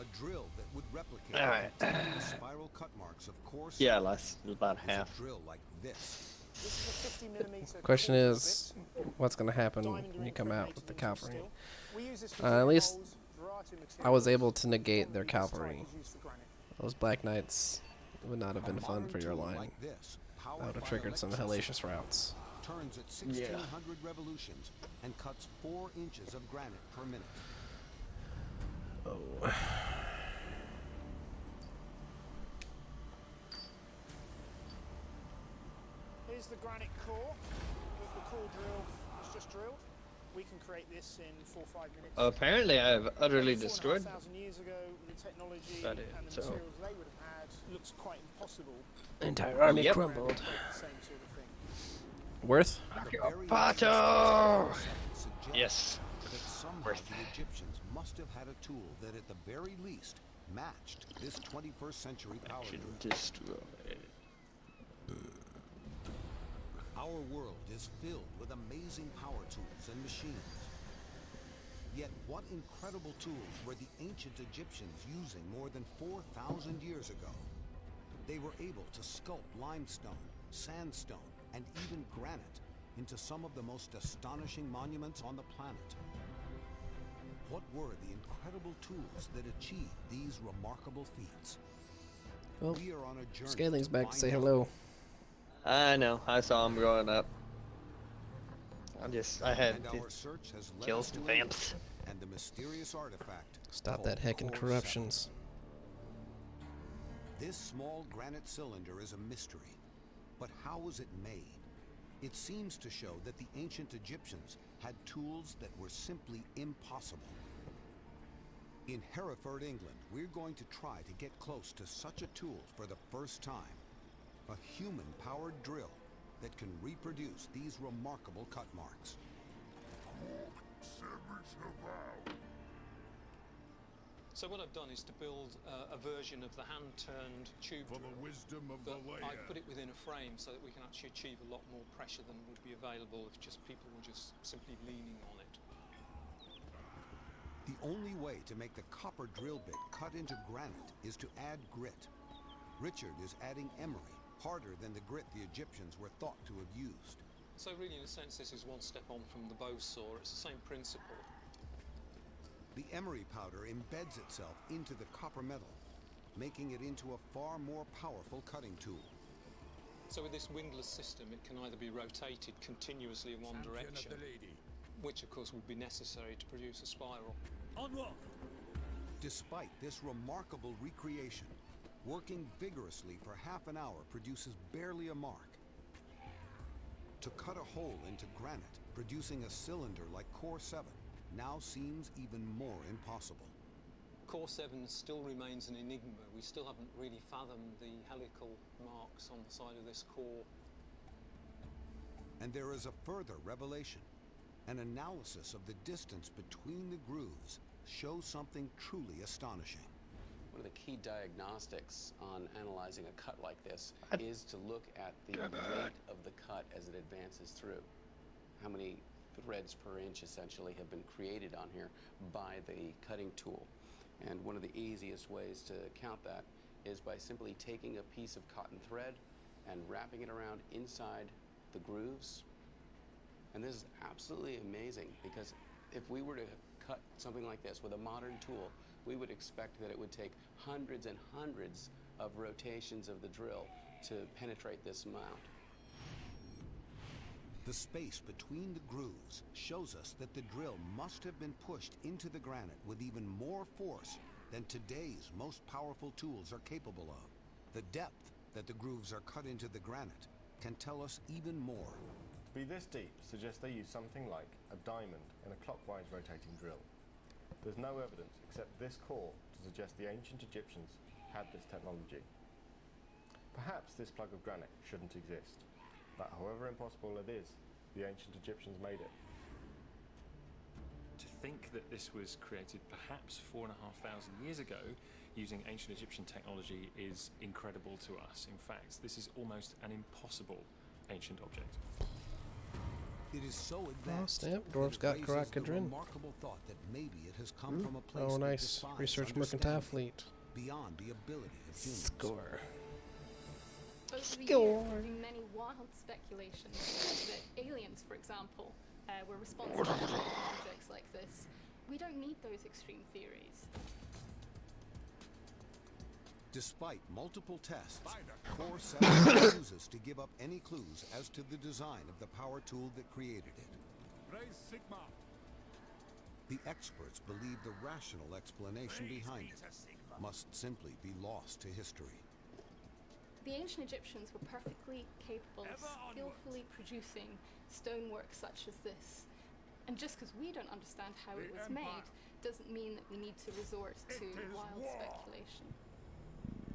A drill that would replicate All right. the spiral cut marks of Core 7 Yeah, last about is half. a drill like this. This is a 50mm Question core is, what's going to happen when you come out with the cavalry? We use this for At least holes, variety of I was materials. able to negate their This type cavalry. is used for granite. Those Black Knights would not have been A fun modern for your tool line. like this, That powered would have by triggered some electricity, hellacious routes. turns at 1600 revolutions and cuts 4 inches of granite per minute. Oh. Here's the granite core that the core drill has just drilled. We can create this in 4 or 5 minutes. Apparently, I've utterly 4,500 destroyed. years ago, the technology That is, and the so- materials they would have had looks quite impossible. The entire army Yep. crumbled. The same sort of thing. Worth? Pato! Yes. That somehow the Egyptians must have had a tool that at the very least matched this 21st century power drill. Destroy. Our world is filled with amazing power tools and machines. Yet what incredible tools were the ancient Egyptians using more than 4,000 years ago? They were able to sculpt limestone, sandstone, and even granite into some of the most astonishing monuments on the planet. What were the incredible tools that achieved these remarkable feats? Well, We are on a journey Scaling's to back to say find out. hello. I know. I saw him growing up. I had And to our search has led kill us some to vamps. England and the mysterious artifact. Stop called that heckin' Core corruptions. 7. This small granite cylinder is a mystery, but how was it made? It seems to show that the ancient Egyptians had tools that were simply impossible. In Hereford, England, we're going to try to get close to such a tool for the first time. A human-powered drill that can reproduce these remarkable cut marks. So what I've done is to build a version of the hand-turned tube drill. I put it within a frame so that we can actually achieve a lot more pressure than would be available if just people were just simply leaning on it. The only way to make the copper drill bit cut into granite is to add grit. Richard is adding emery, harder than the grit the Egyptians were thought to have used. So really, in a sense, this is one step on from the bow saw. It's the same principle. The emery powder embeds itself into the copper metal, making it into a far more powerful cutting tool. So with this windlass system, it can either be rotated continuously in one direction, which of course would be necessary to produce a spiral. Onward! Despite this remarkable recreation, working vigorously for half an hour produces barely a mark. To cut a hole into granite, producing a cylinder like Core 7, now seems even more impossible. Core 7 still remains an enigma. We still haven't really fathomed the helical marks on the side of this core. And there is a further revelation. An analysis of the distance between the grooves shows something truly astonishing. One of the key diagnostics on analyzing a cut like this is to look at the rate of the cut as it advances through. How many threads per inch essentially have been created on here by the cutting tool. And one of the easiest ways to count that is by simply taking a piece of cotton thread and wrapping it around inside the grooves. And this is absolutely amazing, because if we were to cut something like this with a modern tool, we would expect that it would take hundreds and hundreds of rotations of the drill to penetrate this amount. The space between the grooves shows us that the drill must have been pushed into the granite with even more force than today's most powerful tools are capable of. The depth that the grooves are cut into the granite can tell us even more. To be this deep suggests they use something like a diamond in a clockwise rotating drill. There's no evidence except this core to suggest the ancient Egyptians had this technology. Perhaps this plug of granite shouldn't exist, but however impossible it is, the ancient Egyptians made it. To think that this was created perhaps 4,500 years ago using ancient Egyptian technology is incredible to us. In fact, this is almost an impossible ancient object. It is so advanced. Oh, snap. Dwarves got Karakadrin. Remarkable thought that maybe it has come from a place Oh, that nice. defies Research mercantile understanding fleet. beyond the ability of humans. Score. Over the years, there have been many wild speculations that aliens, for example, were responsible for creating objects like this. We don't need those extreme theories. Despite multiple tests, Core 7 refuses to give up any clues as to the design of the power tool that created it. Raise Sigma. The experts believe the rational explanation behind it must simply be lost to history. The ancient Egyptians were perfectly capable of skillfully producing stonework such as this. And just because we don't understand how it was made doesn't mean that we need to resort to wild speculation.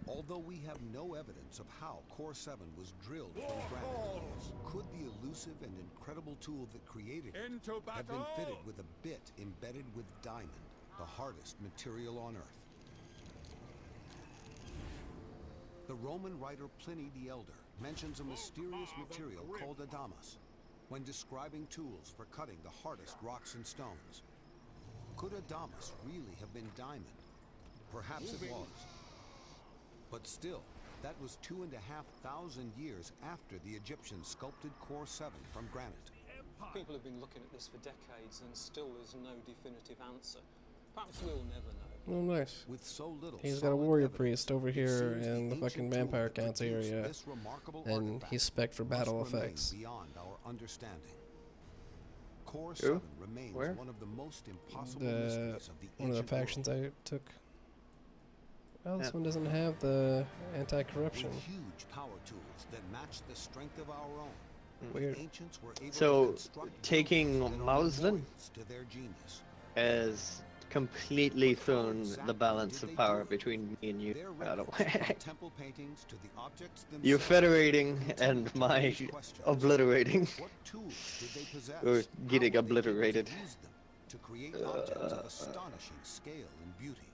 Although we have no evidence of how Core 7 was drilled from granite, could the elusive and incredible tool that created it have been fitted with a bit embedded with diamond, the hardest material on Earth? The Roman writer Pliny the Elder mentions a mysterious material called adamas when describing tools for cutting the hardest rocks and stones. Could adamas really have been diamond? Perhaps it was. But still, that was 2,500 years after the Egyptians sculpted Core 7 from granite. People have been looking at this for decades and still there's no definitive answer. Perhaps we'll never know. Oh, nice. With so little He's got a warrior priest over here in the fucking vampire counts area, and he's spec'd for battle effects. Beyond our understanding. Core 7 remains one of the most impossible mysteries of the one of the ancient factions world. I took. Well, this one doesn't have the anti-corruption. With huge power tools that match the strength of our own. Weird. The ancients were able to So, construct taking tools that are Muslim to their genius. as completely thrown the balance of power between me and you out of whack. Temple paintings to the objects You're themselves federating and my obliterating. What tools did they possess? Or How getting were they able to obliterated. use them to create objects of astonishing scale and beauty?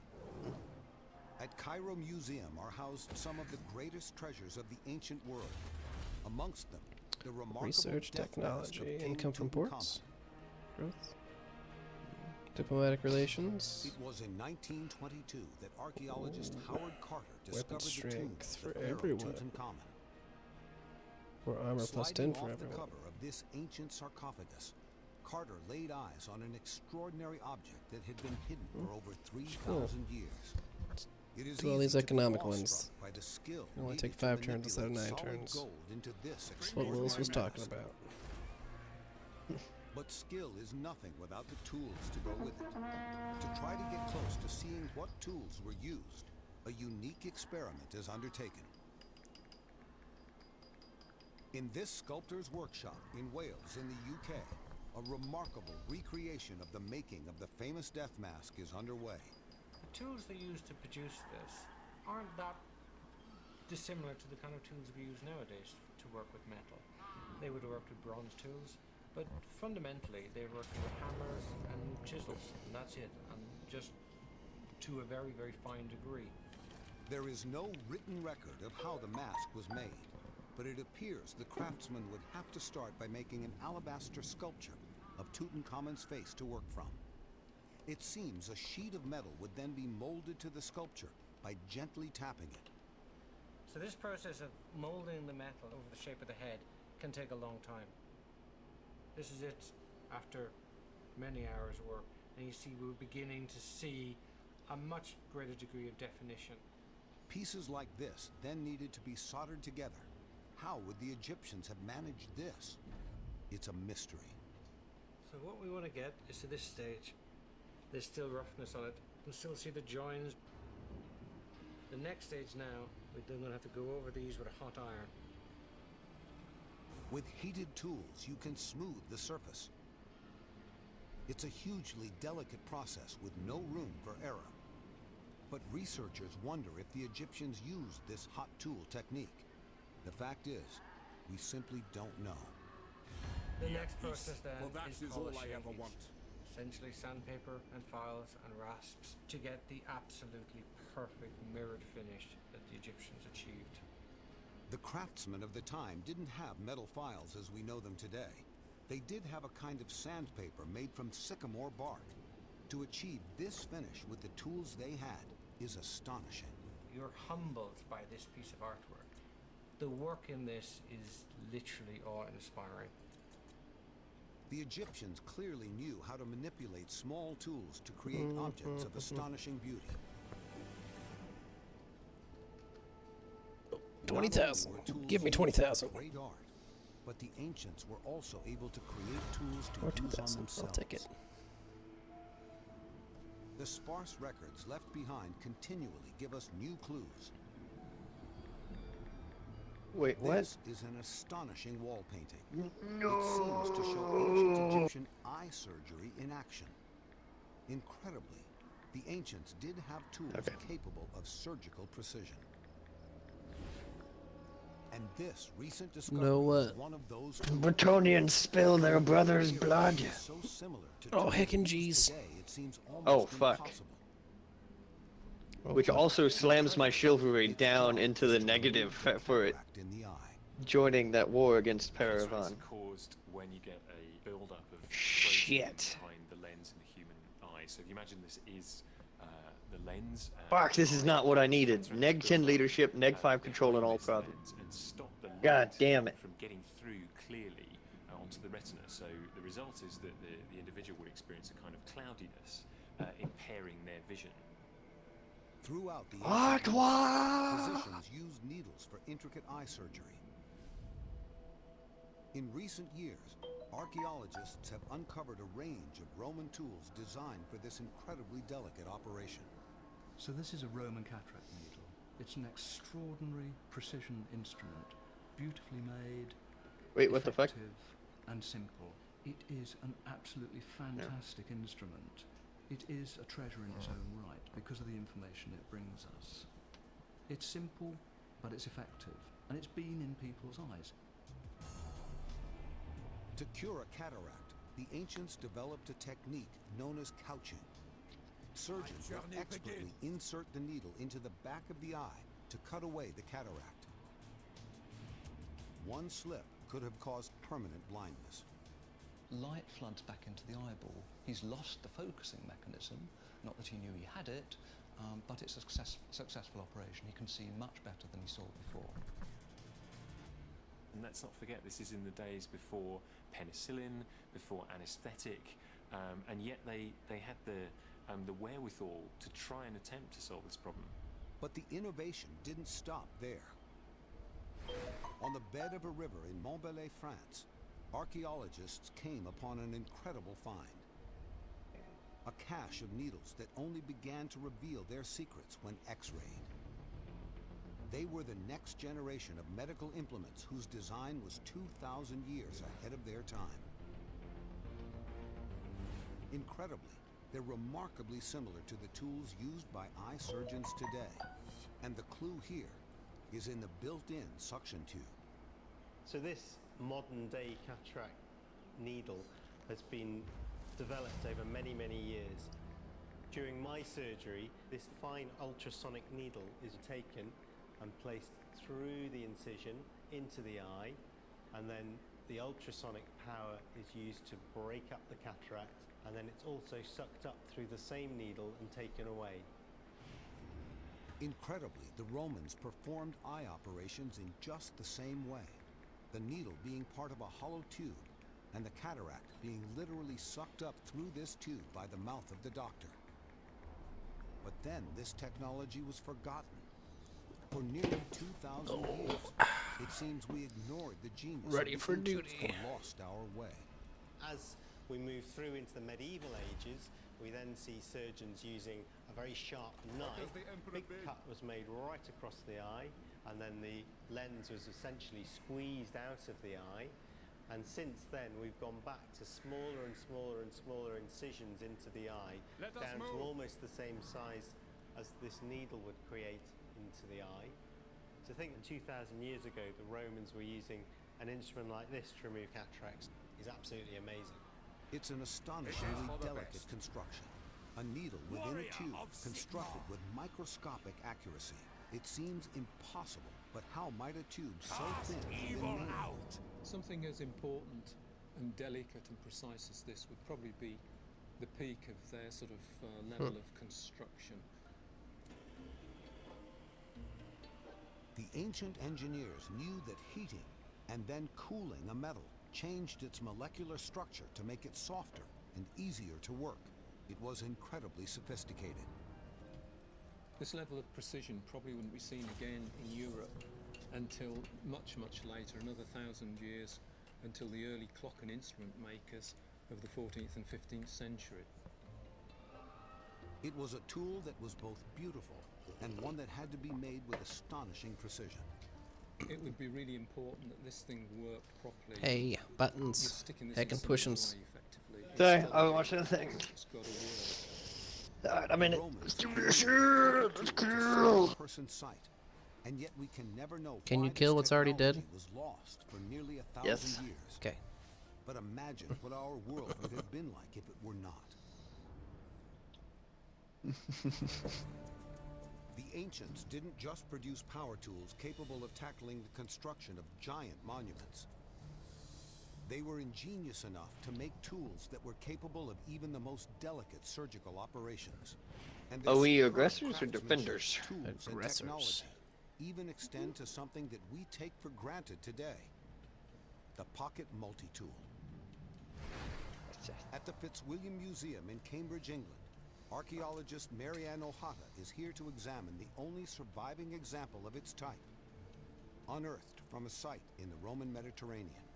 At Cairo Museum are housed some of the greatest treasures of the ancient world. Amongst them, the remarkable Research, death mask technology, of King income from Tutankhamun. ports, growth, diplomatic relations, It was in 1922 that archaeologist Howard Carter weapon discovered the strength tombs for of Pharaoh everyone, Tutankhamun. or armor plus Sliding 10 for off the everyone. cover of this ancient sarcophagus, Carter laid eyes on an extraordinary object that had been hidden for over 3,000 years. It is Do all these easy to be economic awestruck ones. by the skill I only needed take to 5 turns instead of 9 manipulate solid turns. gold into this That's what Willis was extraordinary talking mask. about. But skill is nothing without the tools to go with it. To try to get close to seeing what tools were used, a unique experiment is undertaken. In this sculptor's workshop in Wales, in the UK, a remarkable recreation of the making of the famous death mask is underway. The tools they use to produce this aren't that dissimilar to the kind of tools we use nowadays to work with metal. They would work with bronze tools, but fundamentally they work with hammers and chisels, and that's it, and just to a very, very fine degree. There is no written record of how the mask was made, but it appears the craftsman would have to start by making an alabaster sculpture of Tutankhamun's face to work from. It seems a sheet of metal would then be molded to the sculpture by gently tapping it. So this process of molding the metal over the shape of the head can take a long time. This is it after many hours of work, and you see we're beginning to see a much greater degree of definition. Pieces like this then needed to be soldered together. How would the Egyptians have managed this? It's a mystery. So what we want to get is to this stage. There's still roughness on it. You can still see the joins. The next stage now, we're then going to have to go over these with a hot iron. With heated tools, you can smooth the surface. It's a hugely delicate process with no room for error. But researchers wonder if the Egyptians used this hot tool technique. The fact is, we simply don't know. The next process then Well, that is is all I polishing. ever want. Essentially sandpaper and files and rasps to get the absolutely perfect mirrored finish that the Egyptians achieved. The craftsmen of the time didn't have metal files as we know them today. They did have a kind of sandpaper made from sycamore bark. To achieve this finish with the tools they had is astonishing. You're humbled by this piece of artwork. The work in this is literally awe-inspiring. The Egyptians clearly knew how to manipulate small tools to create objects of astonishing beauty. 20,000. Give me 20,000. Great art, but the ancients were also able to create tools to Or use on 2,000. themselves. I'll take it. The sparse records left behind continually give us new clues. Wait, what? This is an astonishing wall painting. It seems to show ancient Egyptian eye surgery in action. Incredibly, the ancients did have tools capable of surgical precision. And this recent discovery is one of those tools. Bretonians spill their brother's blood. So similar to Oh, tools heckin' used jeez. today, it seems Oh, almost fuck. impossible. Which also slams my chivalry down into the negative for it In the eye. joining that war against That's Paravan. caused when you get a build-up of Shit. protein behind the lens in the human eye. So if you imagine this is the lens. Fuck, this is not what I needed. Neg 10 leadership, Neg 5 control in all provinces. And stop the God light damn it. from getting through clearly onto the retina. So the result is that the individual would experience a kind of cloudiness, impairing their vision. Throughout the Aqua! physicians used needles for intricate eye surgery. In recent years, archaeologists have uncovered a range of Roman tools designed for this incredibly delicate operation. So this is a Roman cataract needle. It's an extraordinary precision instrument, beautifully made, Wait, what the fuck? effective and simple. It is an absolutely fantastic instrument. It is a treasure in its own right because of the information it brings us. It's simple, but it's effective, and it's been in people's eyes. To cure a cataract, the ancients developed a technique known as couching. Surgeons would expertly insert the needle into the back of the eye to cut away the cataract. One slip could have caused permanent blindness. Light floods back into the eyeball. He's lost the focusing mechanism. Not that he knew he had it, but it's a successful operation. He can see much better than he saw before. And let's not forget, this is in the days before penicillin, before anaesthetic, and yet they had the wherewithal to try and attempt to solve this problem. But the innovation didn't stop there. On the bed of a river in Montbellier, France, archaeologists came upon an incredible find. A cache of needles that only began to reveal their secrets when X-rayed. They were the next generation of medical implements whose design was 2,000 years ahead of their time. Incredibly, they're remarkably similar to the tools used by eye surgeons today. And the clue here is in the built-in suction tube. So this modern-day cataract needle has been developed over many, many years. During my surgery, this fine ultrasonic needle is taken and placed through the incision into the eye, and then the ultrasonic power is used to break up the cataract, and then it's also sucked up through the same needle and taken away. Incredibly, the Romans performed eye operations in just the same way, the needle being part of a hollow tube and the cataract being literally sucked up through this tube by the mouth of the doctor. But then this technology was forgotten. For nearly 2,000 years, it seems we ignored the genius Ready of for the ancients duty. and lost our way. As we move through into the medieval ages, we then see surgeons using a very sharp knife. Big cut was made right across the eye, and then the lens was essentially squeezed out of the eye. And since then, we've gone back to smaller and smaller and smaller incisions into the eye, down to almost the same size as this needle would create into the eye. To think that 2,000 years ago, the Romans were using an instrument like this to remove cataracts is absolutely amazing. It's an astonishingly delicate construction. A needle within a tube constructed with microscopic accuracy. It seems impossible, but how might a tube so thin have been made? Something as important and delicate and precise as this would probably be the peak of their sort of level of construction. The ancient engineers knew that heating and then cooling a metal changed its molecular structure to make it softer and easier to work. It was incredibly sophisticated. This level of precision probably wouldn't be seen again in Europe until much, much later, another 1,000 years, until the early clock and instrument makers of the 14th and 15th century. It was a tool that was both beautiful and one that had to be made with astonishing precision. It would be really important that this thing worked properly. Hey, buttons. I can push them. Sorry, I was watching a thing. It's got to work. Alright, I'm in it. Let's do this shit. Let's kill. Person's sight, and yet we can never know. Can why you kill this what's already dead? technology was lost for nearly 1,000 Yes. years. Okay. But imagine what our world would have been like if it were not. The ancients didn't just produce power tools capable of tackling the construction of giant monuments. They were ingenious enough to make tools that were capable of even the most delicate surgical operations. And their Are we superb aggressors or craftsmanship, defenders? tools, and Aggressors. technology even extend to something that we take for granted today: the pocket multi-tool. At the Fitzwilliam Museum in Cambridge, England, archaeologist Marianne O'Hata is here to examine the only surviving example of its type, unearthed from a site in the Roman Mediterranean.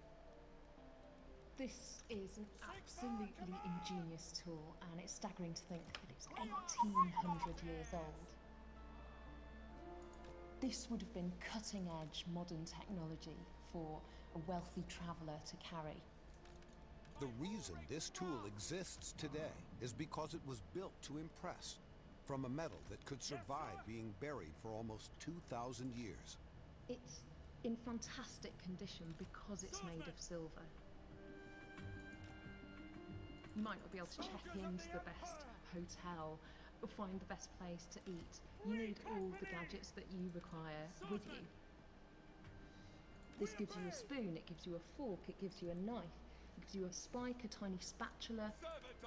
This is an absolutely ingenious tool, and it's staggering to think that it's 1,800 years old. This would have been cutting-edge modern technology for a wealthy traveller to carry. The reason this tool exists today is because it was built to impress, from a metal that could survive being buried for almost 2,000 years. It's in fantastic condition because it's made of silver. You might not be able to check into the best hotel or find the best place to eat. You need all the gadgets that you require with you. This gives you a spoon, it gives you a fork, it gives you a knife, it gives you a spike, a tiny spatula.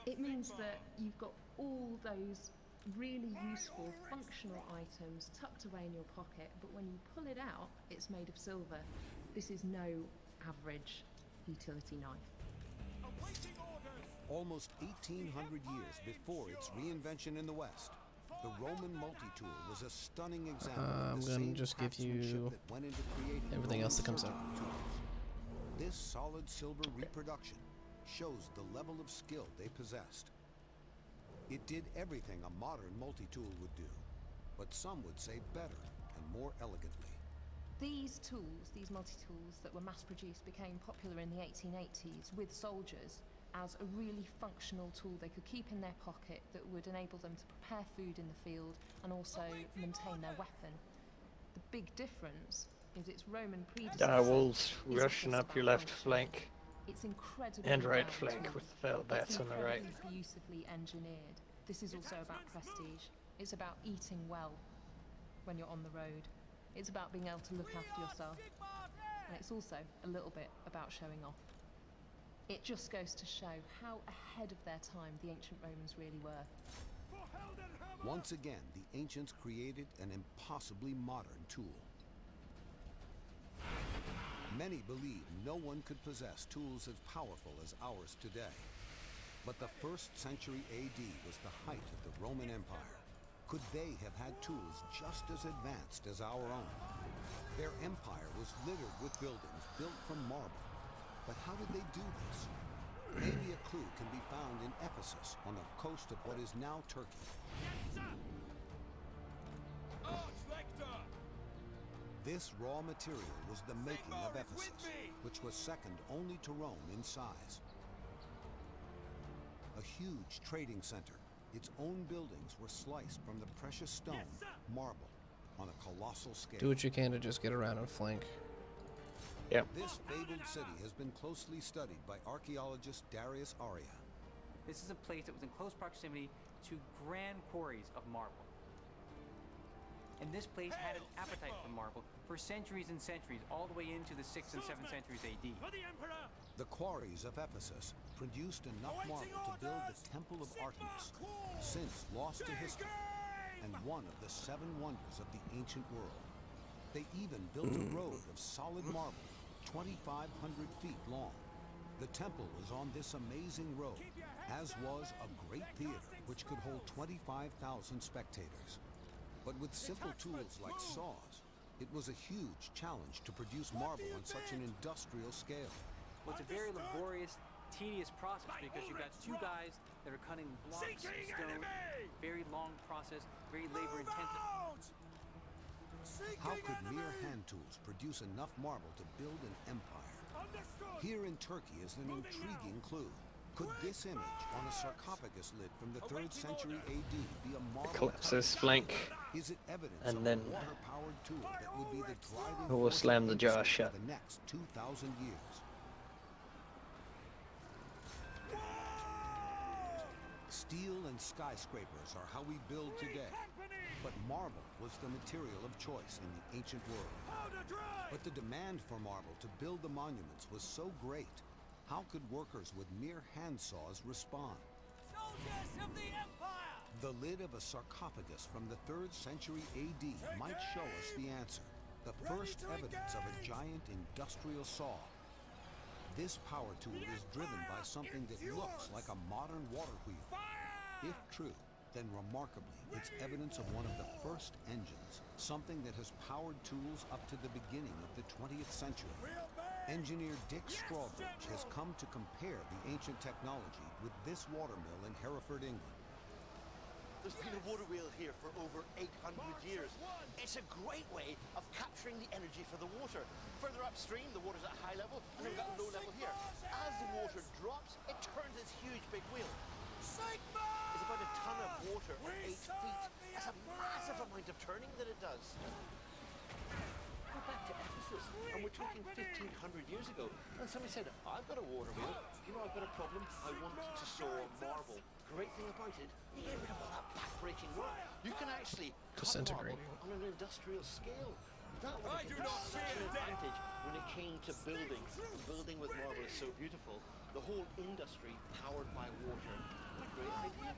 It means that you've got all those really useful, functional items tucked away in your pocket, but when you pull it out, it's made of silver. This is no average utility knife. Almost 1,800 years before its reinvention in the West, the Roman multi-tool was a stunning example of the same just give you craftsmanship that went into creating everything else that comes Roman up. surgical tools. This solid silver reproduction shows the level of skill they possessed. It did everything a modern multi-tool would do, but some would say better and more elegantly. These tools, these multi-tools that were mass-produced, became popular in the 1880s with soldiers as a really functional tool they could keep in their pocket that would enable them to prepare food in the field and also maintain their weapon. The big difference is its Roman predecessor. Wolves rushing up your left flank. It's incredibly And right well flank tooled. with the fell bats on the right. It's incredibly beautifully engineered. This is also about prestige. It's about eating well when you're on the road. It's about being able to look after yourself. And it's also a little bit about showing off. It just goes to show how ahead of their time the ancient Romans really were. Once again, the ancients created an impossibly modern tool. Many believe no one could possess tools as powerful as ours today. But the 1st century AD was the height of the Roman Empire. Could they have had tools just as advanced as our own? Their empire was littered with buildings built from marble. But how did they do this? Maybe a clue can be found in Ephesus, on the coast of what is now Turkey. This raw material was the making of Ephesus, which was second only to Rome in size. A huge trading center. Its own buildings were sliced from the precious stone, marble, on a colossal scale. Do what you can to just get around and flank. Yep. This fabled city has been closely studied by archaeologist Darius Aria. This is a place that was in close proximity to grand quarries of marble. And this place had an appetite for marble for centuries and centuries, all the way into the 6th and 7th centuries AD. The quarries of Ephesus produced enough marble to build the Temple of Artemis, since lost to history, and one of the 7 wonders of the ancient world. They even built a road of solid marble, 2,500 feet long. The temple was on this amazing road, as was a great theater which could hold 25,000 spectators. But with simple tools like saws, it was a huge challenge to produce marble on such an industrial scale. Well, it's a very laborious, tedious process because you've got 2 guys that are cutting blocks of stone. Very long process, very labor intensive. How could mere hand tools produce enough marble to build an empire? Here in Turkey is an intriguing clue. Could this image on a sarcophagus lid from the 3rd century AD be a marble? Collapse this flank. Is it evidence and of then a water-powered tool that would be the driving we'll force slam of the jaw industry shut. for the next 2,000 years? Steel and skyscrapers are how we build today. But marble was the material of choice in the ancient world. But the demand for marble to build the monuments was so great. How could workers with mere hand saws respond? Soldiers of the Empire! The lid of a sarcophagus from the 3rd century AD might show us the answer. The first evidence of a giant industrial saw. This power tool is driven by something that looks like a modern water wheel. If true, then remarkably, it's evidence of one of the first engines, something that has powered tools up to the beginning of the 20th century. Engineer Dick Strawbridge has come to compare the ancient technology with this water mill in Hereford, England. There's been a water wheel here for over 800 years. It's a great way of capturing the energy for the water. Further upstream, the water's at high level, and then we've got low level here. As the water drops, it turns this huge big wheel. It's about a ton of water at 8 feet. That's a massive amount of turning that it does. Go back to Ephesus, and we're talking 1,500 years ago. And somebody said, I've got a water wheel. You know, I've got a problem. I want to saw marble. Great thing about it, you get rid of all that back-breaking work. You can actually cut marble on an industrial scale. That would have been such an advantage when it came to building. Building with marble is so beautiful. The whole industry powered by water. What a great idea.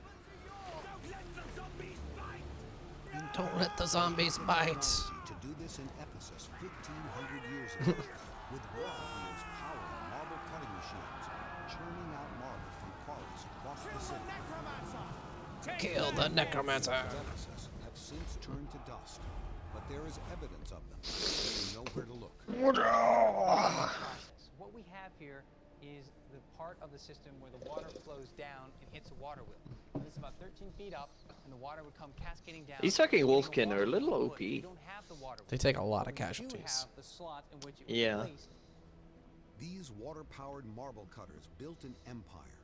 Don't let the zombies bite. To do this in Ephesus 1,500 years ago, with water wheels powering marble cutting machines, churning out marble from quarries across the city. Kill the necromancer. Ephesus have since turned to dust, but there is evidence of them. You know where to look. What we have here is the part of the system where the water flows down and hits a water wheel. And it's about 13 feet up, and the water would come cascading down. These fucking Wolfkin are a little OP. They take a lot of casualties. Yeah. These water-powered marble cutters built an empire,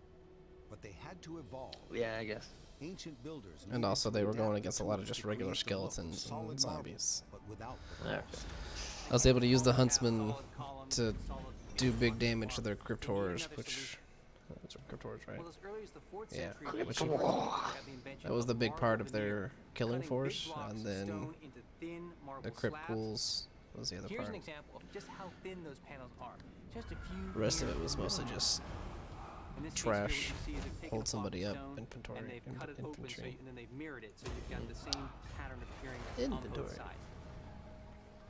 but they had to evolve. Yeah, I guess. Ancient builders. And also they were going against a lot of just regular skeletons and zombies. But without Yeah. I was able to use the huntsman to do big damage to their cryptors, which those are cryptors, right? Yeah, which that was the big part of their killing force, and then the crypt ghouls was the other Here's part. an example of just how thin those panels are. Just a few. The rest of it was mostly just In this case trash, here, what you see is they've taken hold a somebody block up, of stone, inventory, and they've cut it open, so infantry. and then they've mirrored it, so you've got the same pattern appearing on both Inventory. sides.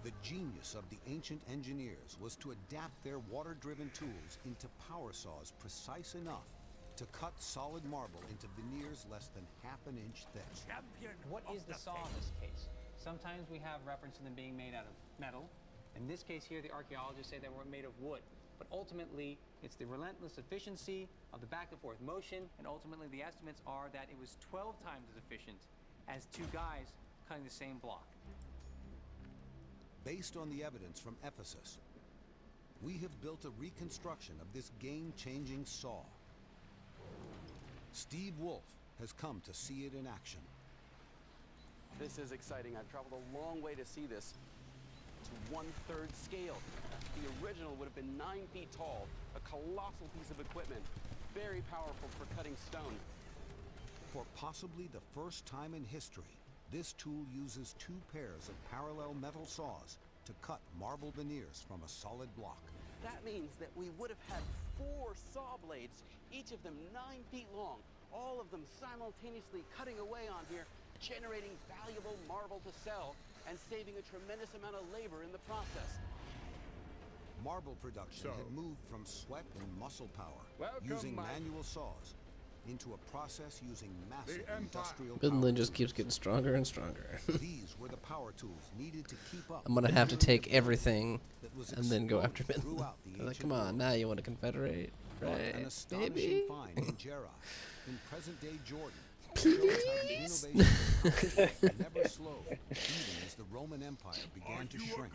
The genius of the ancient engineers was to adapt their water-driven tools into power saws precise enough to cut solid marble into veneers less than ½ an inch thick. What is the saw in this case? Sometimes we have reference to them being made out of metal. In this case here, the archaeologists say they were made of wood. But ultimately, it's the relentless efficiency of the back and forth motion, and ultimately the estimates are that it was 12 times as efficient as two guys cutting the same block. Based on the evidence from Ephesus, we have built a reconstruction of this game-changing saw. Steve Wolf has come to see it in action. This is exciting. I've traveled a long way to see this. To 1/3 scale. The original would have been 9 feet tall, a colossal piece of equipment, very powerful for cutting stone. For possibly the first time in history, this tool uses 2 pairs of parallel metal saws to cut marble veneers from a solid block. That means that we would have had 4 saw blades, each of them 9 feet long, all of them simultaneously cutting away on here, generating valuable marble to sell and saving a tremendous amount of labor in the process. Marble production had moved from sweat and muscle power, using manual saws, into a process using massive industrial Midland just keeps getting stronger and stronger. These were the power tools needed to keep up. I'm gonna have to take everything and then go after Midland. Like, come on, now you want to confederate, right? An astonishing Baby. find in Gerard, in present-day Jordan, shows how the innovation of power never slowed, even as the Roman Empire began to shrink.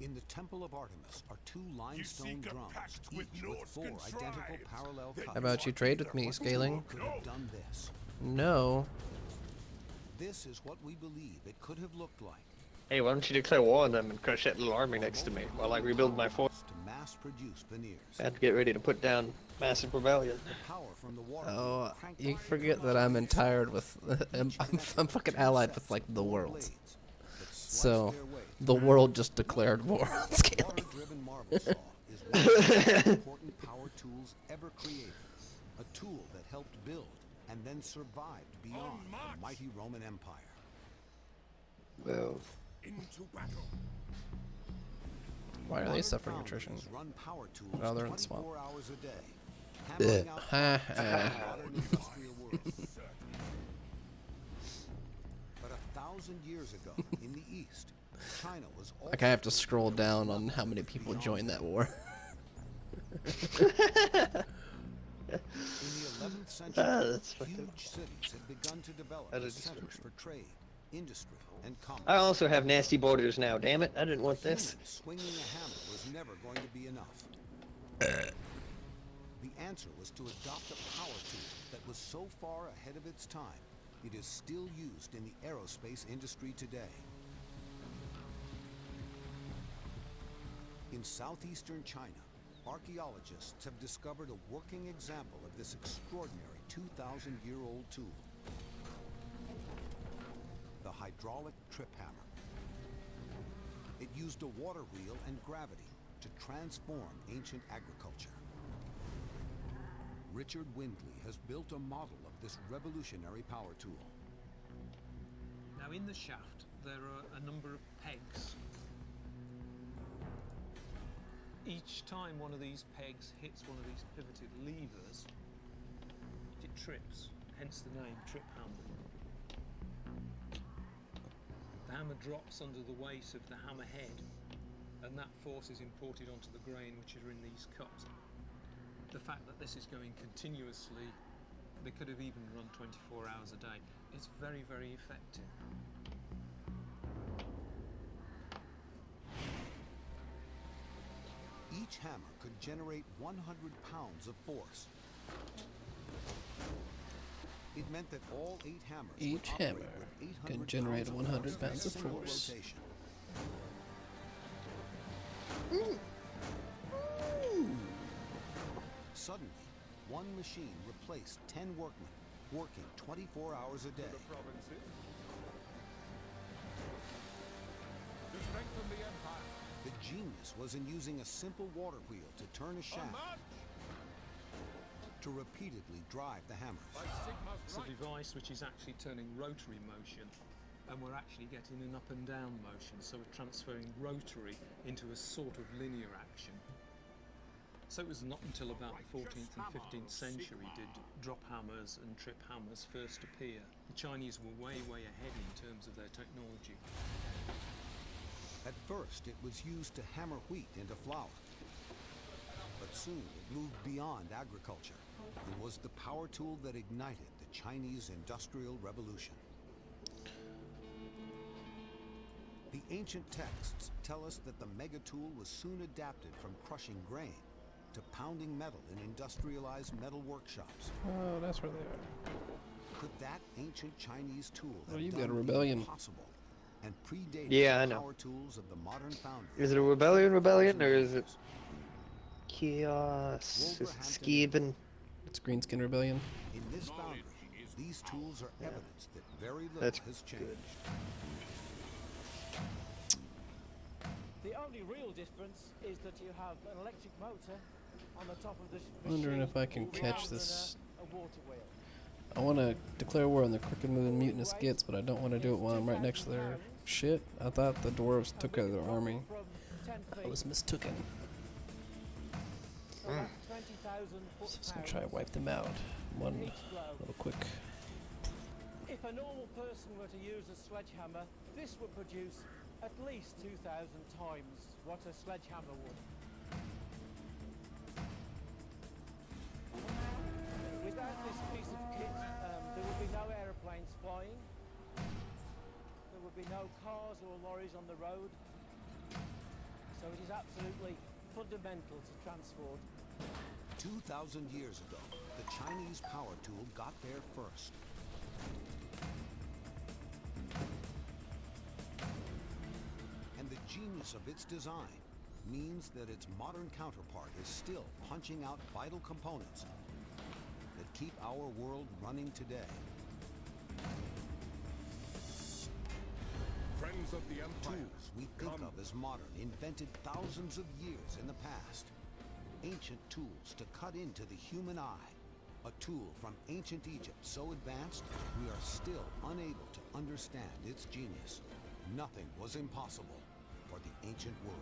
In the Temple of Artemis are 2 limestone drums, each with 4 identical parallel cuts. How about you trade with me, Scaling? Could have done this. No. This is what we believe it could have looked like. Hey, why don't you declare war on them and crush that little army next to me while I rebuild my fort? To mass-produce veneers. I have to get ready to put down massive rebellion. Power from the water. Oh, you forget that I'm entired with. I'm fucking allied with like the world. So, the world just declared war on Scaling. Water-driven marble saw is one of the most important power tools ever created. A tool that helped build and then survived beyond the mighty Roman Empire. Well. Into battle. Why are they suffering attrition? Run power tools Oh, they're in the swamp. 24 hours a day. Hammering out modern industrial world. But 1,000 years ago, in the East, China was also Like I have to scroll down on how many people joined that war. the 11th century, That's fucking huge cities had begun to develop That as is centers for trade, industry, and commerce. I also have nasty borders now, damn it. I didn't want this. Swinging a hammer was never going to be enough. The answer was to adopt a power tool that was so far ahead of its time, it is still used in the aerospace industry today. In southeastern China, archaeologists have discovered a working example of this extraordinary 2,000-year-old tool. The hydraulic trip hammer. It used a water wheel and gravity to transform ancient agriculture. Richard Windley has built a model of this revolutionary power tool. Now in the shaft there are a number of pegs. Each time one of these pegs hits one of these pivoted levers, it trips, hence the name trip hammer. The hammer drops under the weight of the hammer head, and that force is imported onto the grain which are in these cups. The fact that this is going continuously, they could have even run 24 hours a day. It's very, very effective. Each hammer could generate 100 pounds of force. It meant that all 8 hammers Each hammer can generate 100 pounds of force. Suddenly, one machine replaced 10 workmen, working 24 hours a day. The genius was in using a simple water wheel to turn a shaft to repeatedly drive the hammers. It's a device which is actually turning rotary motion, and we're actually getting an up and down motion, so we're transferring rotary into a sort of linear action. So it was not until about the 14th and 15th century did drop hammers and trip hammers first appear. The Chinese were way, way ahead in terms of their technology. At first, it was used to hammer wheat into flour. But soon, it moved beyond agriculture and was the power tool that ignited the Chinese Industrial Revolution. The ancient texts tell us that the megatool was soon adapted from crushing grain to pounding metal in industrialized metal workshops. Oh, that's where they are. Could that ancient Chinese tool Oh, have you've done got a the rebellion. impossible and predated Yeah, I the know. power tools of the modern foundry? Is it a rebellion, or is it chaos? Is it Skeven? It's Greenskin Rebellion. In this foundry, these tools are evidence that very little That's has changed. The only real difference is that you have an electric motor on the top of this machine. Wondering if I can catch rather this. than a water wheel. I want to declare war on the Crooked Moon Mutinous Gits, but I don't want to do it while I'm right next to their shit. I thought the dwarves took out their army. I was mistooken. So that's 20,000 So just gonna try to wipe them out. One little quick. If a normal person were to use a sledgehammer, this would produce at least 2,000 times what a sledgehammer would. Without this piece of kit, there would be no aeroplanes flying, there would be no cars or lorries on the road, so it is absolutely fundamental to transport. 2,000 years ago, the Chinese power tool got there first. And the genius of its design means that its modern counterpart is still punching out vital components that keep our world running today. Friends of the Empire. Tools we think of as modern, invented thousands of years in the past. Ancient tools to cut into the human eye. A tool from ancient Egypt so advanced, we are still unable to understand its genius. Nothing was impossible for the ancient world.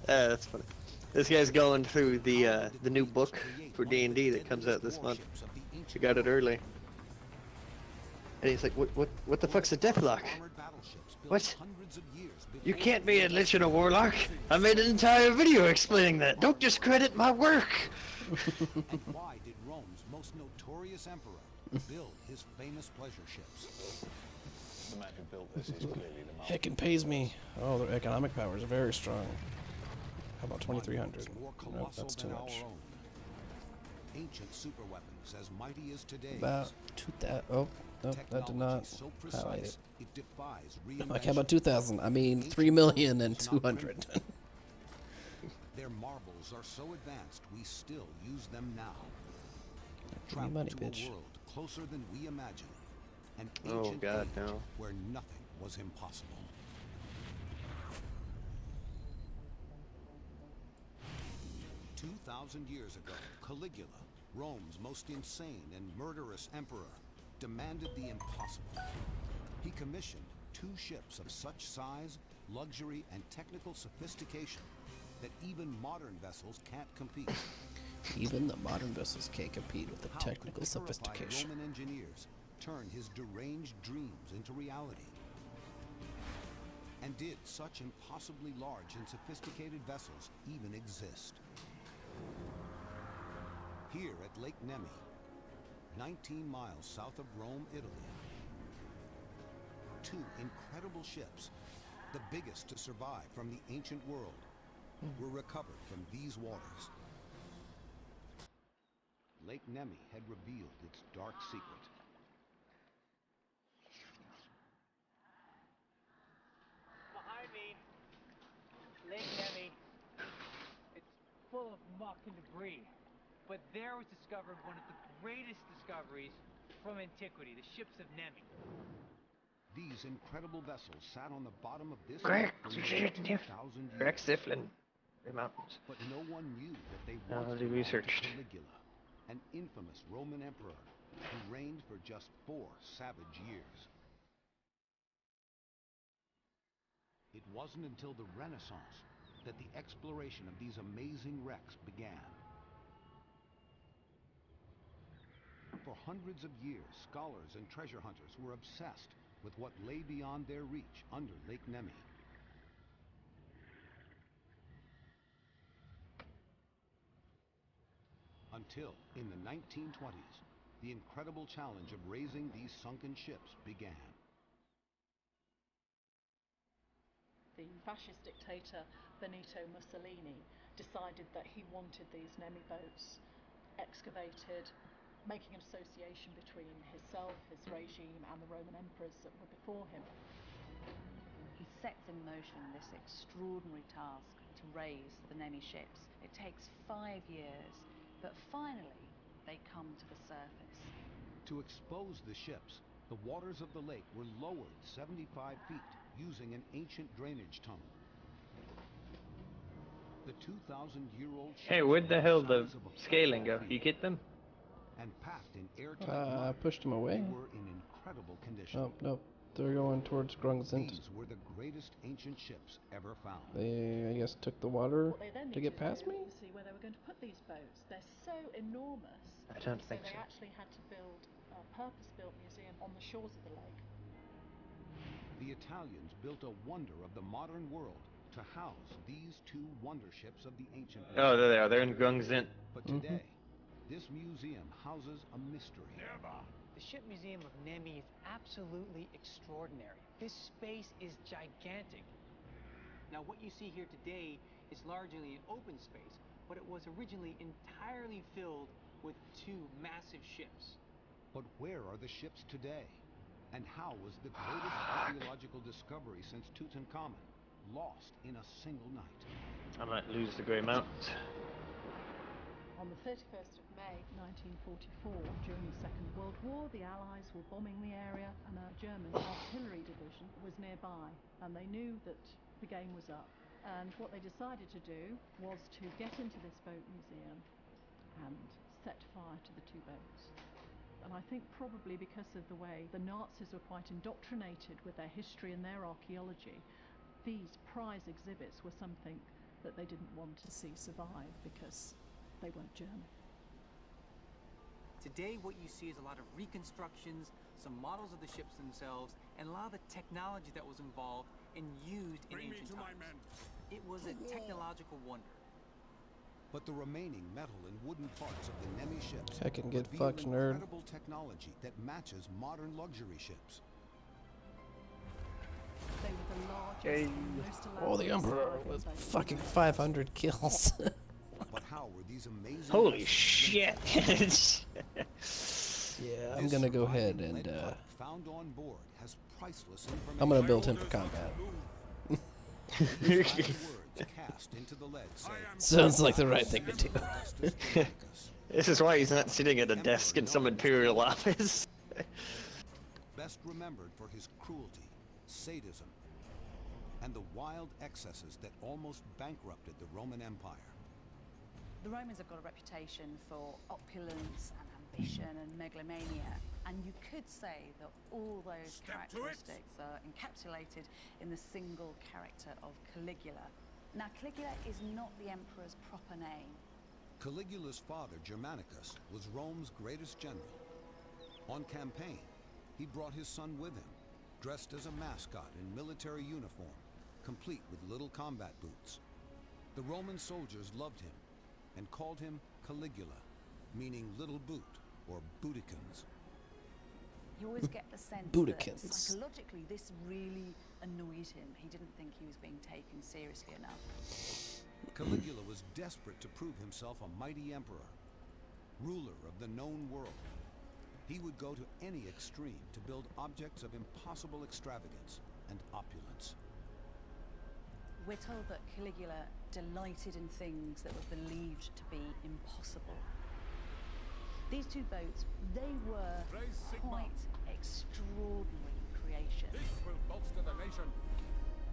That's funny. This guy's going through the new book for D&D that comes out this month. He got it early. And he's like, what the fuck's a deathlock? What? You can't be a Lich and a Warlock. I made an entire video explaining that. Don't discredit my work. And why did Rome's most notorious emperor build his famous pleasure ships? The man who built this is clearly the master. Heckin' pays me. Oh, their economic powers are very strong. How about 2,300? Nope, that's too much. Ancient superweapons as mighty as today's. About 2,000. Oh, nope, that did not so highlight precise, it. it defies Like, how about 2,000? I mean, 3,200,000. Their marbles are so advanced, we still use them now. Give me money, bitch. A world closer than we imagine. An Oh ancient God, age no. where nothing was impossible. 2,000 years ago, Caligula, Rome's most insane and murderous emperor, demanded the impossible. He commissioned 2 ships of such size, luxury, and technical sophistication that even modern vessels can't compete. Even the modern vessels can't compete with the technical sophistication. Roman engineers turn his deranged dreams into reality. And did such impossibly large and sophisticated vessels even exist? Here at Lake Nemi, 19 miles south of Rome, Italy, 2 incredible ships, the biggest to survive from the ancient world, were recovered from these waters. Lake Nemi had revealed its dark secret. Behind me, Lake Nemi. It's full of muck and debris. But there was discovered one of the greatest discoveries from antiquity, the ships of Nemi. These incredible vessels sat on the bottom of this Greg, lake for nearly 2,000 Greg years. Siflin. The mountains. But no one knew that they Now once they belonged to researched. Caligula, an infamous Roman emperor who reigned for just 4 savage years. It wasn't until the Renaissance that the exploration of these amazing wrecks began. For hundreds of years, scholars and treasure hunters were obsessed with what lay beyond their reach under Lake Nemi. Until, in the 1920s, the incredible challenge of raising these sunken ships began. The fascist dictator Benito Mussolini decided that he wanted these Nemi boats excavated, making an association between himself, his regime, and the Roman emperors that were before him. He sets in motion this extraordinary task to raise the Nemi ships. It takes 5 years, but finally they come to the surface. To expose the ships, the waters of the lake were lowered 75 feet using an ancient drainage tunnel. The 2,000-year-old ships Hey, where'd the hell the size of a scaling go? football You get them? and packed in airtight I mud, pushed them away. they were in incredible condition. Nope, nope. They're going towards Grungsint. These were the greatest ancient ships ever found. They, I guess, took the water What they then to needed get past do me? was see where they were going to put these boats. They're so enormous. I don't think they so. actually had to build a purpose-built museum on the shores of the lake. The Italians built a wonder of the modern world to house these 2 wonder ships of the ancient world. Oh, there they are. They're in Grungzint. But today, this museum houses a mystery. The ship museum of Nemi is absolutely extraordinary. This space is gigantic. Now, what you see here today is largely an open space, but it was originally entirely filled with 2 massive ships. But where are the ships today? And how was the greatest archaeological discovery since Tutankhamun lost in a single night? I might lose the Grey Mountains. On the 31st of May 1944, during the Second World War, the Allies were bombing the area and a German artillery division was nearby, and they knew that the game was up. And what they decided to do was to get into this boat museum and set fire to the 2 boats. And I think probably because of the way the Nazis were quite indoctrinated with their history and their archaeology, these prize exhibits were something that they didn't want to see survive because they weren't German. Today, what you see is a lot of reconstructions, some models of the ships themselves, and a lot of the technology that was involved and used in ancient times. It was a technological wonder. But the remaining metal and wooden parts of the Nemi ships I can get reveal fucked, nerd. incredible technology that matches modern luxury ships. They were the largest and most Oh, the elaborate Emperor survey with boats fucking in the 500 kills. But how were these amazing Holy vessels shit. Yeah, I'm gonna go ahead and found on board has priceless I'm gonna build him for combat. cast into the lead say, Sounds like the right thing to do. This is why he's not sitting at a desk in some imperial office. best remembered for his cruelty, sadism, and the wild excesses that almost bankrupted the Roman Empire. The Romans have got a reputation for opulence and ambition and megalomania, and you could say that all those characteristics are encapsulated in the single character of Caligula. Now, Caligula is not the emperor's proper name. Caligula's father, Germanicus, was Rome's greatest general. On campaign, he brought his son with him, dressed as a mascot in military uniform, complete with little combat boots. The Roman soldiers loved him and called him Caligula, meaning little boot, or booticans. You always get the sense Boudicans. that psychologically this really annoyed him. He didn't think he was being taken seriously enough. Caligula was desperate to prove himself a mighty emperor, ruler of the known world. He would go to any extreme to build objects of impossible extravagance and opulence. We're told that Caligula delighted in things that were believed to be impossible. These two boats, they were quite extraordinary creations. This will bolster the nation.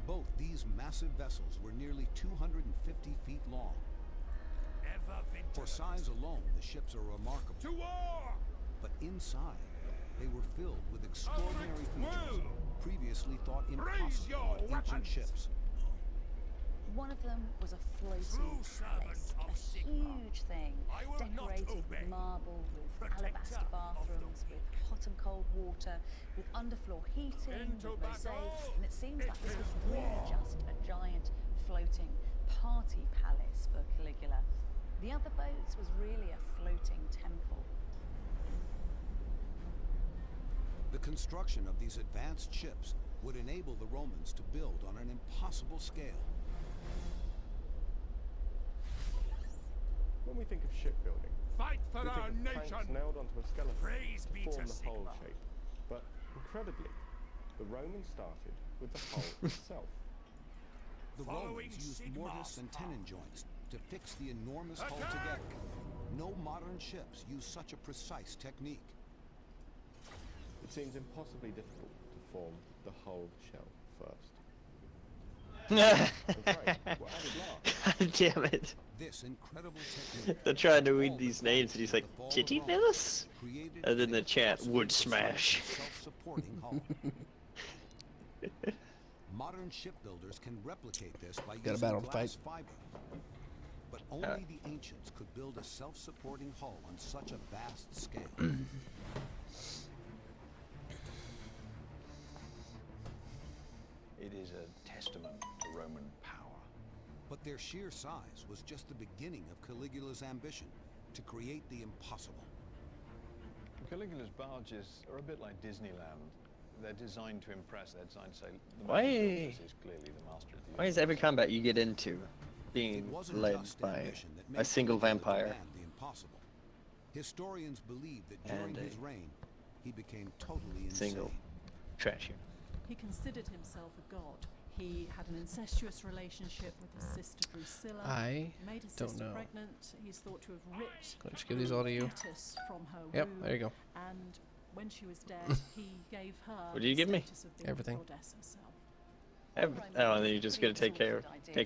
Both these massive vessels were nearly 250 feet long. For size alone, the ships are remarkable. To war! But inside, they were filled with extraordinary features previously thought impossible on ancient ships. One of them was a floating palace, a huge thing, decorated with marble, with alabaster bathrooms, with hot and cold water, with underfloor heating, with mosaics, and it seems like this was really just a giant floating party palace for Caligula. The other boats was really a floating temple. The construction of these advanced ships would enable the Romans to build on an impossible scale. When we think of shipbuilding, Fight for we think our of nation! tanks nailed onto a skeleton Praise be to form to the hull Sigma. shape. But incredibly, the Romans started with the hull itself. The Romans used mortise and tenon joints to fix the enormous hull together. No modern ships use such a precise technique. It seems impossibly difficult to form the hull shell first. God damn it. This incredible technique. They're trying to read these names and he's like, Titty Phyllis? And then the chat, would smash. Self-supporting hull. Modern shipbuilders can replicate this by Got a using battle glass fight. fiber. But only the ancients could build a self-supporting hull on such a vast scale. It is a testament to Roman power. But their sheer size was just the beginning of Caligula's ambition to create the impossible. Caligula's barges are a bit like Disneyland. They're designed to impress. They're designed to say, the Why- man who built this is clearly the master of the Why is every combat you get into being led by a single vampire? Demand the impossible. Historians believe that during And his reign, he became totally insane. Single trash you. He considered himself a god. He had an incestuous relationship with his sister Drusilla. I made his don't sister know. pregnant. He's thought to have ripped Can I just give these all to you? fetus from her Yep, womb. there you go. And when she was dead, he gave her What did you give me? status of being Everything. the goddess herself. Oh, and then you're just gonna take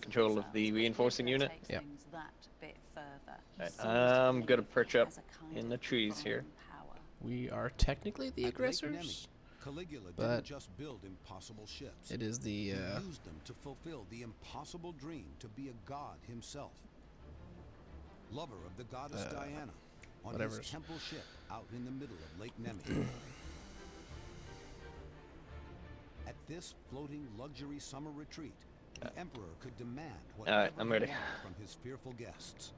control of the reinforcing unit? Takes things that bit further. He Right, sees I'm gonna belief perch up as a kind in the of trees here. divine power. We are technically the At Lake aggressors. Nemi, Caligula But didn't just build impossible ships. it is the He used them to fulfill the impossible dream to be a god himself. Lover of the goddess Diana, on his temple ship out in the middle of Lake Nemi. At this floating luxury summer retreat, the emperor could demand whatever I'm he ready. wanted from his fearful guests.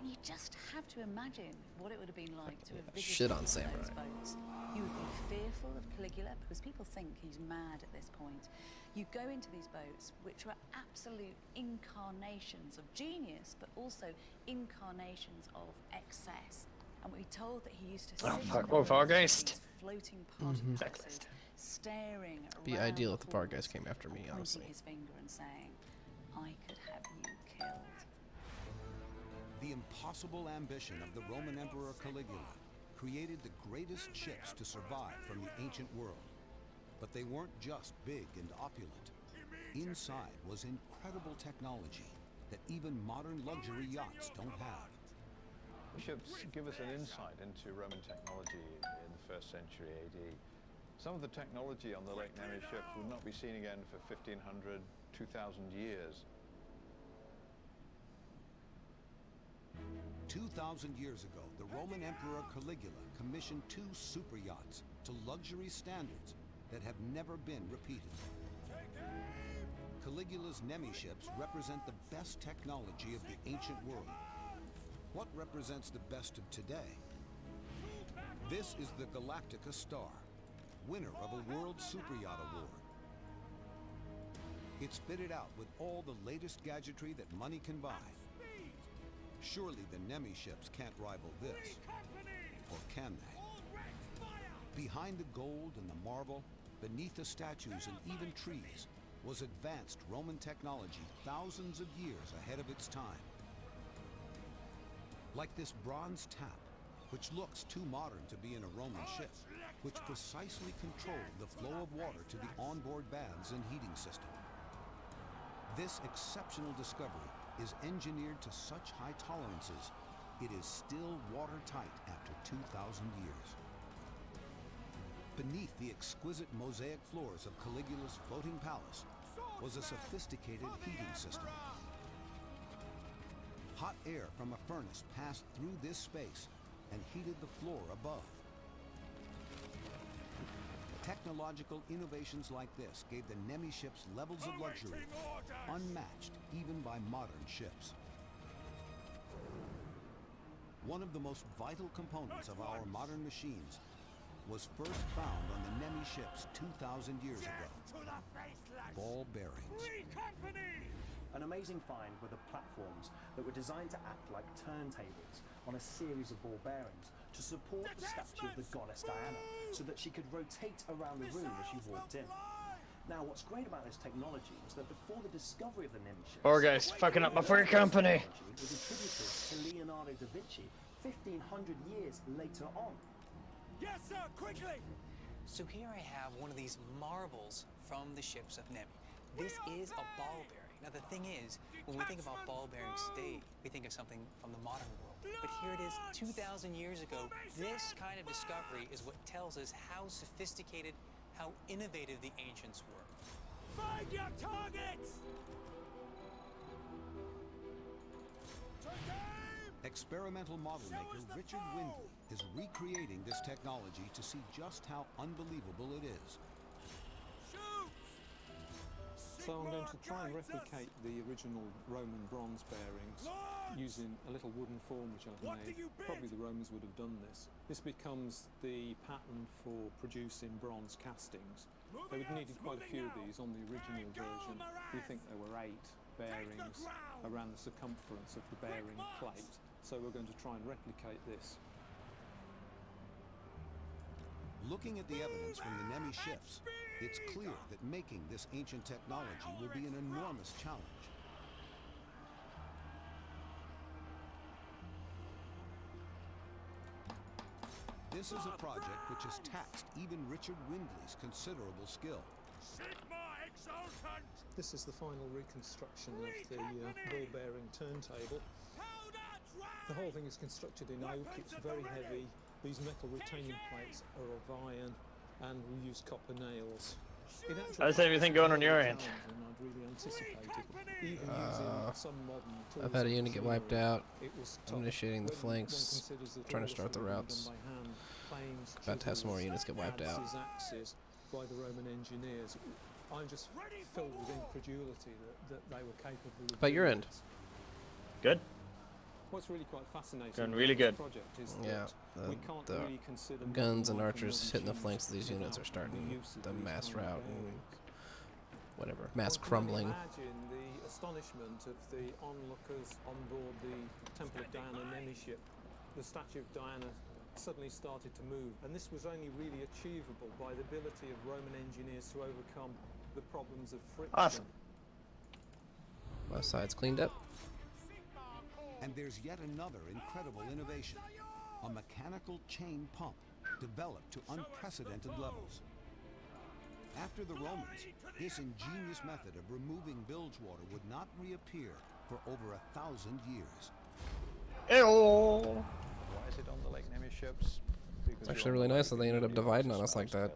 You just have to imagine what it would have been like to have visited Shit on those Samurai. boats. You would be fearful of Caligula because people think he's mad at this point. You go into these boats, which are absolute incarnations of genius, but also incarnations of excess. And we're told that he used to sit on these floating party places, staring around. Be ideal if the halls, Vargas came after me, honestly. pointing his finger and saying, "I could have you killed." The impossible ambition of the Roman Emperor Caligula created the greatest ships to survive from the ancient world. But they weren't just big and opulent. Inside was incredible technology that even modern luxury yachts don't have. Ships give us an insight into Roman technology in the 1st century AD. Some of the technology on the Lake Nemi ships would not be seen again for 1,500, 2,000 years. 2,000 years ago, the Roman Emperor Caligula commissioned 2 super yachts to luxury standards that have never been repeated. Caligula's Nemi ships represent the best technology of the ancient world. What represents the best of today? This is the Galactica Star, winner of a World Super Yacht Award. It's fitted out with all the latest gadgetry that money can buy. Surely the Nemi ships can't rival this, or can they? Behind the gold and the marble, beneath the statues and even trees, was advanced Roman technology thousands of years ahead of its time. Like this bronze tap, which looks too modern to be in a Roman ship, which precisely controlled the flow of water to the onboard baths and heating system. This exceptional discovery is engineered to such high tolerances, it is still watertight after 2,000 years. Beneath the exquisite mosaic floors of Caligula's floating palace was a sophisticated heating system. Hot air from a furnace passed through this space and heated the floor above. Technological innovations like this gave the Nemi ships levels of luxury unmatched even by modern ships. One of the most vital components of our modern machines was first found on the Nemi ships 2,000 years ago. Ball bearings. An amazing find were the platforms that were designed to act like turntables on a series of ball bearings to support the statue of the goddess Diana, so that she could rotate around the room as she walked in. Now, what's great about this technology is that before the discovery of the Nemi ships, Poor guy's fucking up my free company. was attributed to Leonardo da Vinci 1,500 years later on. Yes, sir, quickly! So here I have one of these marbles from the ships of Nemi. This is a ball bearing. Now the thing is, when we think about ball bearings today, we think of something from the modern world. But here it is, 2,000 years ago. This kind of discovery is what tells us how sophisticated, how innovative the ancients were. Find your targets! Experimental model maker Richard Windley is recreating this technology to see just how unbelievable it is. So I'm going to try and replicate the original Roman bronze bearings using a little wooden form which I've made. Probably the Romans would have done this. This becomes the pattern for producing bronze castings. They would have needed quite a few of these on the original version. We think there were 8 bearings around the circumference of the bearing plate. So we're going to try and replicate this. Looking at the evidence from the Nemi ships, it's clear that making this ancient technology will be an enormous challenge. This is a project which has taxed even Richard Windley's considerable skill. This is the final reconstruction of the ball bearing turntable. The whole thing is constructed in oak, it's very heavy, These metal retaining plates are of iron, and we use copper nails. How's everything going on your end? I'd really anticipated. Even using some modern tools I've had a unit get wiped out. it was I'm tough. initiating the When one flanks, considers that trying all to the start the fighting routes. done by hand, planes, About to have some more chisels, units get wiped out. adze, axes by the Roman engineers. I'm just filled with incredulity that they were capable of. About your doing end? this. Good. What's really quite fascinating Going about really this good. project is Yeah, that we can't the really consider guns and modern life archers modern hitting the humans flanks of these units are without starting the use of the these mass kind of rout and bearings. whatever, mass One can crumbling. Imagine the astonishment of the onlookers on board the Temple of Diana Nemi ship. The statue of Diana suddenly started to move, and this was only really achievable by the ability of Roman engineers to overcome the problems of friction. Awesome. My side's cleaned up. And there's yet another incredible innovation. A mechanical chain pump developed to unprecedented levels. After the Romans, this ingenious method of removing bilge water would not reappear for over 1,000 years. Why is it on the Lake Nemi ships? Because It's actually really nice that they ended up dividing on us like that.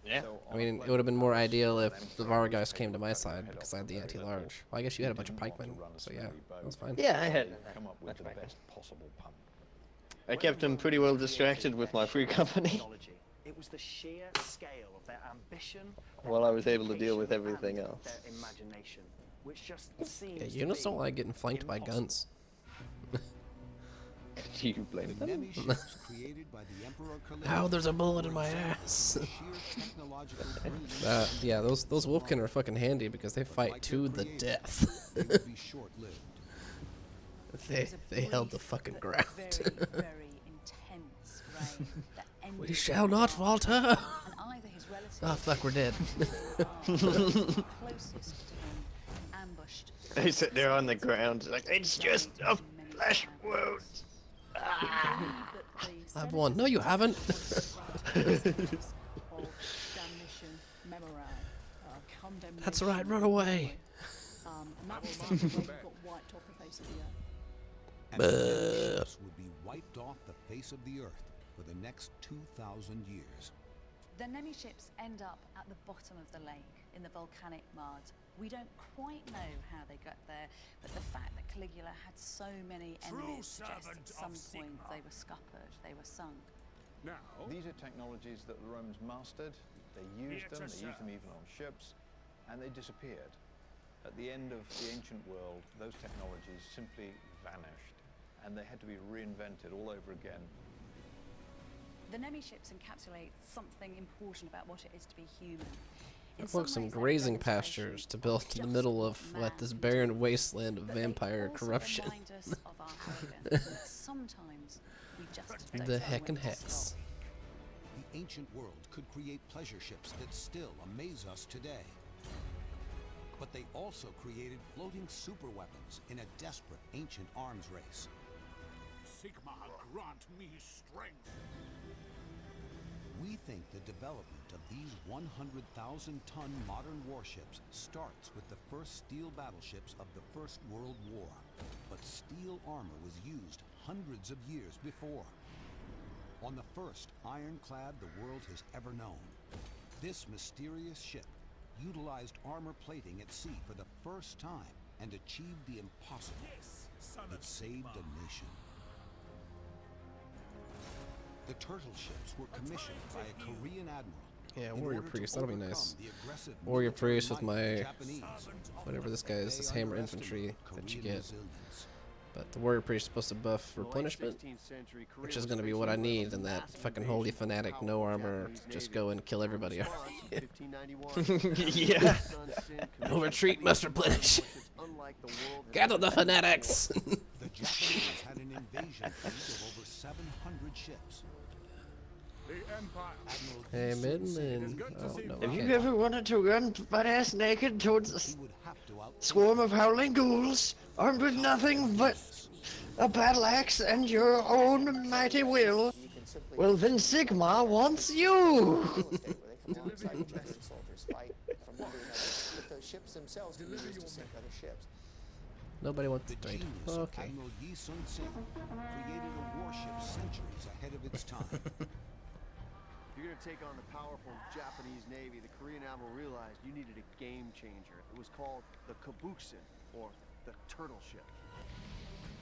Yeah. I mean, it would have been more ideal if the Vargas came to my side because I had the anti-large. Well, I guess you had a bunch of pikemen, so yeah, that was fine. Yeah, I had come up with the best possible pump. I kept him pretty well distracted with my free company. It was the sheer scale of their ambition, While I was able to deal with everything else. their imagination, which just seems Yeah, to units be don't like getting flanked by guns. Do you blame The them? Nemi ships created by the Emperor Caligula. Ow, there's a bullet in my ass. Yeah, those Wolfkin are fucking handy because they fight to the death. They would be short-lived. They held the fucking ground. Very intense reign that ended We shall not falter. and either his relatives Oh fuck, we're dead. closest to him ambushed. They sit there on the ground like, it's just a flesh wound. I've won. No, you haven't. That's right, run away. And that was something when we got wiped off the face of the earth. And the Nemi ships would be wiped off the face of the earth for the next 2,000 years. The Nemi ships end up at the bottom of the lake in the volcanic mud. We don't quite know how they got there, but the fact that Caligula had so many enemies suggests at some point they were scuppered, they were sunk. Now, these are technologies that the Romans mastered. They used them. They used them even on ships, and they disappeared. At the end of the ancient world, those technologies simply vanished, and they had to be reinvented all over again. The Nemi ships encapsulate something important about what it is to be human. I've worked some grazing pastures to build in the middle of what this barren wasteland of vampire corruption. Sometimes we just The heckin' hex. The ancient world could create pleasure ships that still amaze us today. But they also created floating superweapons in a desperate ancient arms race. Sigma, grant me strength. We think the development of these 100,000-ton modern warships starts with the first steel battleships of the First World War. But steel armor was used hundreds of years before. On the first ironclad the world has ever known, this mysterious ship utilized armor plating at sea for the first time and achieved the impossible. It saved a nation. The turtle ships were commissioned by a Korean admiral. Yeah, warrior priest, that'll be nice. Warrior priest with my, whatever this guy is, this hammer infantry that you get. But the warrior priest is supposed to buff replenishment, which is going to be what I need in that fucking holy fanatic, no armor, just go and kill everybody. Yeah. No retreat must replenish. Gather the fanatics. The Japanese had an invasion fleet of over 700 ships. Hey, Midland. Oh, no, Have you okay. ever wanted to run butt-ass naked towards a swarm of howling ghouls, armed with nothing but a battle axe and your own mighty will? Well, then Sigma wants you! Nobody wants The to trade. genius of Okay. Admiral Yi Sun Sing created a warship centuries ahead of its time. If you're going to take on the powerful Japanese Navy, the Korean admiral realized you needed a game changer. It was called the Kabuksin, or the Turtle Ship.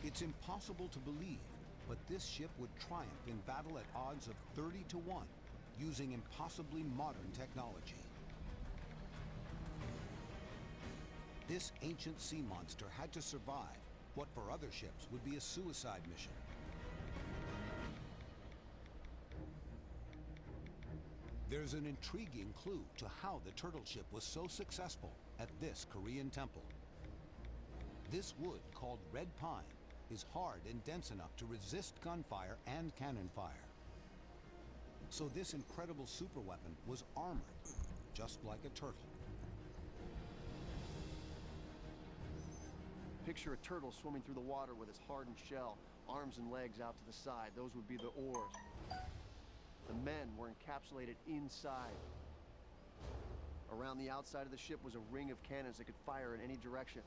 It's impossible to believe, but this ship would triumph in battle at odds of 30 to 1, using impossibly modern technology. This ancient sea monster had to survive what for other ships would be a suicide mission. There's an intriguing clue to how the turtle ship was so successful at this Korean temple. This wood, called red pine, is hard and dense enough to resist gunfire and cannon fire. So this incredible superweapon was armored, just like a turtle. Picture a turtle swimming through the water with its hardened shell, arms and legs out to the side. Those would be the oars. The men were encapsulated inside. Around the outside of the ship was a ring of cannons that could fire in any direction.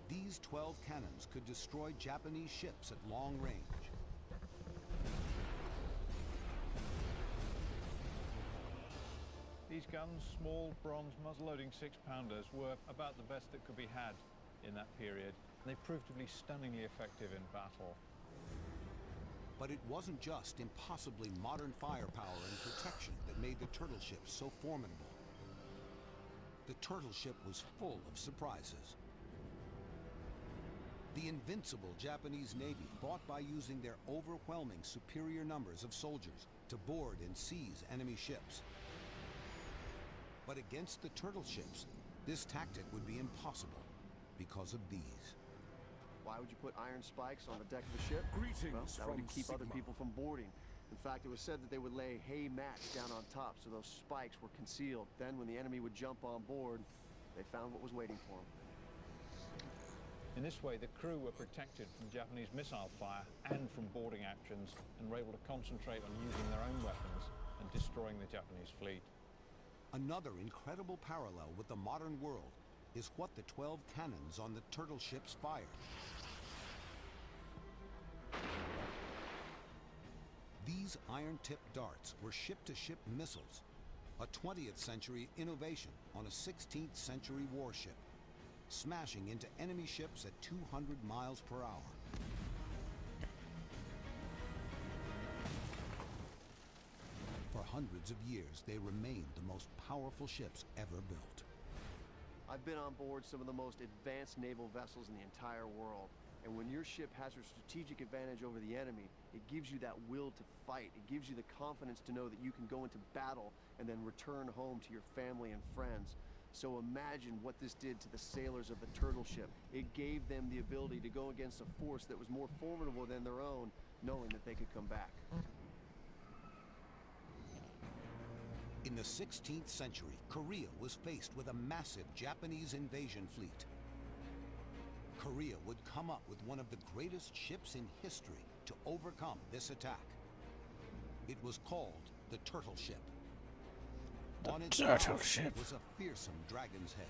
These 12 cannons could destroy Japanese ships at long range. These guns, small bronze muzzle-loading 6-pounders, were about the best that could be had in that period. They proved to be stunningly effective in battle. But it wasn't just impossibly modern firepower and protection that made the turtle ship so formidable. The turtle ship was full of surprises. The invincible Japanese Navy fought by using their overwhelming superior numbers of soldiers to board and seize enemy ships. But against the turtle ships, this tactic would be impossible because of these. Why would you put iron spikes on the deck of the ship? Greetings Well, that would from keep other Sigma. people from boarding. In fact, it was said that they would lay hay mats down on top so those spikes were concealed. Then when the enemy would jump on board, they found what was waiting for them. In this way, the crew were protected from Japanese missile fire and from boarding actions, and were able to concentrate on using their own weapons and destroying the Japanese fleet. Another incredible parallel with the modern world is what the 12 cannons on the turtle ships fired. These iron-tipped darts were ship-to-ship missiles, a 20th century innovation on a 16th century warship, smashing into enemy ships at 200 miles per hour. For hundreds of years, they remained the most powerful ships ever built. I've been on board some of the most advanced naval vessels in the entire world. And when your ship has a strategic advantage over the enemy, it gives you that will to fight. It gives you the confidence to know that you can go into battle and then return home to your family and friends. So imagine what this did to the sailors of the turtle ship. It gave them the ability to go against a force that was more formidable than their own, knowing that they could come back. In the 16th century, Korea was faced with a massive Japanese invasion fleet. Korea would come up with one of the greatest ships in history to overcome this attack. It was called the Turtle Ship. On its Turtle bow Ship was a fearsome dragon's head.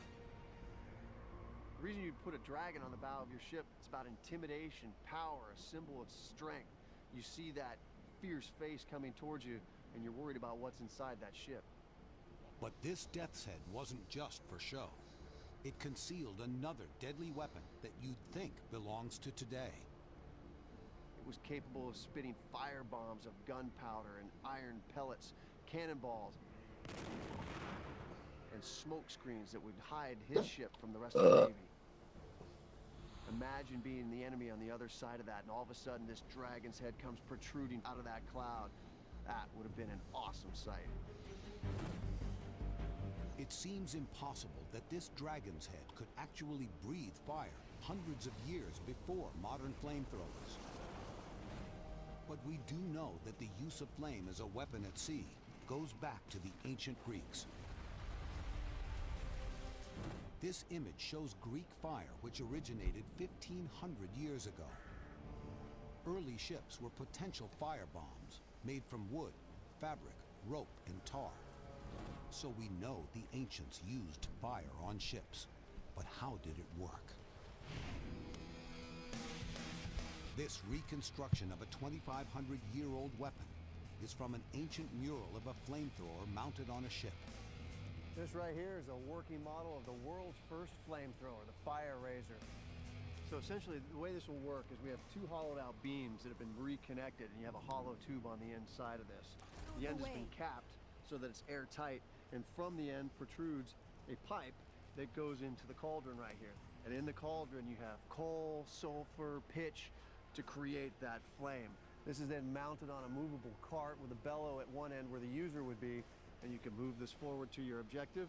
The reason you'd put a dragon on the bow of your ship, it's about intimidation, power, a symbol of strength. You see that fierce face coming towards you, and you're worried about what's inside that ship. But this death's head wasn't just for show. It concealed another deadly weapon that you'd think belongs to today. It was capable of spitting fire bombs of gunpowder and iron pellets, cannonballs, and smoke screens that would hide his ship from the rest of the Navy. Imagine being the enemy on the other side of that, and all of a sudden this dragon's head comes protruding out of that cloud. That would have been an awesome sight. It seems impossible that this dragon's head could actually breathe fire hundreds of years before modern flamethrowers. But we do know that the use of flame as a weapon at sea goes back to the ancient Greeks. This image shows Greek fire which originated 1,500 years ago. Early ships were potential fire bombs made from wood, fabric, rope, and tar. So we know the ancients used fire on ships. But how did it work? This reconstruction of a 2,500-year-old weapon is from an ancient mural of a flamethrower mounted on a ship. This right here is a working model of the world's first flamethrower, the Fire Razor. So essentially, the way this will work is we have two hollowed out beams that have been reconnected, and you have a hollow tube on the inside of this. The end has been capped so that it's airtight, and from the end protrudes a pipe that goes into the cauldron right here. And in the cauldron, you have coal, sulfur, pitch to create that flame. This is then mounted on a movable cart with a bellow at one end where the user would be, and you can move this forward to your objective,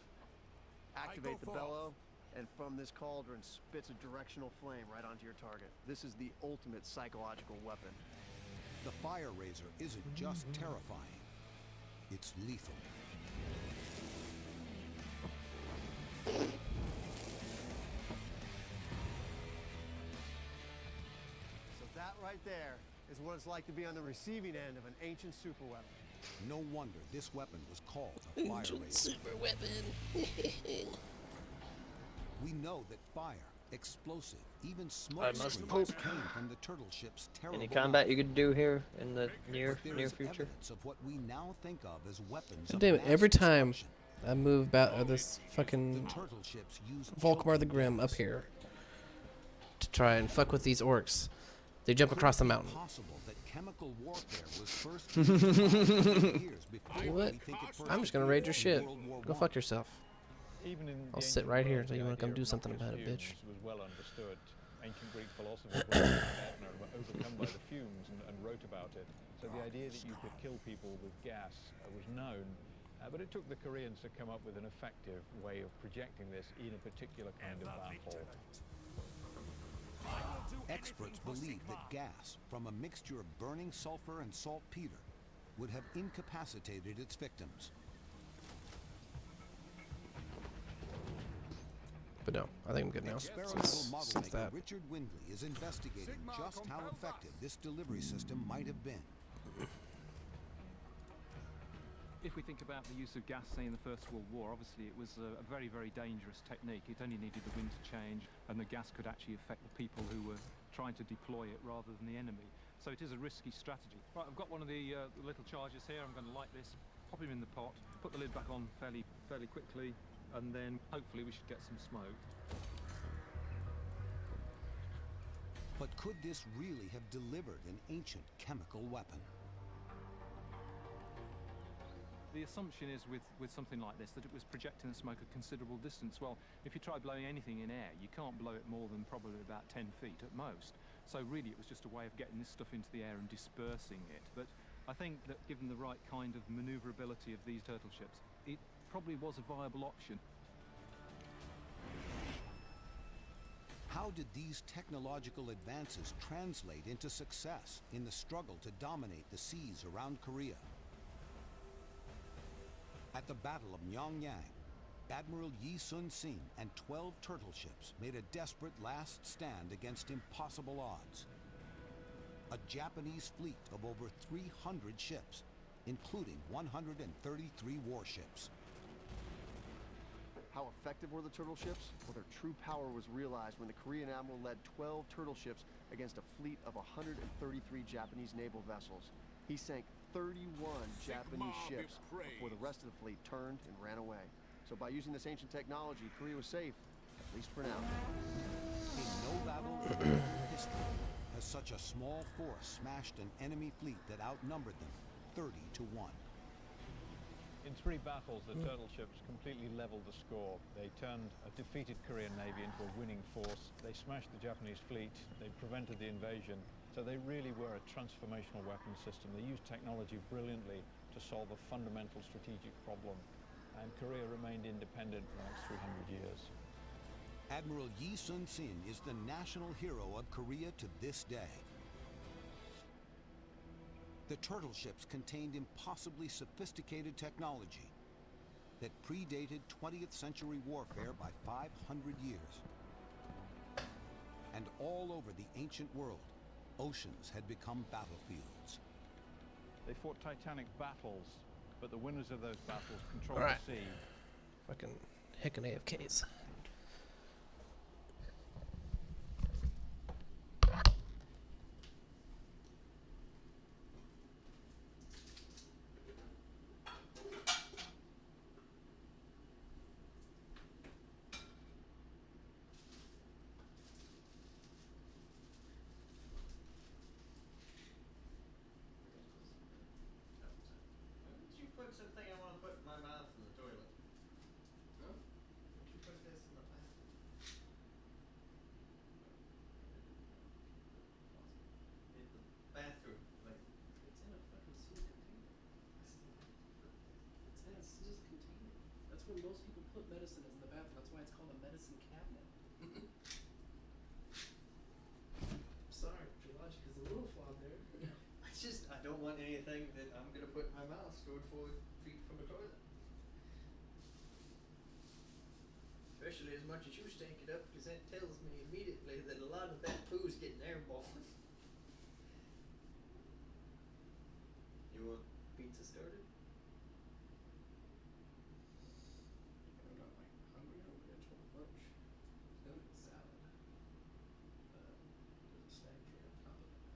activate the bellow, and from this cauldron spits a directional flame right onto your target. This is the ultimate psychological weapon. The Fire Razor isn't just terrifying, it's lethal. So that right there is what it's like to be on the receiving end of an ancient superweapon. No wonder this weapon was called a Fire Razor. Super weapon. We know that fire, explosive, even smoke I must streams poop. came from the turtle ship's terrible Any combat you could do here in the But near there is future? evidence of what we now think of as weapons God of damn it, mass every time destruction. I move about this fucking Turtle ships use Volkmar the Grim up here to try and fuck with these orcs, they jump across the mountain. Possible that chemical warfare was first used years before What? we think it first I'm just gonna raid your appeared in shit. World War Go I. fuck yourself. Even in I'll the sit ancient right here world, until the you want to come idea do of something noxious about it, bitch. fumes was well understood. Ancient Greek philosophers like Etna were overcome by the fumes and wrote about it. So the idea that you could kill people with gas was known, but it took the Koreans to come up with an effective way of projecting this in a particular kind of battle. Experts believe that gas from a mixture of burning sulfur and saltpeter would have incapacitated its victims. But no, I think I'm good now. Experimental model Since maker that. Richard Windley is investigating just how effective this delivery system might have been. If we think about the use of gas, say, in the First World War, obviously it was a very, very dangerous technique. It only needed the wind to change, and the gas could actually affect the people who were trying to deploy it rather than the enemy. So it is a risky strategy. Right, I've got one of the little charges here. I'm going to light this, pop him in the pot, put the lid back on fairly quickly, and then hopefully we should get some smoke. But could this really have delivered an ancient chemical weapon? The assumption is with something like this that it was projecting the smoke a considerable distance. Well, if you try blowing anything in air, you can't blow it more than probably about 10 feet at most. So really it was just a way of getting this stuff into the air and dispersing it. But I think that given the right kind of maneuverability of these turtle ships, it probably was a viable option. How did these technological advances translate into success in the struggle to dominate the seas around Korea? At the Battle of Myeongyang, Admiral Yi Sun-sin and 12 turtle ships made a desperate last stand against impossible odds. A Japanese fleet of over 300 ships, including 133 warships. How effective were the turtle ships? Well, their true power was realized when the Korean admiral led 12 turtle ships against a fleet of 133 Japanese naval vessels. He sank 31 Japanese ships before the rest of the fleet turned and ran away. So by using this ancient technology, Korea was safe, at least for now. In no battle in history has such a small force smashed an enemy fleet that outnumbered them 30 to 1. In 3 battles, the turtle ships completely leveled the score. They turned a defeated Korean navy into a winning force. They smashed the Japanese fleet. They prevented the invasion. So they really were a transformational weapon system. They used technology brilliantly to solve a fundamental strategic problem. And Korea remained independent for the next 300 years. Admiral Yi Sun-sin is the national hero of Korea to this day. The turtle ships contained impossibly sophisticated technology that predated 20th century warfare by 500 years. And all over the ancient world, oceans had become battlefields. They fought titanic battles, but the winners of those battles controlled All right. the sea. Fucking heckin' AFKs. That's where most people put medicine, is in the bathroom. That's why it's called a medicine cabinet. Sorry, logic is a little flawed there. I don't want anything that I'm gonna put in my mouth stored 4 feet from a toilet. Especially as much as you stank it up, because that tells me immediately that a lot of that poo's getting airborne. You want pizza started? I'm not like hungry. I just want lunch. There's no salad. There's a snack tray on top of it,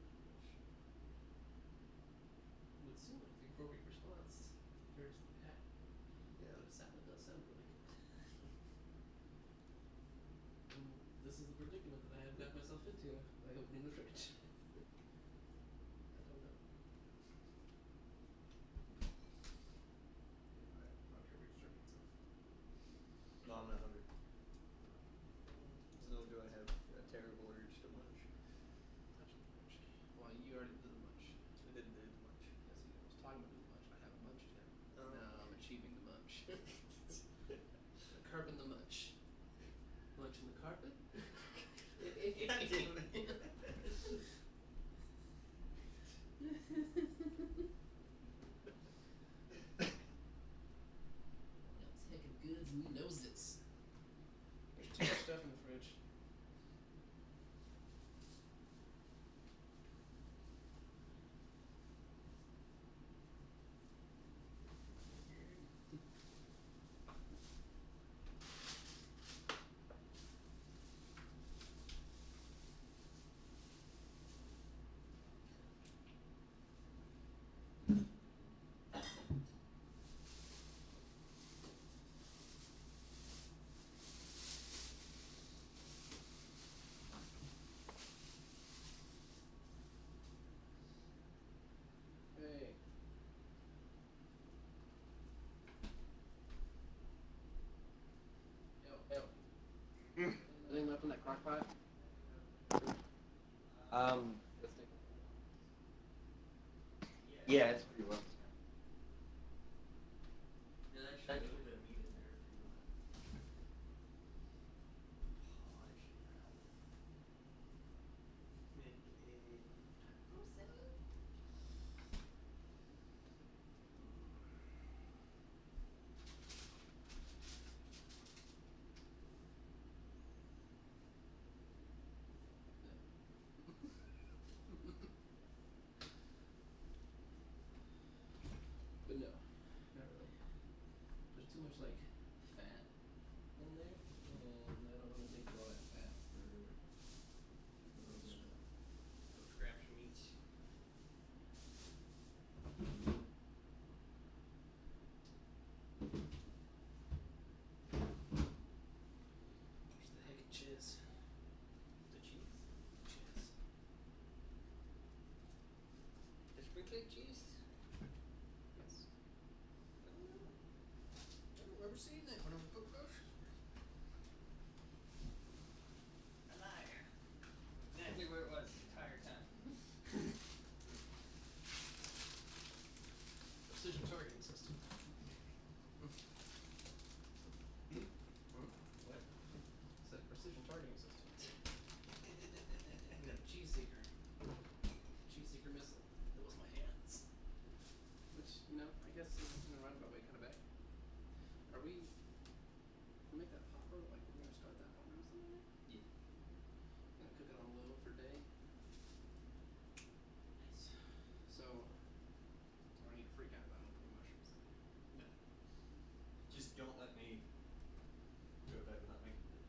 which would seem like the appropriate response compared to the pack. Yeah. But a salad does sound really good. And this is the predicament that I have got myself into by opening the fridge. I don't know. I'm not sure we start pizza. No, I'm not hungry. Nor do I have a terrible urge to munch. Well, you already did the munch. I didn't do the munch. Yes, I was talking about the munch. I haven't munched yet. Oh. Now I'm achieving the munch. Carping the munch. Munching the carpet? God damn it. It's heckin' goods and he knows it. There's too much stuff in the fridge. Hey. Yo. Anything left in that crock pot? Yeah, it's pretty well. Yeah, that should be a little bit of meat in there if you want. But no, not really. There's too much like fat in there, and I don't want to take all that fat for those Grab some meat. There's the heck of chiz. The cheese? Chiz. The sprinkling cheese? Yes. I don't know. I've never seen that when I'm cooked groceries. A liar. Exactly where it was the entire time. Precision targeting system. What? It's a precision targeting system. We got a cheese seeker. Cheese seeker missile. That was my hands. Which, you know, I guess is in a roundabout way kind of back. Are we make that popper? Like we're gonna start that popper or something? Yeah. Gonna cook it on low for a day. Nice. So, I need to freak out about opening mushrooms. No. Just don't let me go to bed without making it.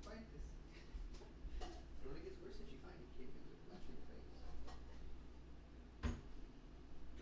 Find this. It only gets worse if you find it, kid. You'll get flash in your face. Go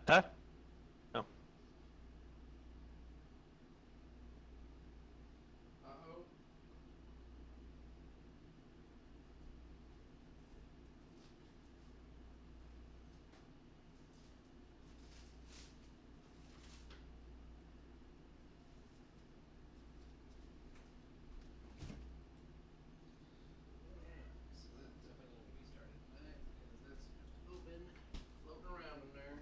Huh? No. Uh-oh. So that definitely needs to be started back because that's just open, floating around in there.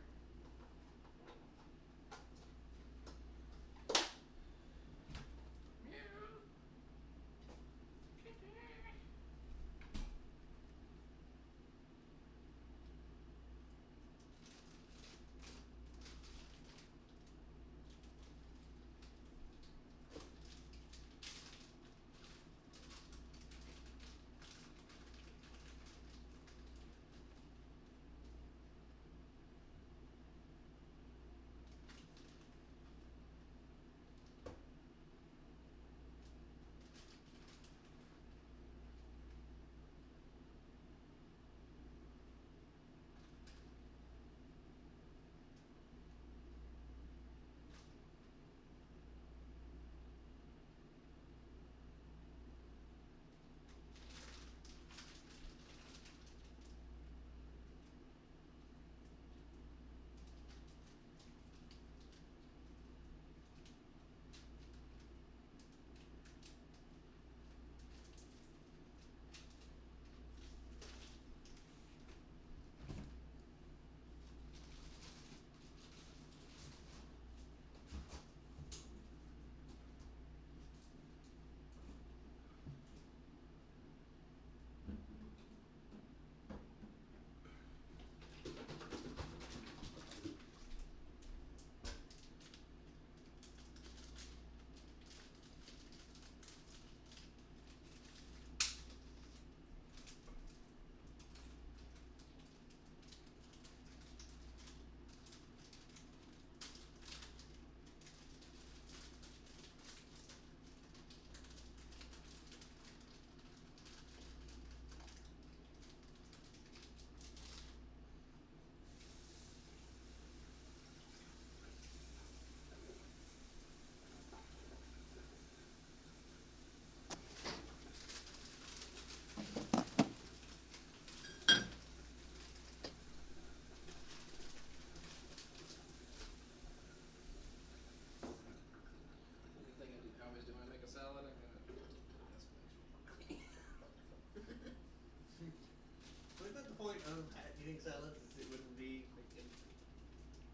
Point of eating salads is it wouldn't be like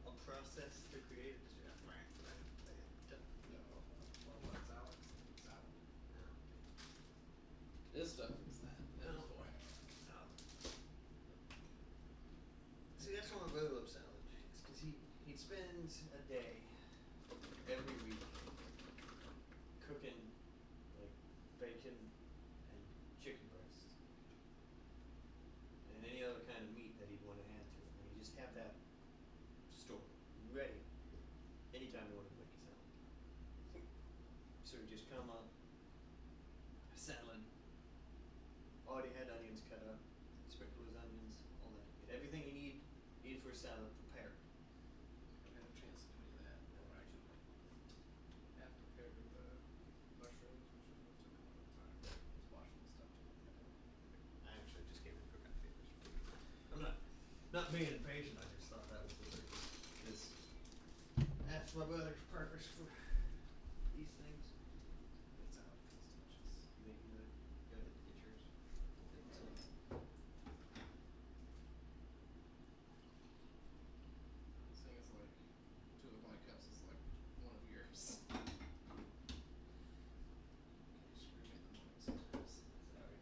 a process to create it. Just This stuff is that. No. See, that's why my brother loves salad. It's because he'd spend a day every week cooking like bacon and chicken breast and any other kind of meat that he'd want to add to it. And he'd just have that stored ready anytime he wanted to make a salad. So he'd just come up, salad, already had onions cut up, sprinkle his onions, all that. Get everything you need for a salad prepared. I haven't had a chance to do any of that. Or actually, half prepared with the mushrooms, which is what took a lot of time. Just washing the stuff. I actually just came in for coffee. I'm not being impatient. I just thought that was the thing. Because that's my brother's purpose for these things. It's out because it's delicious. You think you gotta get yours? This thing is like 2 of my cups is like 1 of yours. You screw me in the morning sometimes. Sorry.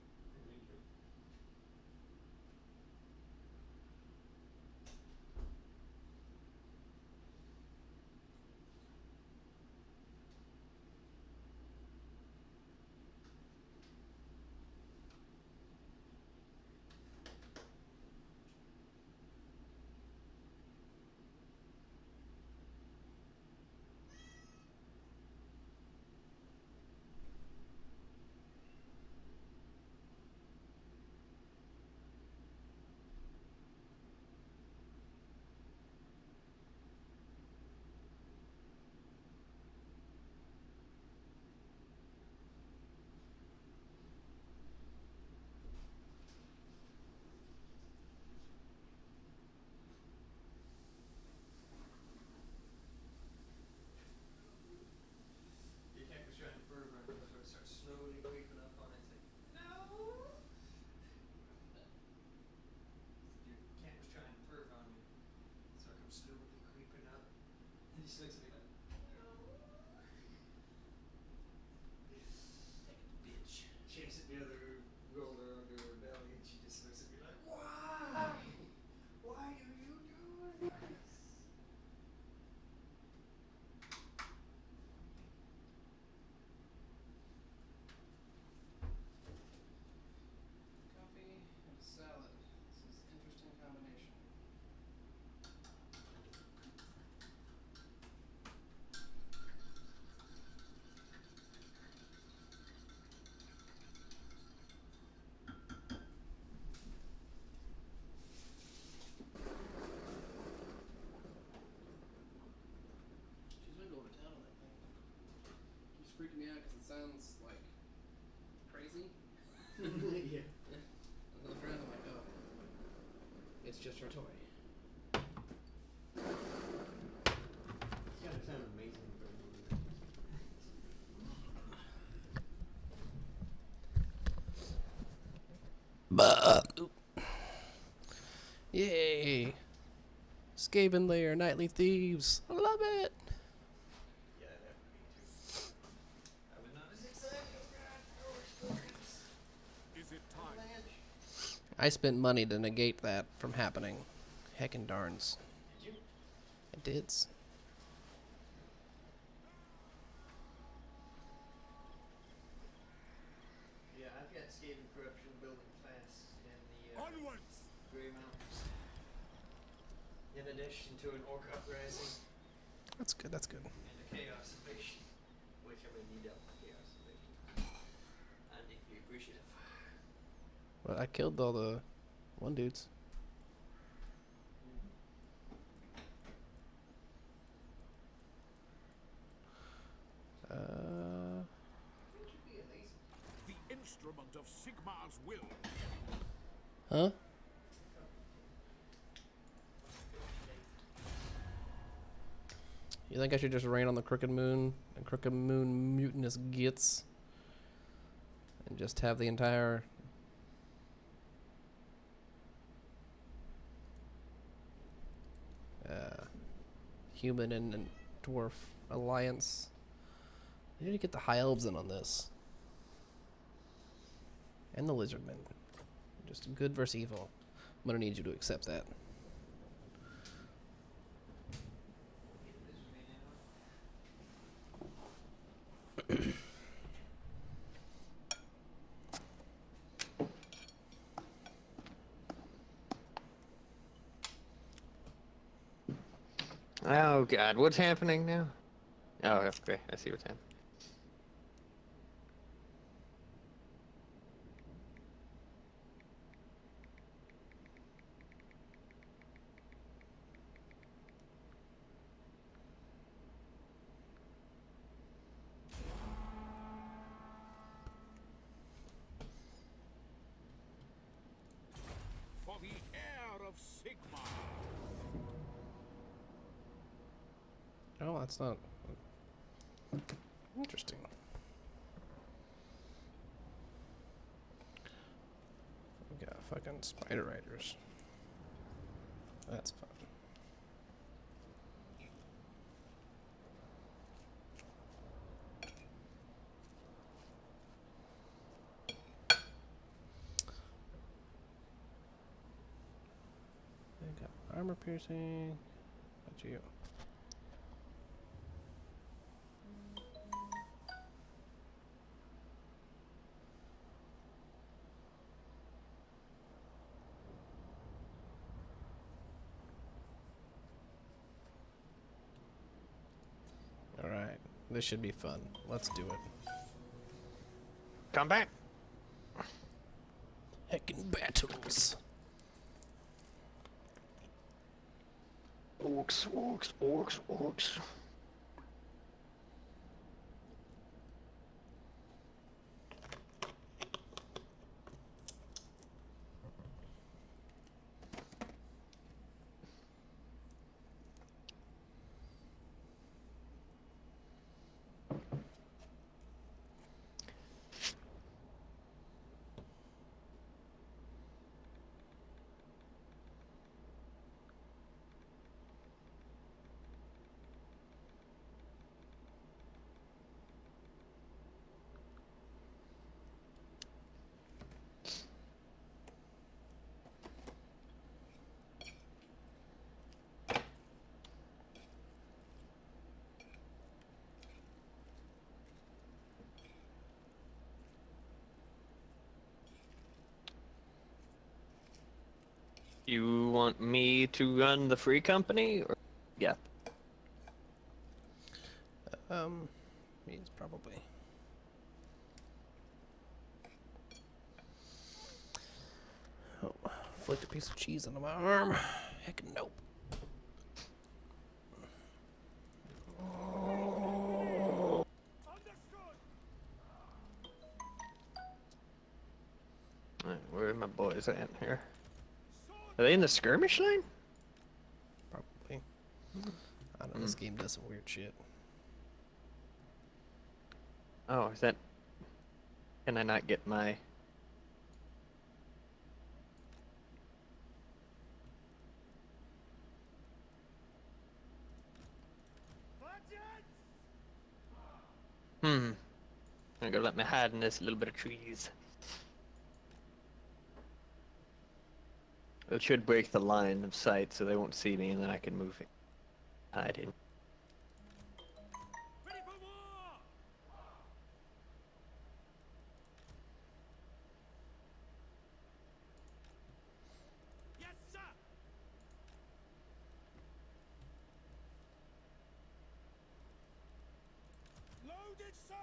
just looks at me like, bitch. Chased the other roller under her belly, and she just looks at me like, why? Why do you do this? Coffee and salad. This is an interesting combination. She's been going to town on that thing. Keeps freaking me out because it sounds like crazy. Yeah. And then I'm like, oh, it's just her toy. It's gotta sound amazing for a movie. Yay! Skaven Lair, Nightly Thieves. I love it! Yeah, that would be too. I was not as excited as Is it time? I spent money to negate that from happening. Heckin' darns. Did you? I did. Yeah, I've got Skaven Corruption building fast in the Onwards! Grey Mountains. In addition to an Orc Uprising. That's good, that's good. And a Chaos Invasion. Which, I mean, you dealt with Chaos Invasion. I'm deeply appreciative. Well, I killed all the one dudes. The instrument of Sigmar's will. Huh? You think I should just rain on the Crooked Moon and Crooked Moon mutinous gits and just have the entire human and dwarf alliance? I need to get the high elves in on this. And the lizardmen. Just good versus evil. I'm gonna need you to accept that. Oh god, what's happening now? Oh, okay, I see what's happening. For the heir of Sigmar. Oh, that's not interesting. We got fucking spider riders. That's fun. I got armor piercing. Got you. Alright, this should be fun. Let's do it. Combat! Heckin' battles! Orcs, orcs, orcs, orcs. You want me to run the free company, or yeah? Yes, probably. Oh, flicked a piece of cheese onto my arm. Heck, nope. Alright, where are my boys at here? Are they in the skirmish line? Probably. I don't know, this game does some weird shit. Oh, is that... Can I not get my... I'm gonna let me hide in this little bit of trees. It should break the line of sight so they won't see me, and then I can move it. Hide in. Loaded, sir.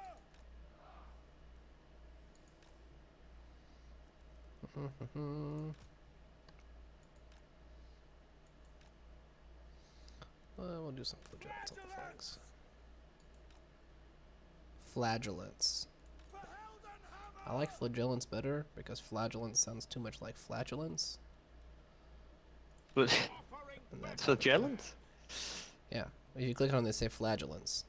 Well, we'll do some flagellants on the flanks. Flagellants. I like flagellants better because flagellants sounds too much like flatulence. Flagellants? Yeah. If you click on it, they say flagellants.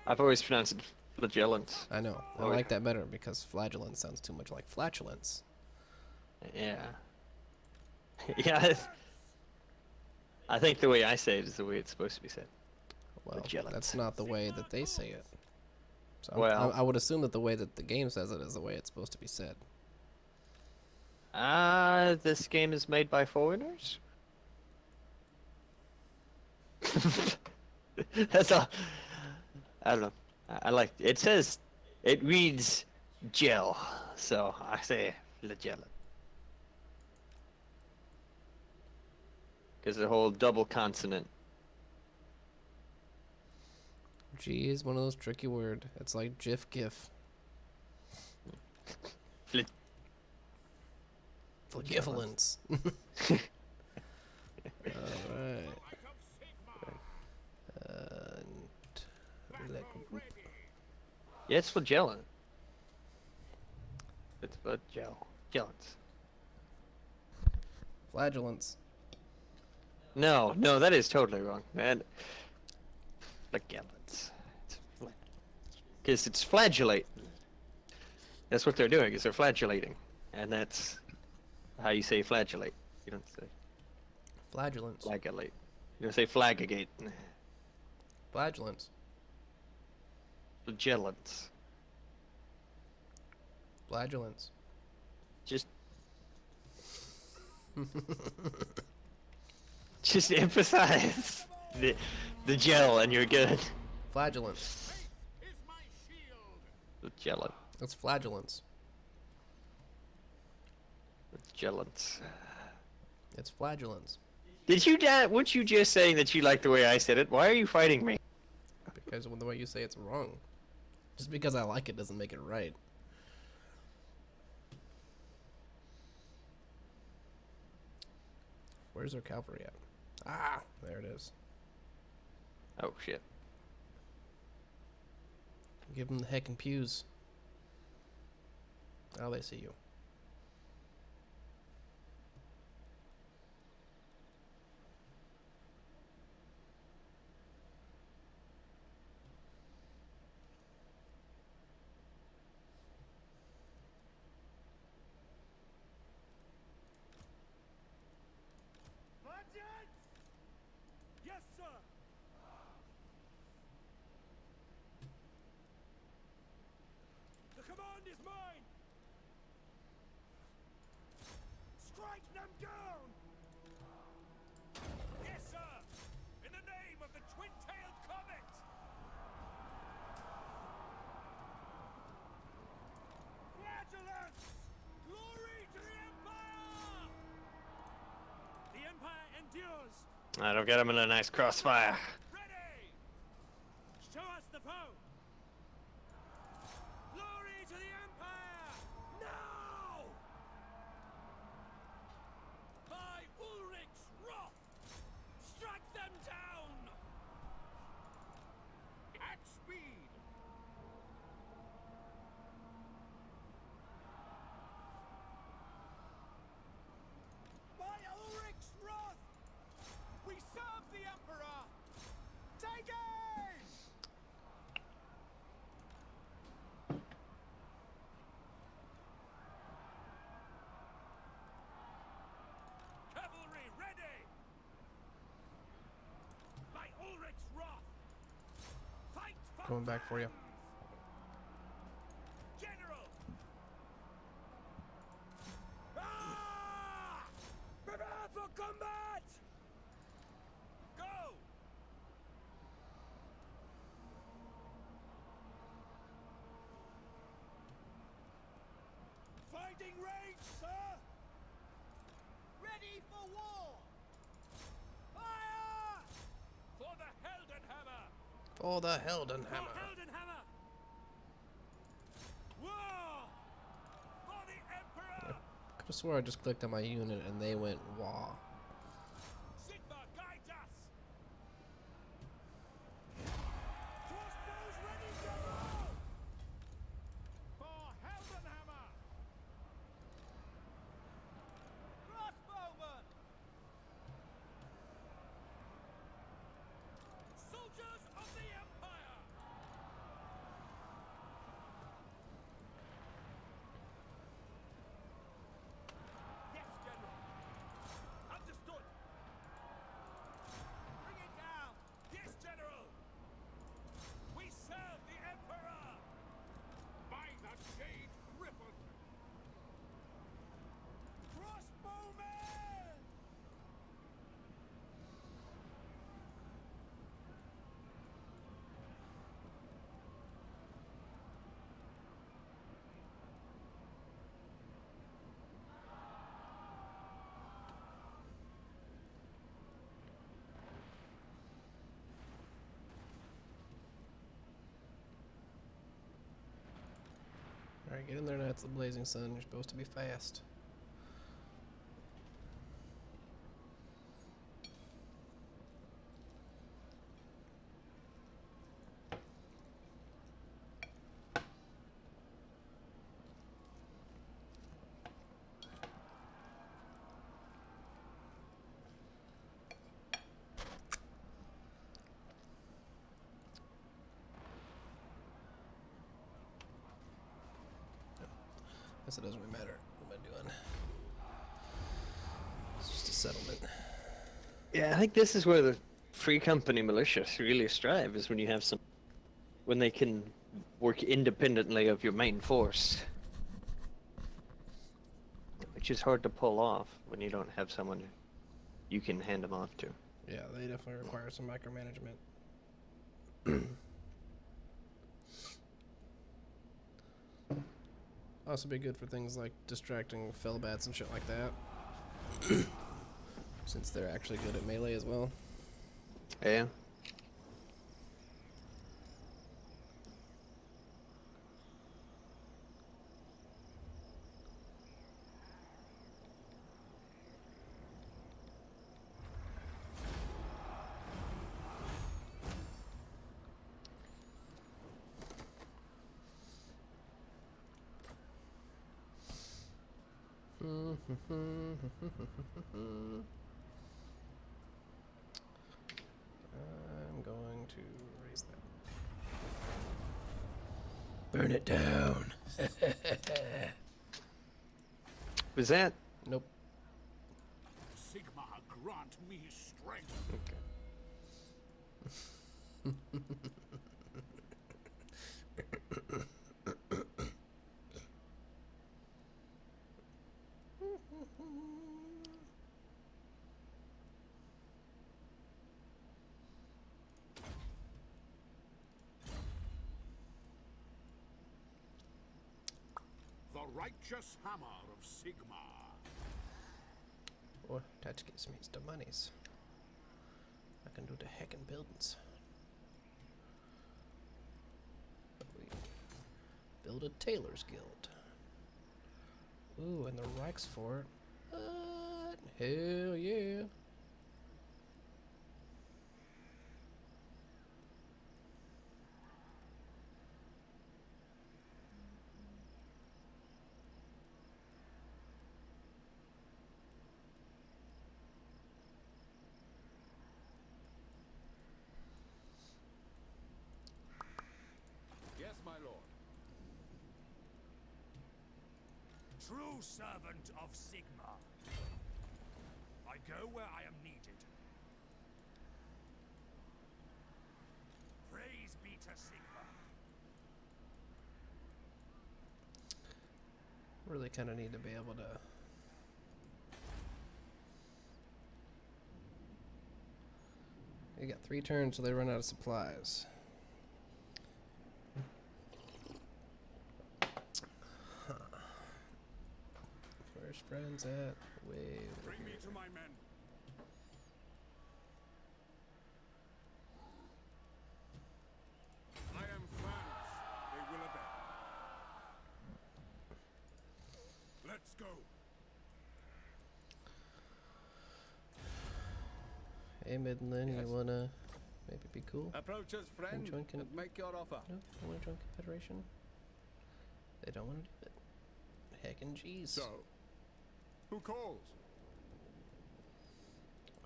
I've always pronounced it flagellants. I know. I like that better because flagellance sounds too much like flatulence. Yeah. Yeah. I think the way I say it is the way it's supposed to be said. Well, that's not the way that they say it. So well, I would assume that the way that the game says it is the way it's supposed to be said. This game is made by foreigners? That's all. I don't know. I like it. Says it reads gel, so I say flagellant. Because the whole double consonant. G is one of those tricky words. It's like GIF, GIF. Flagellants. Alright. Yeah, it's flagellant. It's flagellants. Flagellants. No, that is totally wrong. And flagellants. Because it's flagellate. That's what they're doing, is they're flagellating. And that's how you say flagellate. You don't say flagellants. Flagellate. You don't say flagagate. Flagellants. Flagellants. Flagellants. Just emphasize the gel and you're good. Flagellants. Flagellant. That's flagellants. Flagellants. It's flagellants. Did you, Dad? Weren't you just saying that you like the way I said it? Why are you fighting me? Because the way you say it's wrong. Just because I like it doesn't make it right. Where's our cavalry at? Ah, there it is. Oh, shit. Give them the heckin' pews. Now they see you. Yes, sir. The command is mine. Strike them down. Yes, sir. In the name of the twin-tailed comet. Flagellants! Glory to the Empire! That'll get him in a nice crossfire. Ready! Show us the foe! Glory to the Empire! Now! By Ulrich's wrath! Strike them down! At speed! By Ulrich's wrath! We serve the Emperor! Take aim! Cavalry ready! By Ulrich's wrath! Fight for Going back for you. General! Ah! Prepare for combat! Go! Fighting range, sir! Ready for war! Fire! For the Heldenhammer! For the Heldenhammer. For Heldenhammer! War! For the Emperor! Could have swore I just clicked on my unit and they went wah. Sigma guides us! Crossbows ready, General! For Heldenhammer! Crossbowmen! Soldiers of the Empire! Yes, General! Understood! Bring it down! Yes, General! We serve the Emperor! By the Shade Griffin! Crossbowmen! Alright, get in there, Knights of the Blazing Sun. You're supposed to be fast. Guess it doesn't really matter what am I doing. It's just a settlement. Yeah, I think this is where the free company militia really strive, is when you have some, when they can work independently of your main force, which is hard to pull off when you don't have someone you can hand them off to. Yeah, they definitely require some micromanagement. Also be good for things like distracting fellbats and shit like that. Since they're actually good at melee as well. Yeah. I'm going to raise that. Burn it down. Was that? Nope. Sigma grant me strength. The righteous hammer of Sigma. Oh, that gives me the monies. I can do the heckin' buildings. But we build a tailor's guild. Ooh, and the Reichsfort. What? Hell yeah. Yes, my lord. True servant of Sigma. I go where I am needed. Praise be to Sigma. Really kind of need to be able to you got 3 turns till they run out of supplies. Huh. Where's friends at? Way over Bring me here. to my men. I am France. They will obey. Let's go. Hey Midland, you wanna maybe be cool? Approach us, friend, and make your offer. No, I wanna join Confederation. They don't wanna do it. Heckin' jeez. So, who calls?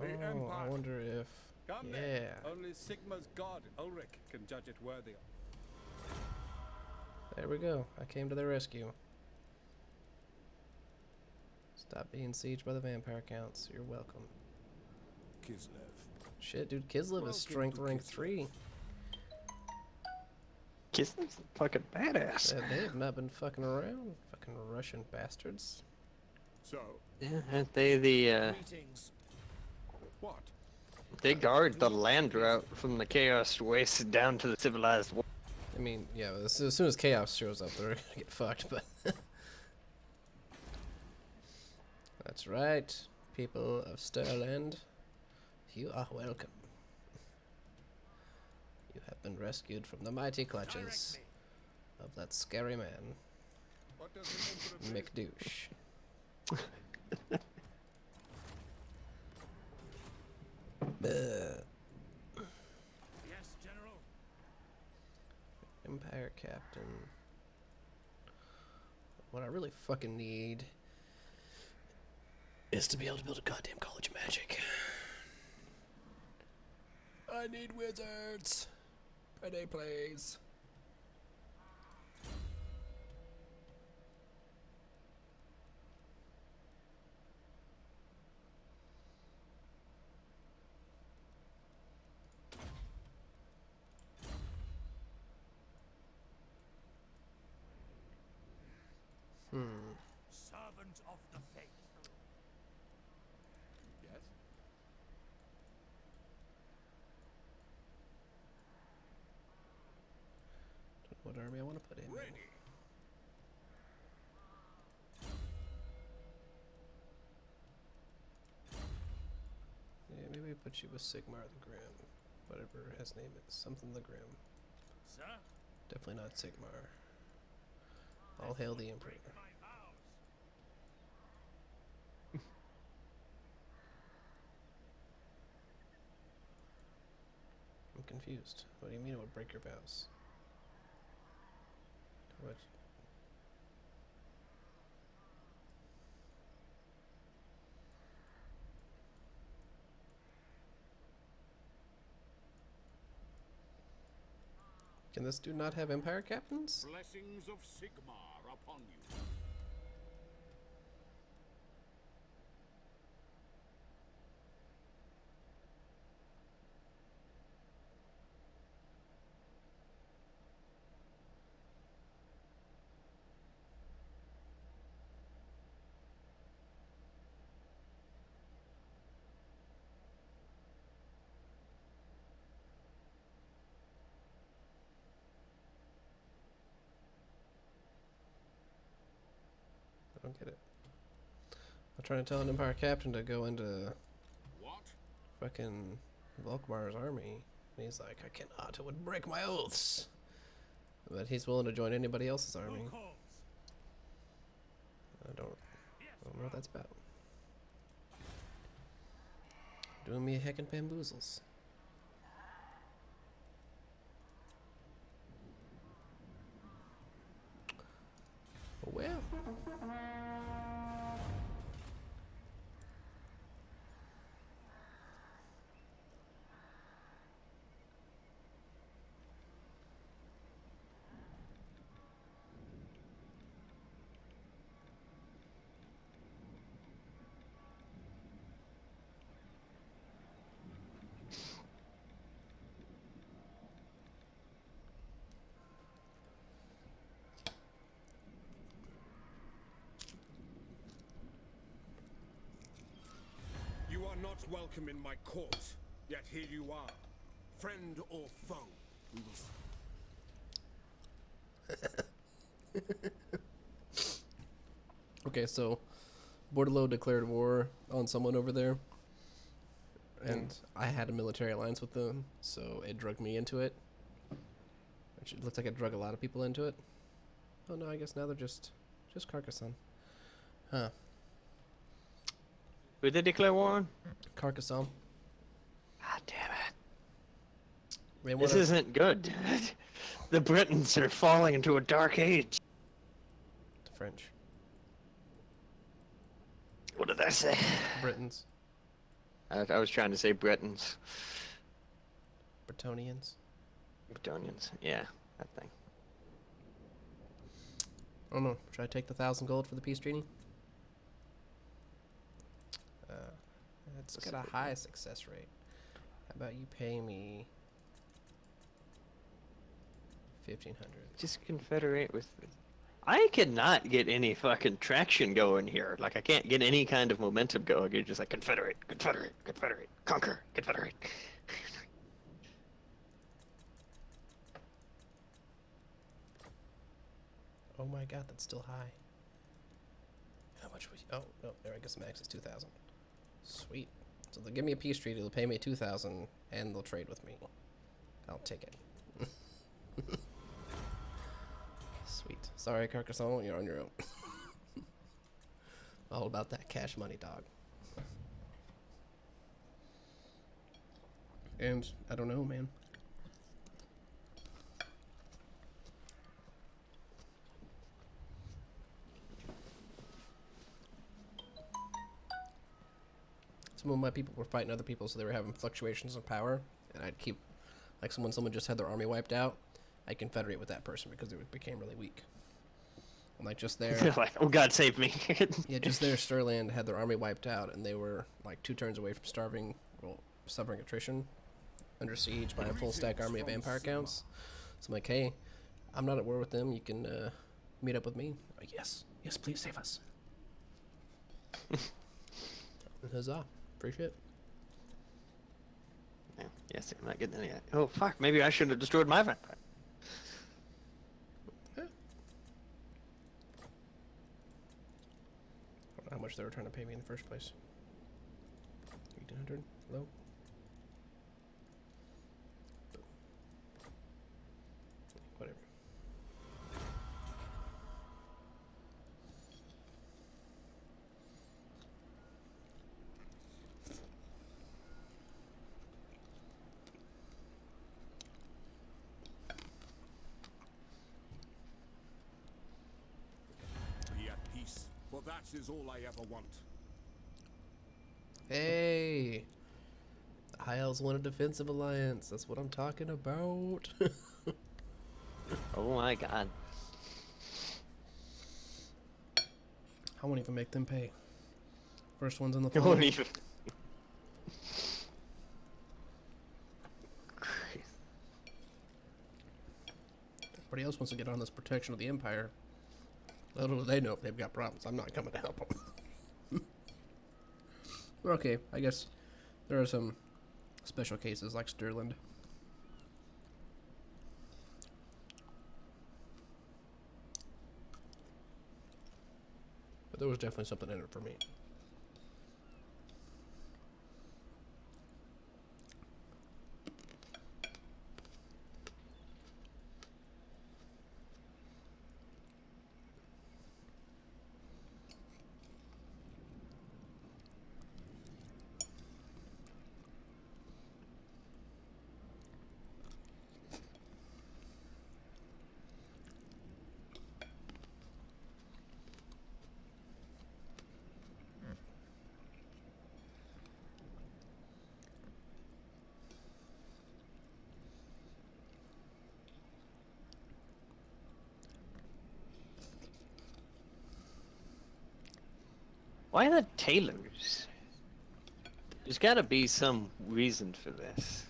Oh, I wonder if Come yeah. then. Only Sigma's god, Ulrich, can judge it worthy of. There we go. I came to their rescue. Stop being sieged by the vampire counts. You're welcome. Kislev. Shit, dude, Kislev is strength rank 3. Kislev's fucking badass. They have not been fucking around. Fucking Russian bastards. So, Yeah, aren't they the greetings. What? they guard the land route from the Chaos Waste down to the civilized world. I mean, yeah, as soon as Chaos shows up, they're gonna get fucked, but... That's right, people of Stirland. You are welcome. You have been rescued from the mighty clutches of that scary man, What does the Emperor McDouche. Yes, General. Empire Captain. What I really fucking need is to be able to build a goddamn college of magic. I need wizards. Pretty please. Servant of the faith. Yes. What army I want to put in? Ready. Yeah, maybe put you with Sigmar the Grim. Whatever his name is. Something the Grim. Sir? Definitely not Sigmar. All hail the Emperor. I'm confused. What do you mean it would break your vows? What? Can this dude not have Empire Captains? Blessings of Sigmar upon you. I don't get it. I'm trying to tell an Empire Captain to go into What? fucking Volkmar's army. And he's like, I cannot. It would break my oaths. But he's willing to join anybody else's army. I don't know what that's about. Doing me a heckin' bamboozles. Well. You are not welcome in my court, yet here you are. Friend or foe, we will see. Okay, so Bordello declared war on someone over there, and I had a military alliance with them, so it drugged me into it. Which it looks like it drug a lot of people into it. Oh no, I guess now they're just Carcassonne. Huh. Who did they declare war on? Carcassonne. God damn it. This isn't good. The Britons are falling into a dark age. The French. What did I say? Britons. I was trying to say Britons. Bretonians. Bretonians, yeah, that thing. I don't know. Should I take the 1,000 gold for the peace treaty? It's got a high success rate. How about you pay me 1,500? Just confederate with. I cannot get any fucking traction going here. Like I can't get any kind of momentum going. You're just like confederate, confederate, confederate, conquer, confederate. Oh my god, that's still high. How much was? Oh no, there I guess the max is 2,000. Sweet. So they'll give me a peace treaty. They'll pay me 2,000, and they'll trade with me. I'll take it. Sweet. Sorry, Carcassonne, you're on your own. All about that cash money, dog. And I don't know, man. Some of my people were fighting other people, so they were having fluctuations of power, and I'd keep, like, when someone just had their army wiped out, I'd confederate with that person because they became really weak. And like just there, like, oh God, save me! Yeah, just there, Stirland had their army wiped out, and they were like 2 turns away from suffering attrition, under siege by a full stack army of vampire counts. So I'm like, hey, I'm not at war with them. You can meet up with me. I'm like, yes, please save us. Huzzah! Appreciate it. Yeah, yes, I'm not getting any. Oh fuck! Maybe I should have destroyed my vampire. Yeah. I don't know how much they were trying to pay me in the first place. 1,800 low. Whatever. For that is all I ever want. Hey! High Elves want a defensive alliance. That's what I'm talking about. Oh my god. I won't even make them pay. First one's on the You phone. won't even. Everybody else wants to get on this protection of the Empire. Little do they know if they've got problems. I'm not coming to help them. But okay, I guess there are some special cases like Stirland. But there was definitely something in it for me. Why the tailors? There's gotta be some reason for this.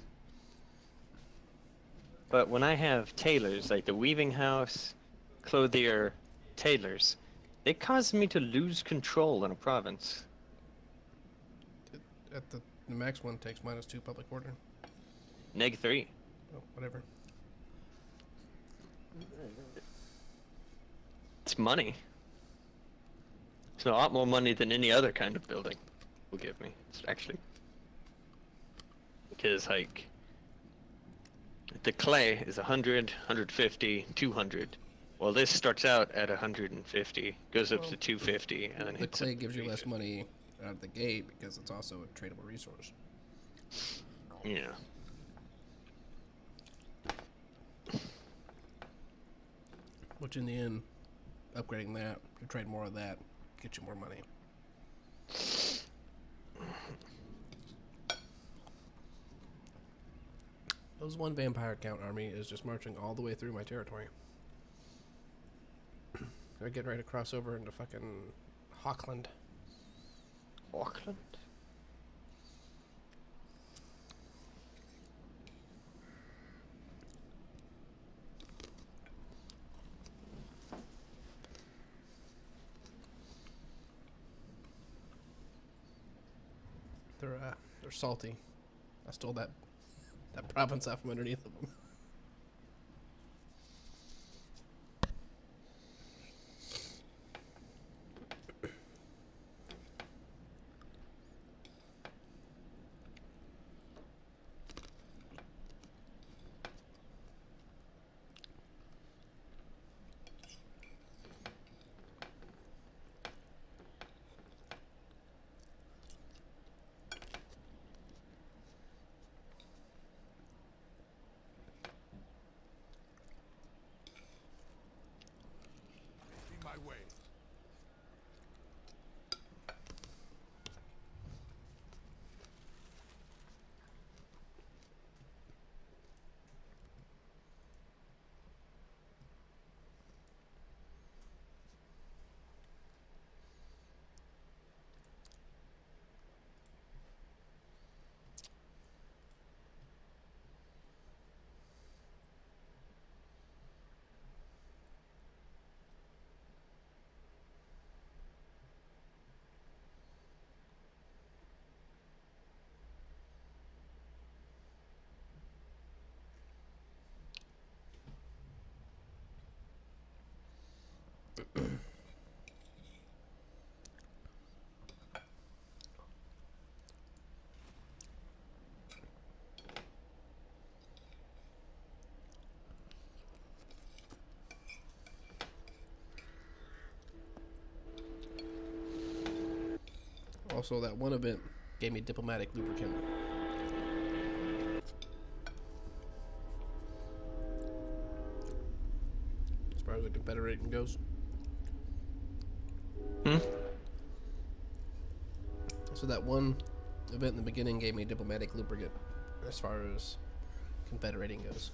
But when I have tailors, like the weaving house, clothier, tailors, they cause me to lose control in a province. At the max one takes -2 public order. -3. Oh, whatever. It's money. It's a lot more money than any other kind of building will give me. It's actually. Because, like, the clay is 100, 150, 200. Well, this starts out at 150, goes up to 250, and then the hits clay up gives you less money out of the gate because it's also a tradable resource. Yeah. Which in the end, upgrading that, to trade more of that, get you more money. Those one vampire count army is just marching all the way through my territory. They're getting ready to cross over into fucking Hawkland. Hawkland? They're salty. I stole that province out from underneath of them. My way. Also, that one event gave me diplomatic lubricant. As far as the Confederating goes. So that one event in the beginning gave me diplomatic lubricant as far as Confederating goes.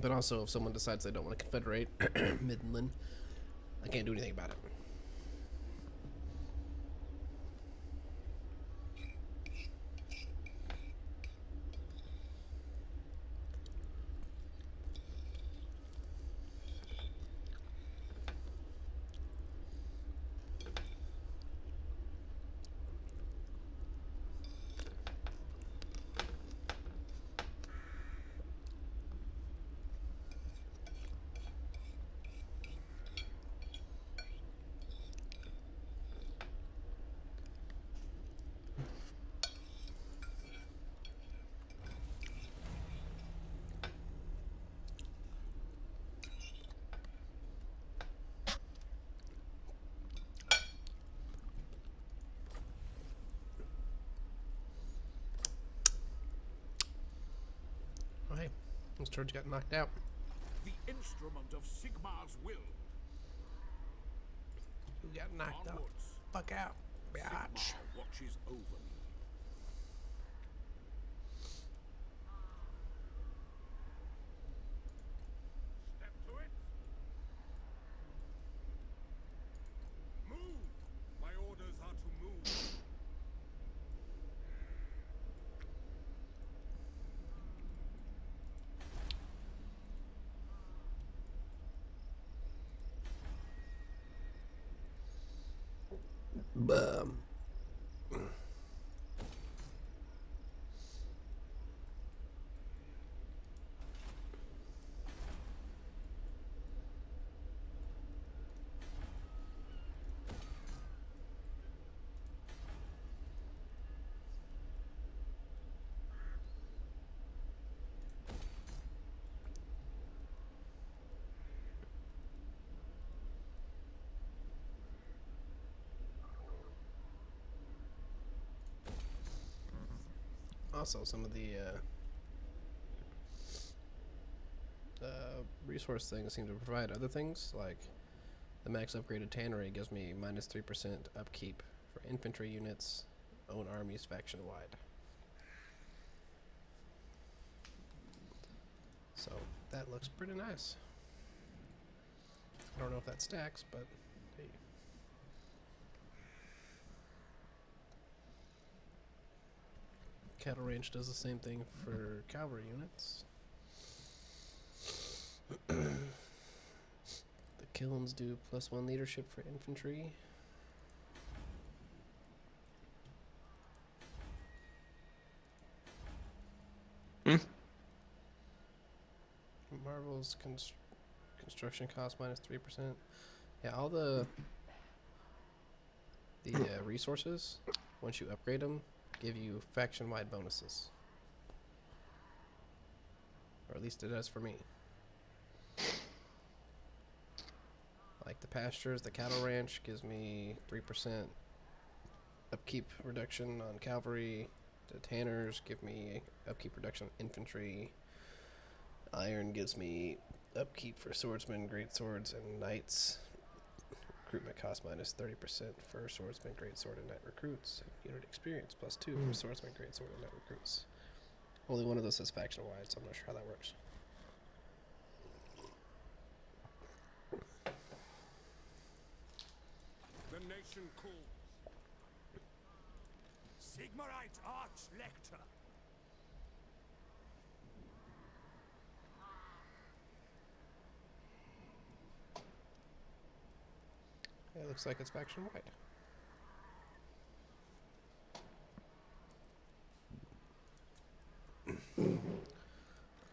But also, if someone decides they don't want to confederate Midland, I can't do anything about it. Oh, hey, this turd got knocked out. The instrument of Sigmar's will. Who got knocked out? Fuck out, bitch. Sigmar watches over me. Step to it. Bum. Also, some of the resource things seem to provide other things, like the max upgraded tannery gives me minus 3% upkeep for infantry units, own armies faction wide. So that looks pretty nice. I don't know if that stacks, but hey. Cattle range does the same thing for cavalry units. The kilns do +1 leadership for infantry. Marvel's construction cost minus 3%. Yeah, all the resources, once you upgrade them, give you faction-wide bonuses. Or at least it does for me. Like the pastures, the cattle ranch gives me 3% upkeep reduction on cavalry. The tanners give me upkeep reduction on infantry. Iron gives me upkeep for swordsmen, greatswords, and knights. Recruitment cost minus 30% for swordsman, greatsword, and knight recruits. And unit experience +2 for swordsman, greatsword, and knight recruits. Only one of those is faction wide, so I'm not sure how that works. The nation calls. Sigmarite Arch-Lector. It looks like it's faction wide.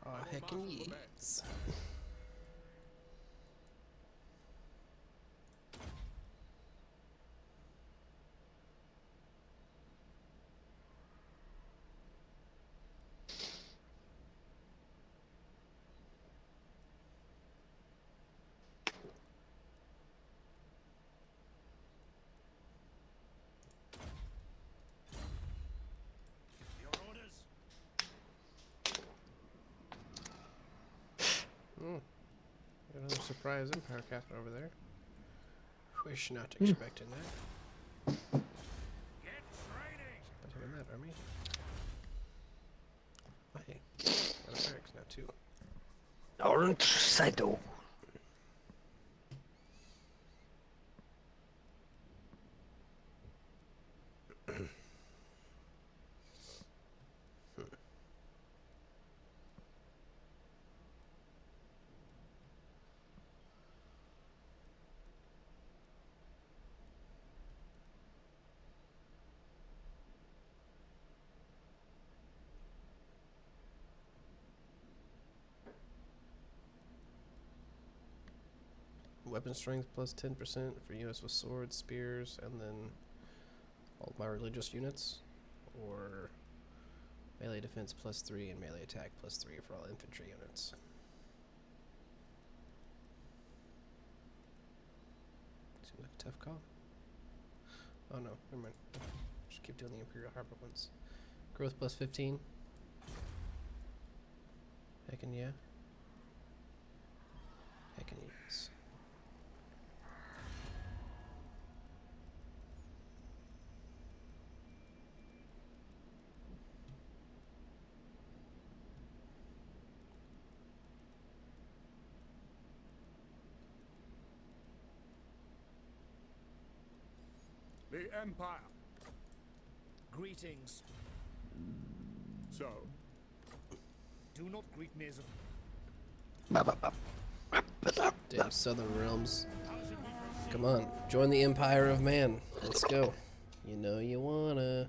Oh, heckin' yes. Another surprise Empire captain over there. Wish not expecting that. Get training. Put him in that army. Oh, hey, got a barracks now too. Orange Saddle. Weapon strength +10% for units with swords, spears, and then all my religious units, or melee defense +3 and melee attack +3 for all infantry units. Seems like a tough call. Oh no, never mind. Just keep doing the Imperial Harbor ones. Growth +15. Heckin' yeah. Heckin' yes. The Empire. Greetings. So, Do not greet me as a... Damn Southern Realms Come on, join the Empire of Man. Let's go. You know you wanna.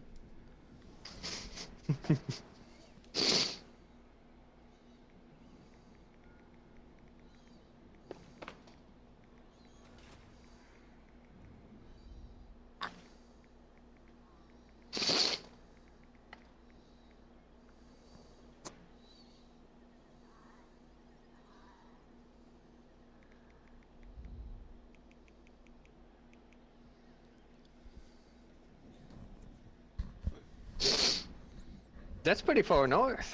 That's pretty far north.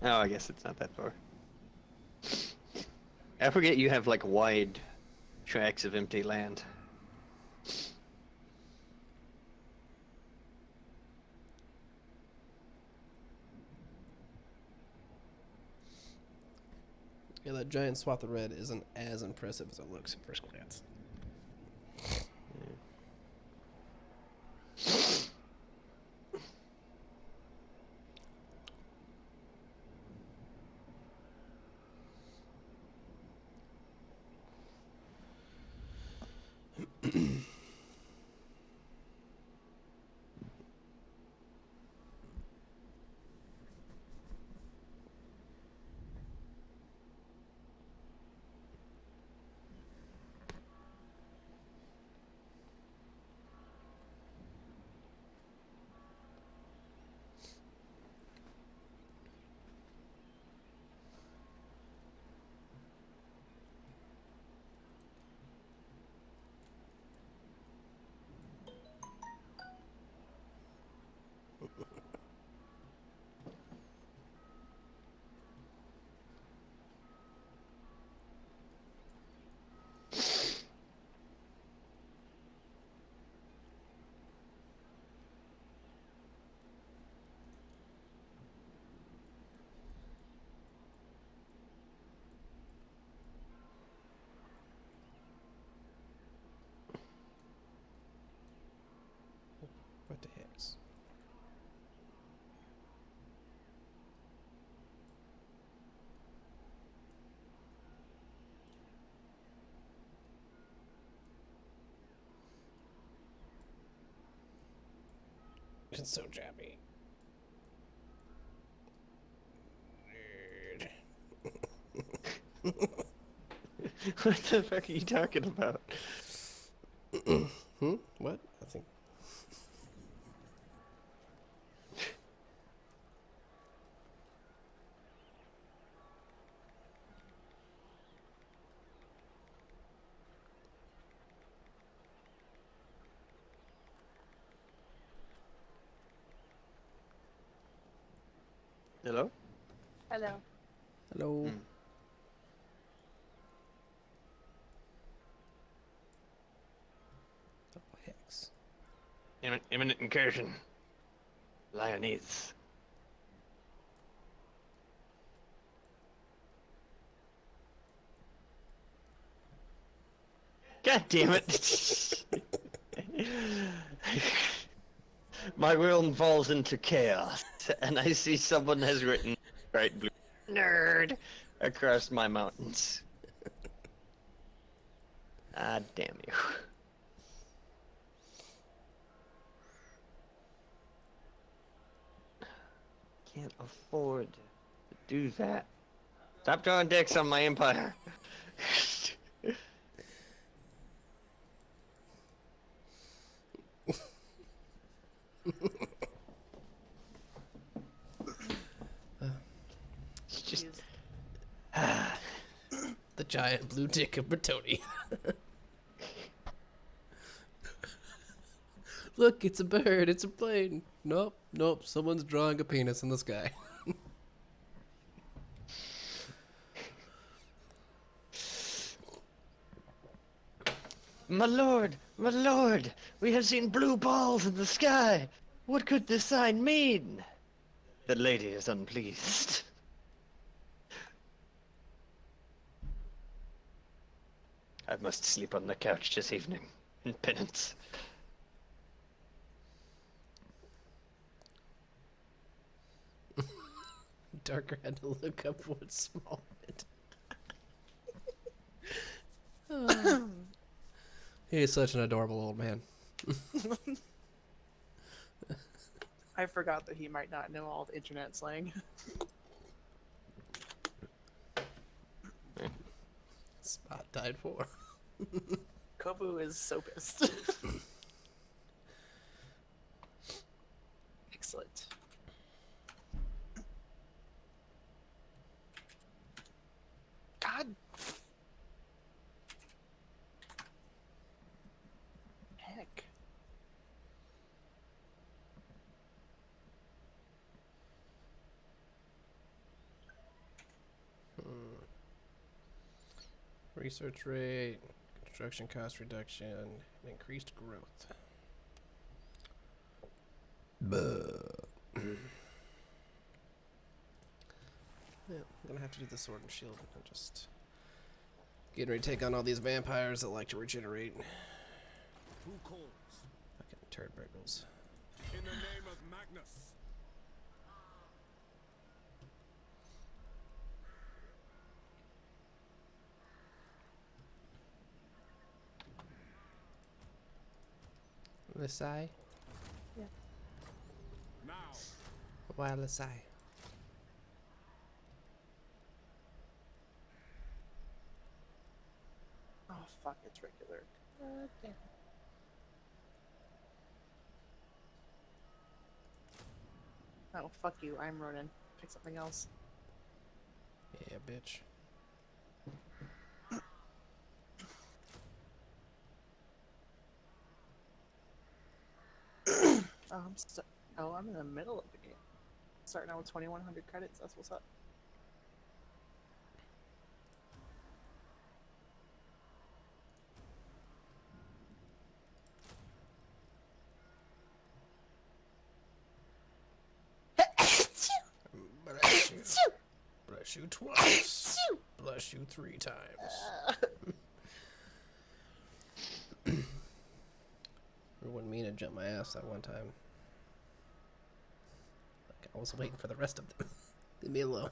Oh, I guess it's not that far. I forget you have like wide tracts of empty land. Yeah, that giant swath of red isn't as impressive as it looks at first glance. What the heck's? It's so jabby. What the fuck are you talking about? What? I think. Hello? Hello. Hello. Oh, hex. Imminent incursion. Lionese. God damn it! My realm falls into chaos, and I see someone has written bright blue nerd across my mountains. Ah, damn you. Can't afford to do that. Stop drawing dicks on my empire. It's just the giant blue dick of Bertoni. Look, it's a bird, it's a plane. Nope, nope, someone's drawing a penis in the sky. My lord, we have seen blue balls in the sky. What could this sign mean? The lady is unpleased. I must sleep on the couch this evening, in penance. Darker had to look up what small meant. He's such an adorable old man. I forgot that he might not know all the internet slang. Spot died for. Kobu is so pissed. Excellent. God. Heck. Research rate, construction cost reduction, and increased growth. Yeah, I'm gonna have to do the sword and shield and just getting ready to take on all these vampires that like to regenerate. Who calls? Fucking turd burgles. In the name of Magnus. Lesai? Yeah. Now. Why Lesai? Oh fuck, it's regular. God damn. Oh, fuck you, I'm Ronin. Pick something else. Yeah, bitch. I'm in the middle of the game. Starting out with 2,100 credits, that's what's up. Bless you twice. Bless you 3 times. I wouldn't mean to jump my ass that one time. Like, I was waiting for the rest of them. Leave me alone.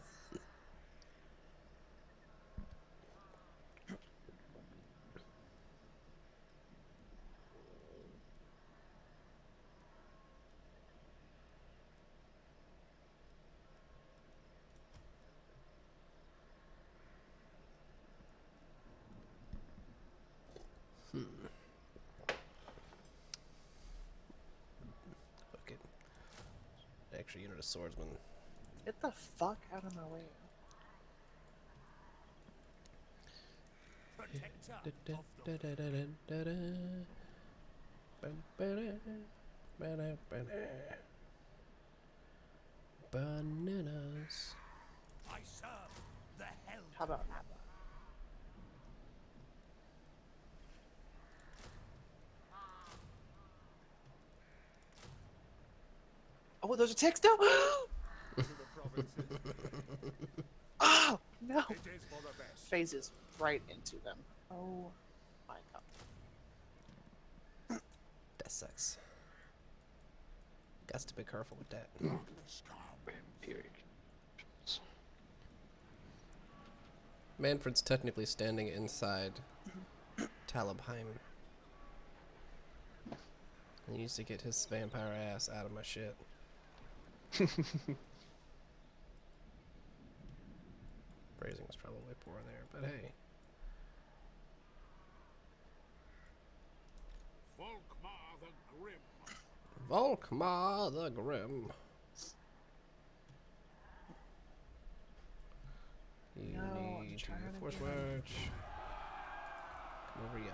Fuck it. Actually, you're not a swordsman. Get the fuck out of my way. Bananas. I serve the hell. How about that? Oh, those are ticks now? Oh, no! It is for the best. Phases right into them. Oh my god. That sucks. Got to be careful with that. Manfred's technically standing inside Talabheim. He needs to get his vampire ass out of my shit. Phrasing was probably poor there, but hey. Volkmar the Grim. Volkmar the Grim. You need to force march. Come over yonder.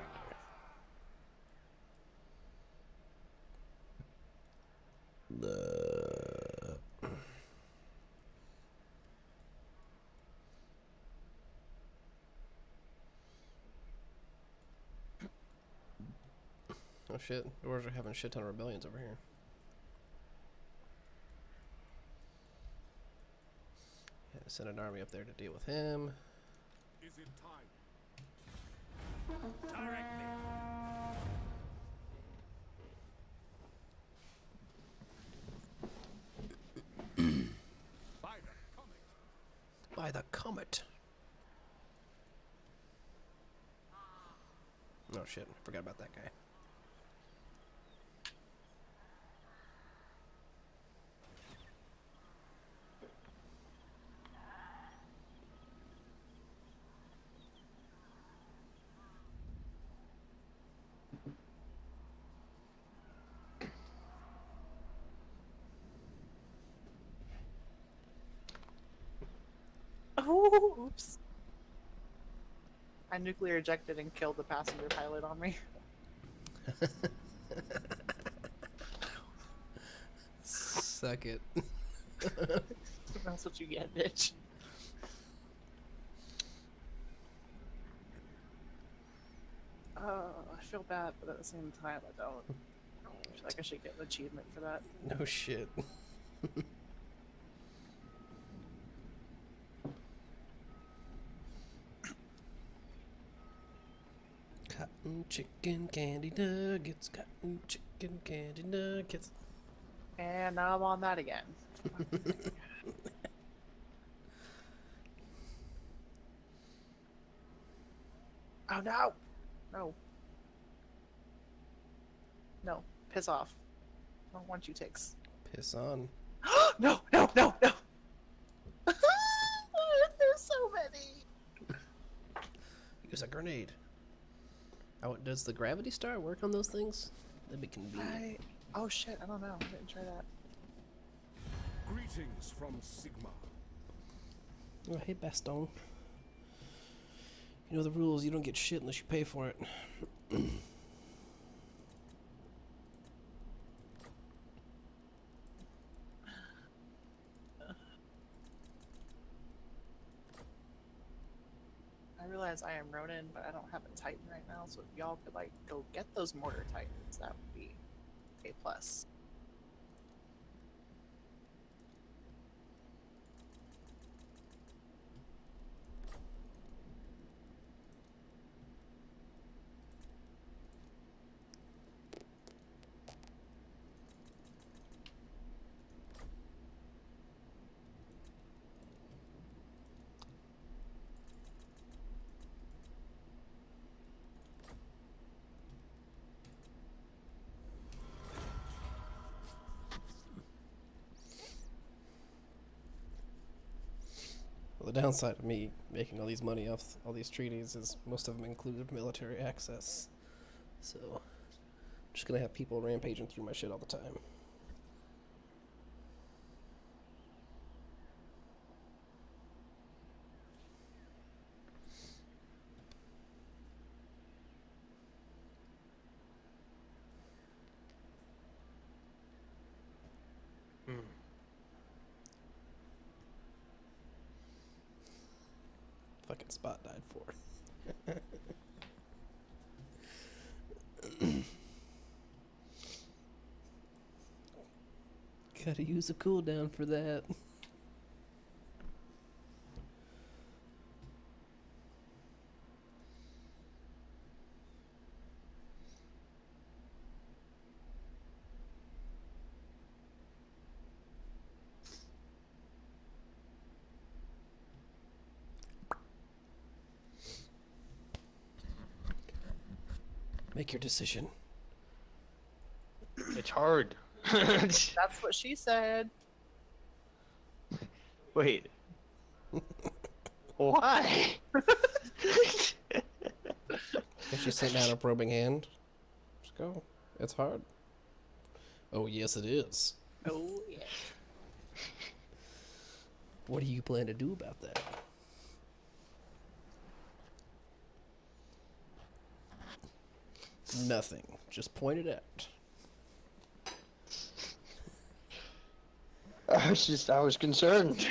Oh shit, doors are having a shit ton of rebellions over here. Yeah, send an army up there to deal with him. Is it time? Direct me. By the comet. By the comet. Oh shit, I forgot about that guy. Oh, oops. I nuclear ejected and killed the passenger pilot on me. Suck it. That's what you get, bitch. I feel bad, but at the same time, I don't. I feel like I should get an achievement for that. No shit. Cotton chicken candy nuggets, cotton chicken candy nuggets. And now I'm on that again. Oh no! No. No. Piss off. I don't want you ticks. Piss on. No! No! No! No! There's so many! Use a grenade. Oh, does the gravity star work on those things? That'd be convenient. Oh shit, I don't know. I didn't try that. Greetings from Sigma. Oh, hey, Baston. You know the rules, you don't get shit unless you pay for it. I realize I am Ronin, but I don't have a Titan right now, so if y'all could, like, go get those mortar Titans, that would be A+. Well, the downside of me making all these money off all these treaties is most of them included military access. So, I'm just gonna have people rampaging through my shit all the time. Fucking Spot died for. Gotta use a cooldown for that. Make your decision. It's hard. That's what she said. Wait. Why? If she sent down a probing hand, just go. It's hard. Oh, yes, it is. Oh, yeah. What do you plan to do about that? Nothing. Just point it out. I was concerned.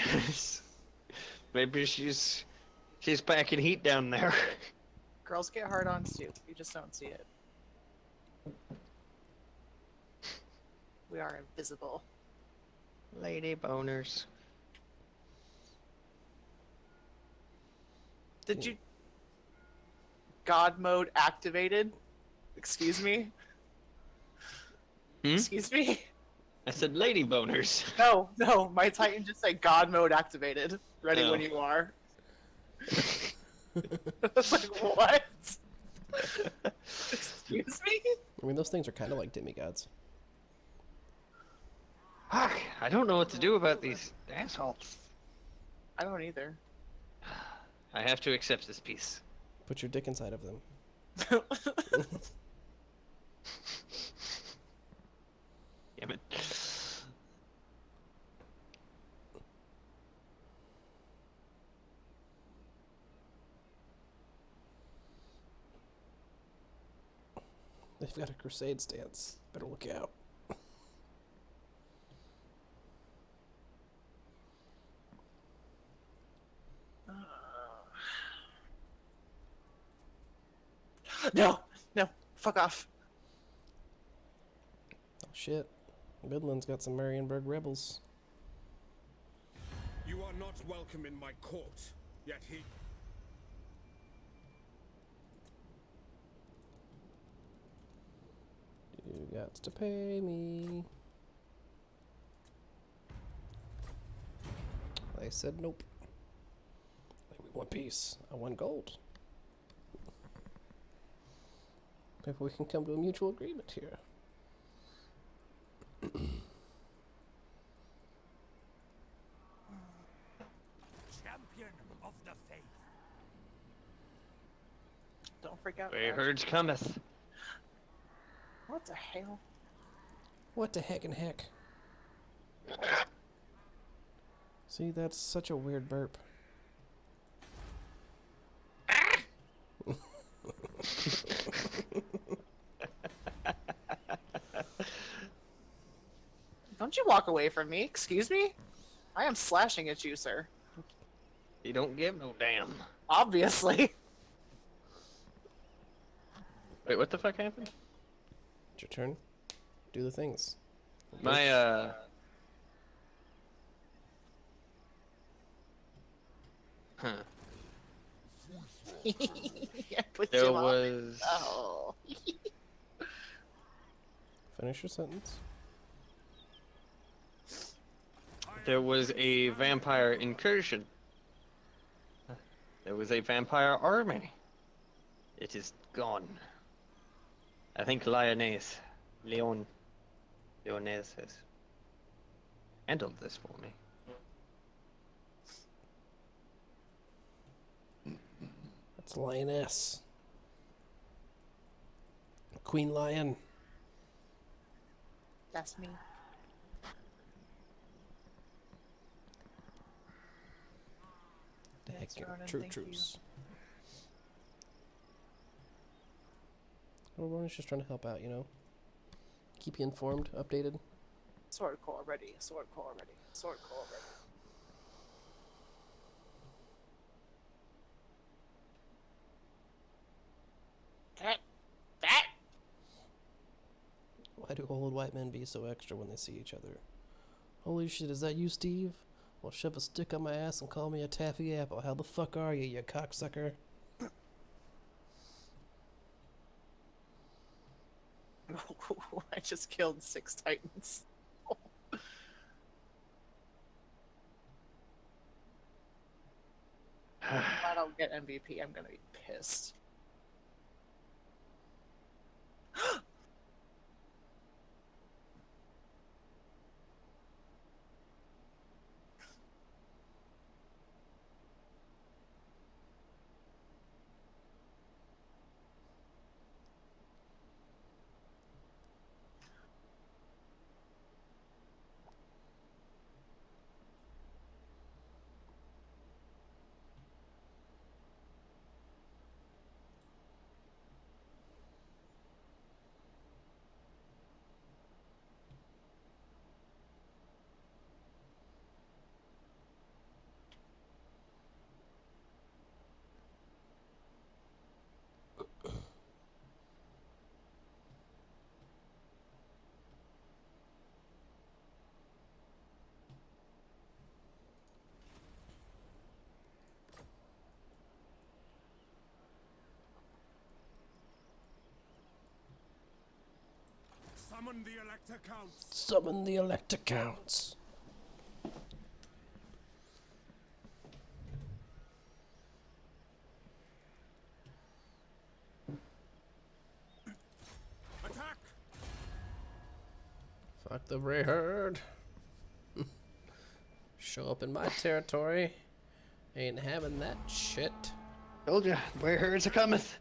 Maybe she's packing heat down there. Girls get hard-ons too. You just don't see it. We are invisible. Lady boners. Did you... God mode activated? Excuse me? Excuse me? I said lady boners. No, my Titan just said God mode activated. Ready when you are. I was like, what? Excuse me? I mean, those things are kind of like demigods. Fuck, I don't know what to do about these assholes. I don't either. I have to accept this piece. Put your dick inside of them. Damn it. They've got a crusade stance. Better look out. No, no, fuck off. Oh shit. Midland's got some Marienburg rebels. You are not welcome in my court, yet he... You got to pay me. They said nope. We want peace. I want gold. Maybe we can come to a mutual agreement here. Champion of the faith. Don't freak out. Where guys. herds cometh. What the hell? What the heck and heck? See, that's such a weird burp. Don't you walk away from me, excuse me? I am slashing at you, sir. You don't give no damn. Obviously. Wait, what the fuck happened? It's your turn. Do the things. My, Huh. I put There you on. was... Oh. Finish your sentence. There was a vampire incursion. There was a vampire army. It is gone. I think Leonese has handled this for me. That's Lioness. Queen Lion. That's me. Heck, Ronan, true thank truce. Well, Ronan's just trying to help out, you know. Keep you informed, updated. Sword core ready. Sword core ready. Sword core ready. That. Why do old white men be so extra when they see each other? Holy shit, is that you, Steve? Well, shove a stick on my ass and call me a taffy apple. How the fuck are you, you cocksucker? I just killed 6 titans. If I don't get MVP, I'm gonna be pissed. Summon the Elector Counts. Summon the Elector Counts. Fuck the Grey Herd. Show up in my territory. Ain't having that shit. Told ya, Grey Herds are cometh.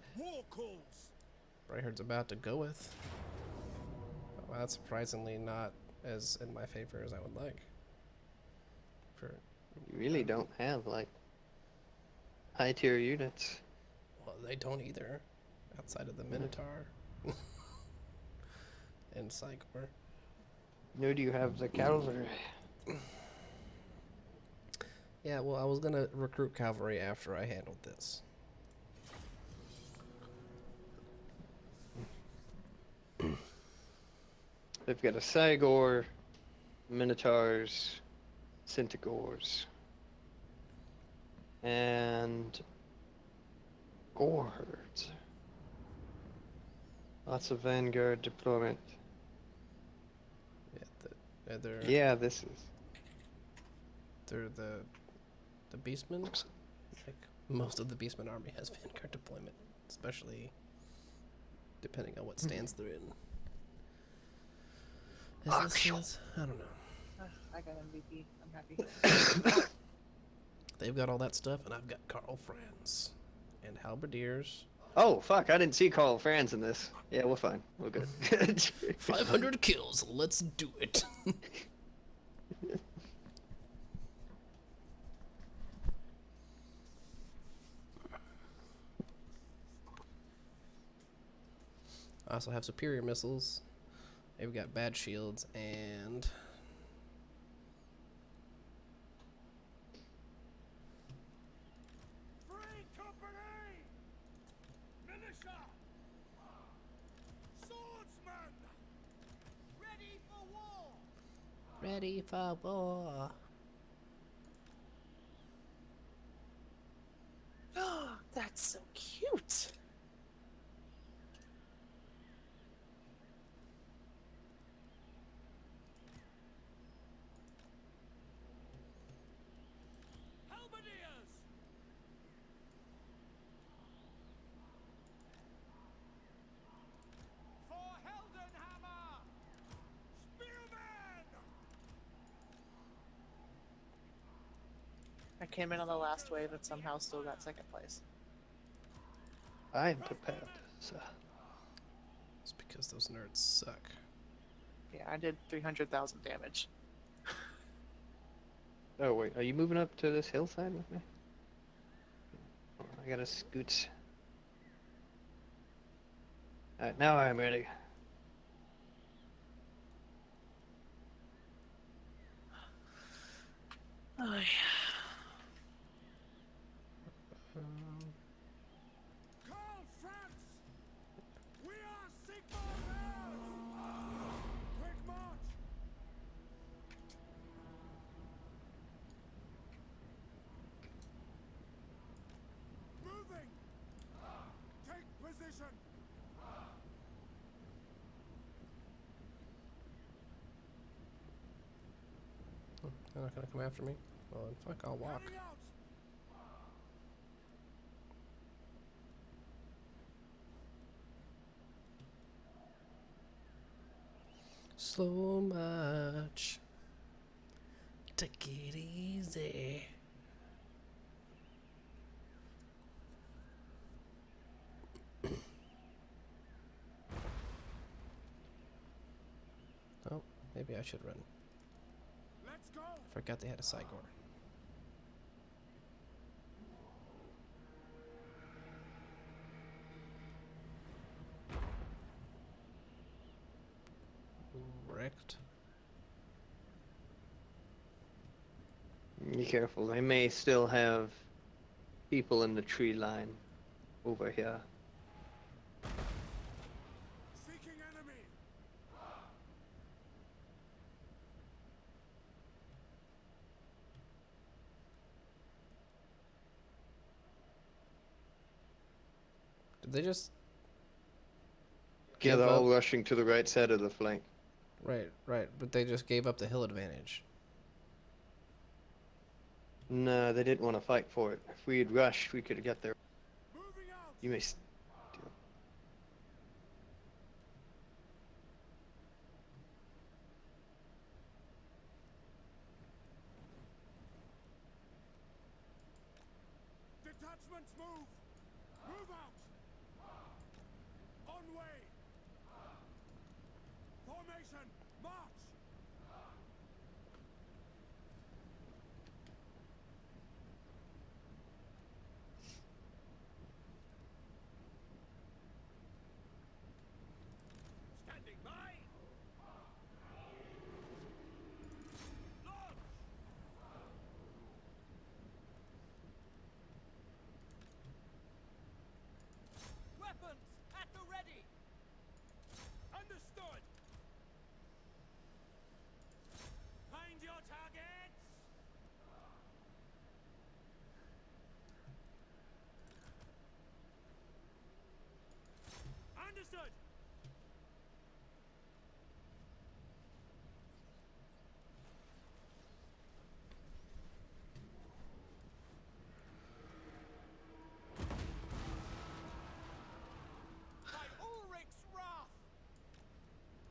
Grey Herd's about to go with. Well, that's surprisingly not as in my favor as I would like. You really don't have, like, high-tier units. Well, they don't either. Outside of the Minotaur. And Psychor. Nor do you have the cavalry. Yeah, well, I was gonna recruit cavalry after I handled this. They've got a Cygor, Minotaurs, Centaurs, and Gore Herds. Lots of Vanguard deployment. Yeah, they're... Yeah, this is... They're the Beastmen. Like, most of the Beastmen army has Vanguard deployment, especially depending on what stance they're in. Is this, I don't know. I got MVP. I'm happy. They've got all that stuff, and I've got Karl Franz and halberdiers. Oh, fuck, I didn't see Karl Franz in this. Yeah, we're fine. We're good. 500 kills, let's do it. I also have superior missiles. They've got bad shields and... Free company! Militia! Swordsman! Ready for war! Ready for war. Oh, that's so cute. Halberdiers! For Heldenhammer! Spearman! I came in on the last wave and somehow still got second place. I am prepared, sir. It's because those nerds suck. Yeah, I did 300,000 damage. Oh, wait, are you moving up to this hillside with me? I gotta scoot. Alright, now I'm ready. Oh, yeah. Karl Franz! We are Sigmar Bears! Quick march! Moving! Take position! They're not gonna come after me? Well, then fuck, I'll walk. Heading out! Slow march. Take it easy. Oh, maybe I should run. Let's go! Forgot they had a Cygor. Wrecked. Be careful, they may still have people in the tree line over here. Seeking enemy! Did they just... Yeah, give they're up? all rushing to the right side of the flank. Right, right, but they just gave up the hill advantage. No, they didn't want to fight for it. If we had rushed, we could have got there. You may... Advance, move! Move out! On way! Formation, march! Standing by! Launch! Weapons at the ready! Understood! Find your targets! Understood! By Ulrich's wrath!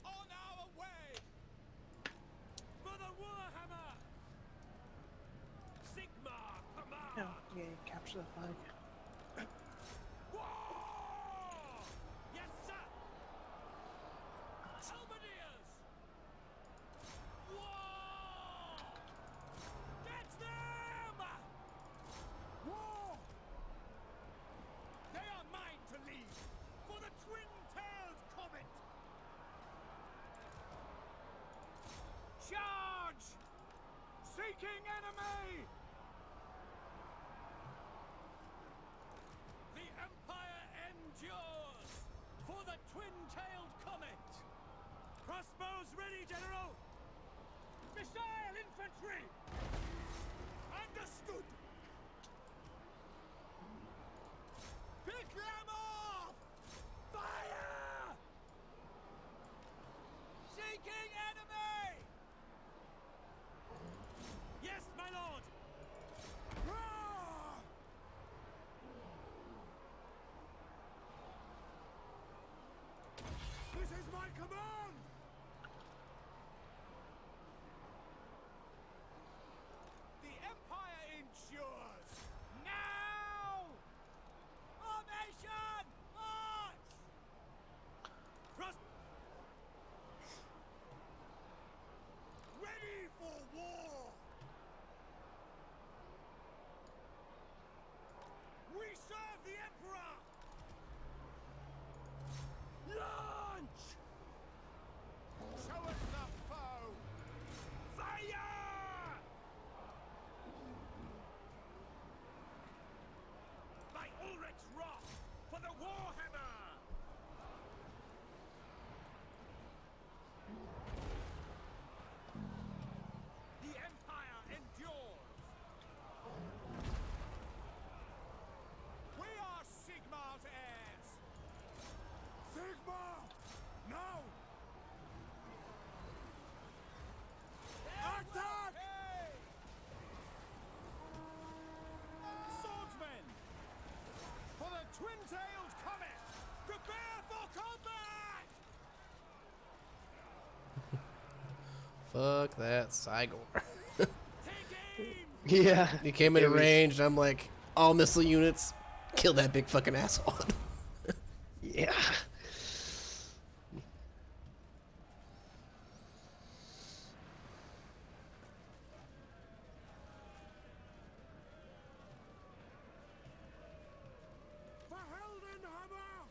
On our way! For the Warhammer! Sigma command! No, yeah, capture the flag. War! Yes, sir! Halberdiers! War! Get them! War! They are mine to lead for the twin-tailed comet! Charge! Seeking enemy! The Empire endures for the twin-tailed comet! Crossbows ready, General! Missile infantry! Understood! Pick them off! Fire! Seeking enemy! Yes, my lord! Roar! This is my command! The Empire endures! Now! Formation! March! Cross... Ready for war! We serve the Emperor! Launch! Show us the foe! Fire! By Ulrich's wrath for the Warhammer! The Empire endures! We are Sigmar's heirs! Sigmar! Now! Attack! Swordsmen! For the twin-tailed comet! Prepare for combat! Fuck that Cygor. Yeah. He came in It was- range, and I'm like, all missile units, kill that big fucking asshole. Yeah. For Heldenhammer!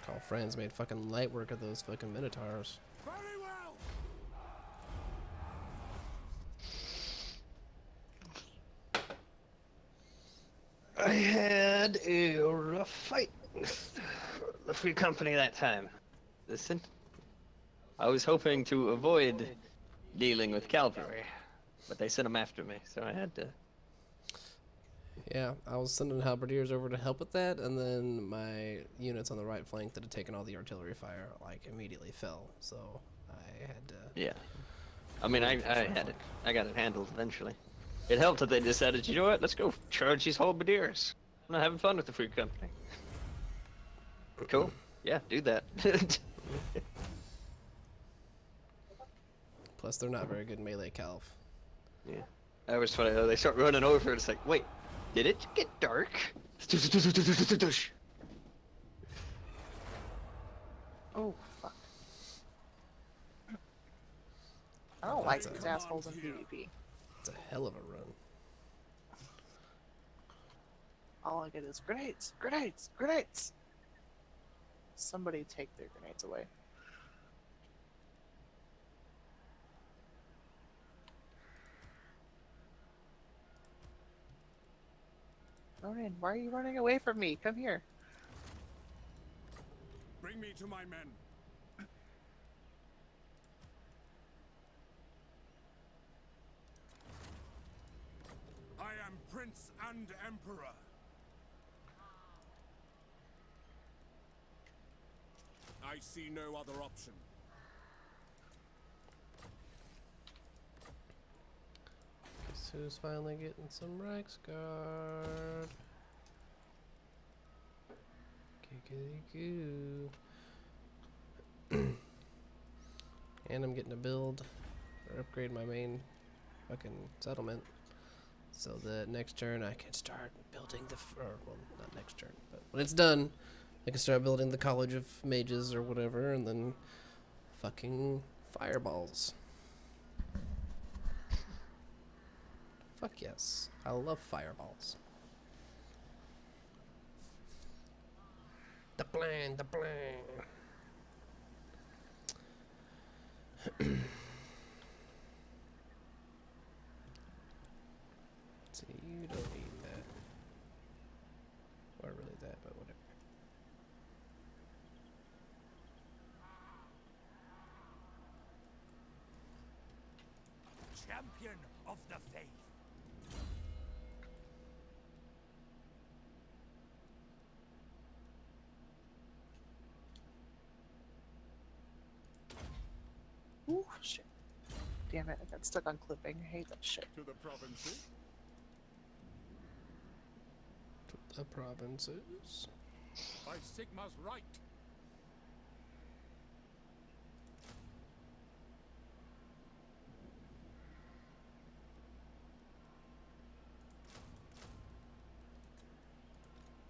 Call friends made fucking light work of those fucking Minotaurs. Very well! I had a rough fight with the Free Company that time. Listen, I was hoping to avoid dealing with cavalry, but they sent them after me, so I had to. Yeah, I was sending halberdiers over to help with that, and then my units on the right flank that had taken all the artillery fire, like, immediately fell, so I had to... Yeah. I mean, I had it. I got it handled eventually. It helped that they decided, you know what, let's go charge these halberdiers. I'm not having fun with the Free Company. Cool. Yeah, do that. Plus, they're not very good melee calf. Yeah. That was funny though. They start running over. It's like, wait, did it get dark? Oh fuck! I don't like these assholes in PvP. It's a hell of a run. All I get is grenades, grenades, grenades. Somebody take their grenades away. Ronan, why are you running away from me? Come here. Bring me to my men. I am Prince and Emperor. I see no other option. Guess who's finally getting some Reichsguard? Goo. And I'm getting to build or upgrade my main fucking settlement so that next turn I can start building well, not next turn, but when it's done, I can start building the College of Mages or whatever, and then fucking fireballs. Fuck yes, I love fireballs. The plan, the plan. See, you don't need that. Or really that, but whatever. Champion of the faith. Ooh, shit. Damn it, I got stuck on clipping. I hate that shit. To the provinces. To the provinces. By Sigma's right.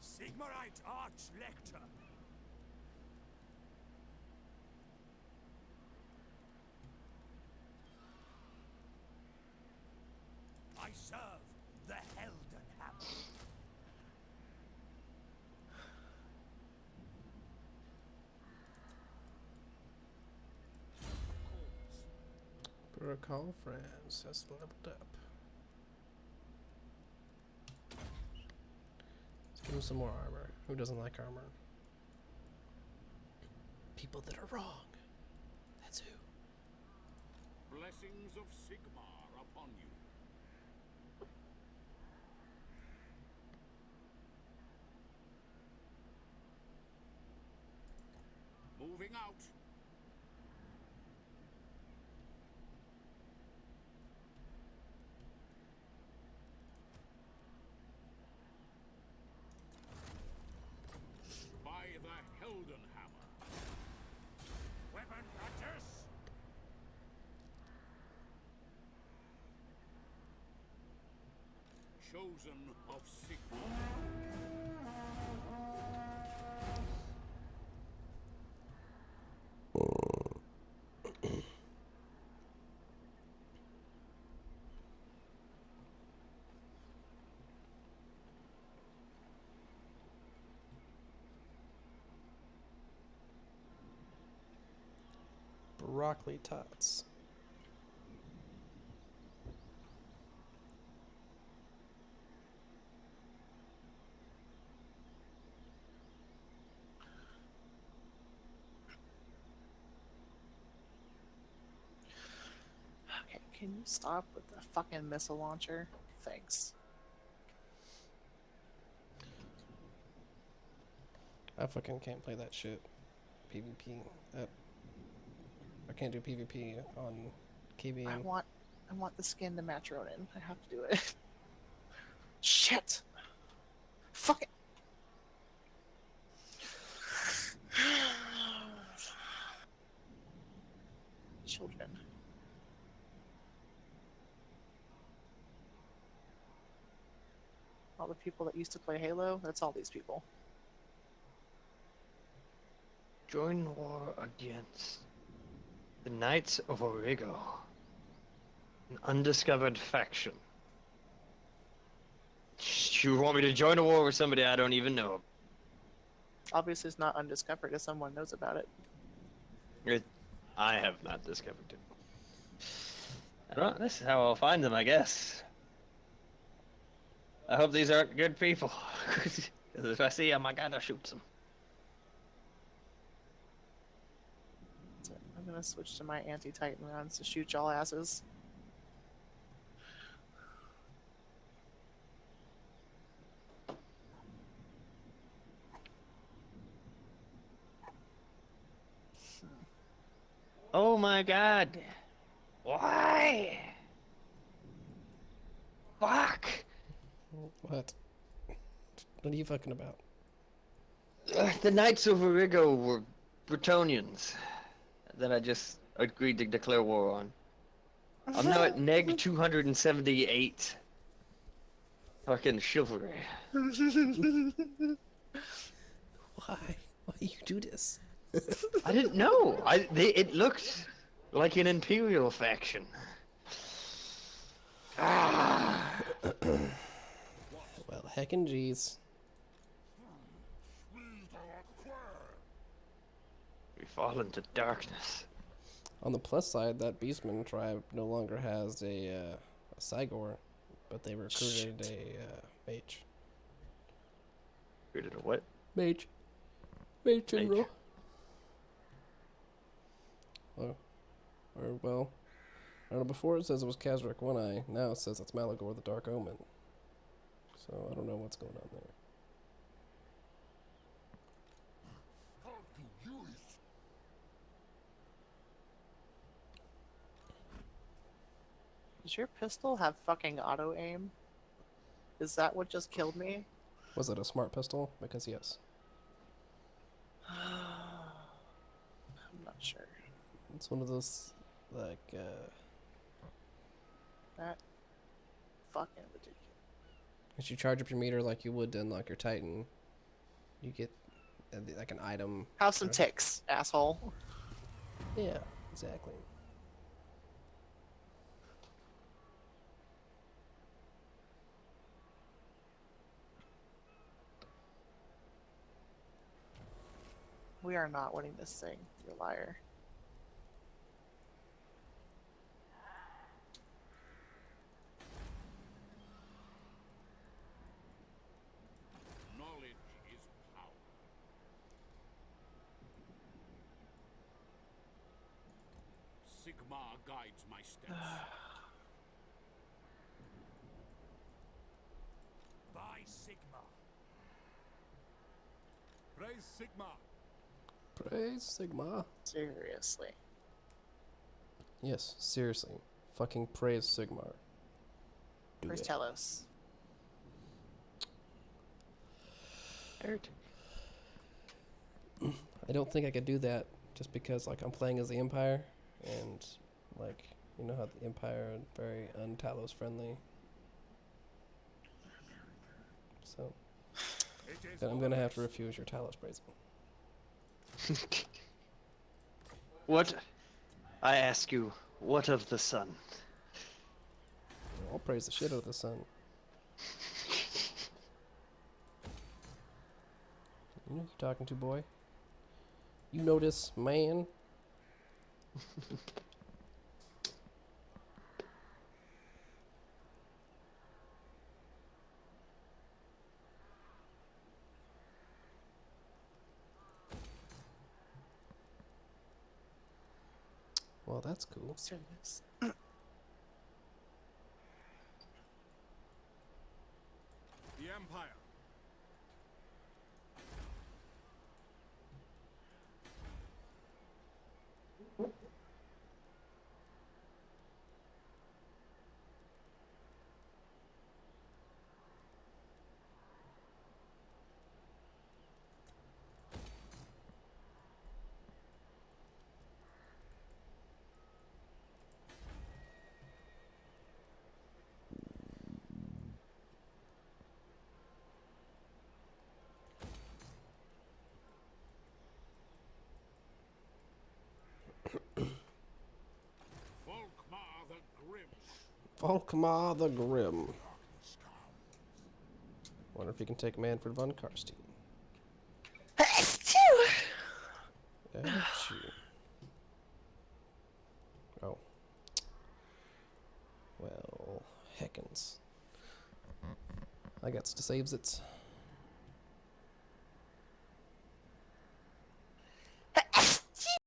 Sigmarite Arch-Lector. I serve the Heldenhammer. Recall friends has leveled up. Let's give him some more armor. Who doesn't like armor? People that are wrong. That's who. Blessings of Sigmar upon you. Moving out. By the Heldenhammer. Weapon practice. Chosen of Sigmar. Broccoli tots. Okay, can you stop with the fucking missile launcher? Thanks. I fucking can't play that shit. PvP. I can't do PvP on KBN. I want the skin to match Ronin. I have to do it. Shit! Fuck it! Children. All the people that used to play Halo, that's all these people. Join war against the Knights of Origo, an undiscovered faction. You want me to join a war with somebody I don't even know? Obviously, it's not undiscovered if someone knows about it. I have not discovered it. Well, this is how I'll find them, I guess. I hope these aren't good people. Because if I see them, I gotta shoot them. So I'm gonna switch to my anti-Titan rounds to shoot y'all asses. Oh my god. Why? Fuck. What? What are you fucking about? The Knights of Origo were Bretonians that I just agreed to declare war on. I'm now at neg 278. Fucking chivalry. Why? Why do you do this? I didn't know. It looked like an imperial faction. Well, heckin' jeez. We fall into darkness. On the plus side, that Beastman tribe no longer has a Cygor, but they recruited a mage. Recruited a what? Mage. Mage general. Oh. Or, well, I don't know, before it says it was Kazrak One Eye, now it says it's Malagor the Dark Omen. So I don't know what's going on there. Does your pistol have fucking auto aim? Is that what just killed me? Was it a smart pistol? Because yes. I'm not sure. It's one of those, like, That fucking ridiculous. If you charge up your meter like you would to unlock your Titan, you get, like, an item. Have some ticks, asshole. Yeah, exactly. We are not winning this thing, you liar. Knowledge is power. Sigma guides my steps. By Sigma. Praise Sigma. Praise Sigma. Seriously. Yes, seriously. Fucking praise Sigmar. Praise Telos. I don't think I could do that just because, like, I'm playing as the Empire, and, like, you know how the Empire are very un-Talos friendly. So, then I'm gonna have to refuse your Talos praising. What? I ask you, what of the sun? I'll praise the shit out of the sun. You know who you're talking to, boy? You know this, man? Well, that's cool. Serious. The Empire. Volkmar the Grim. Wonder if he can take Manfred von Karstein. Achoo. Oh. Well, heckins. I got to saves it.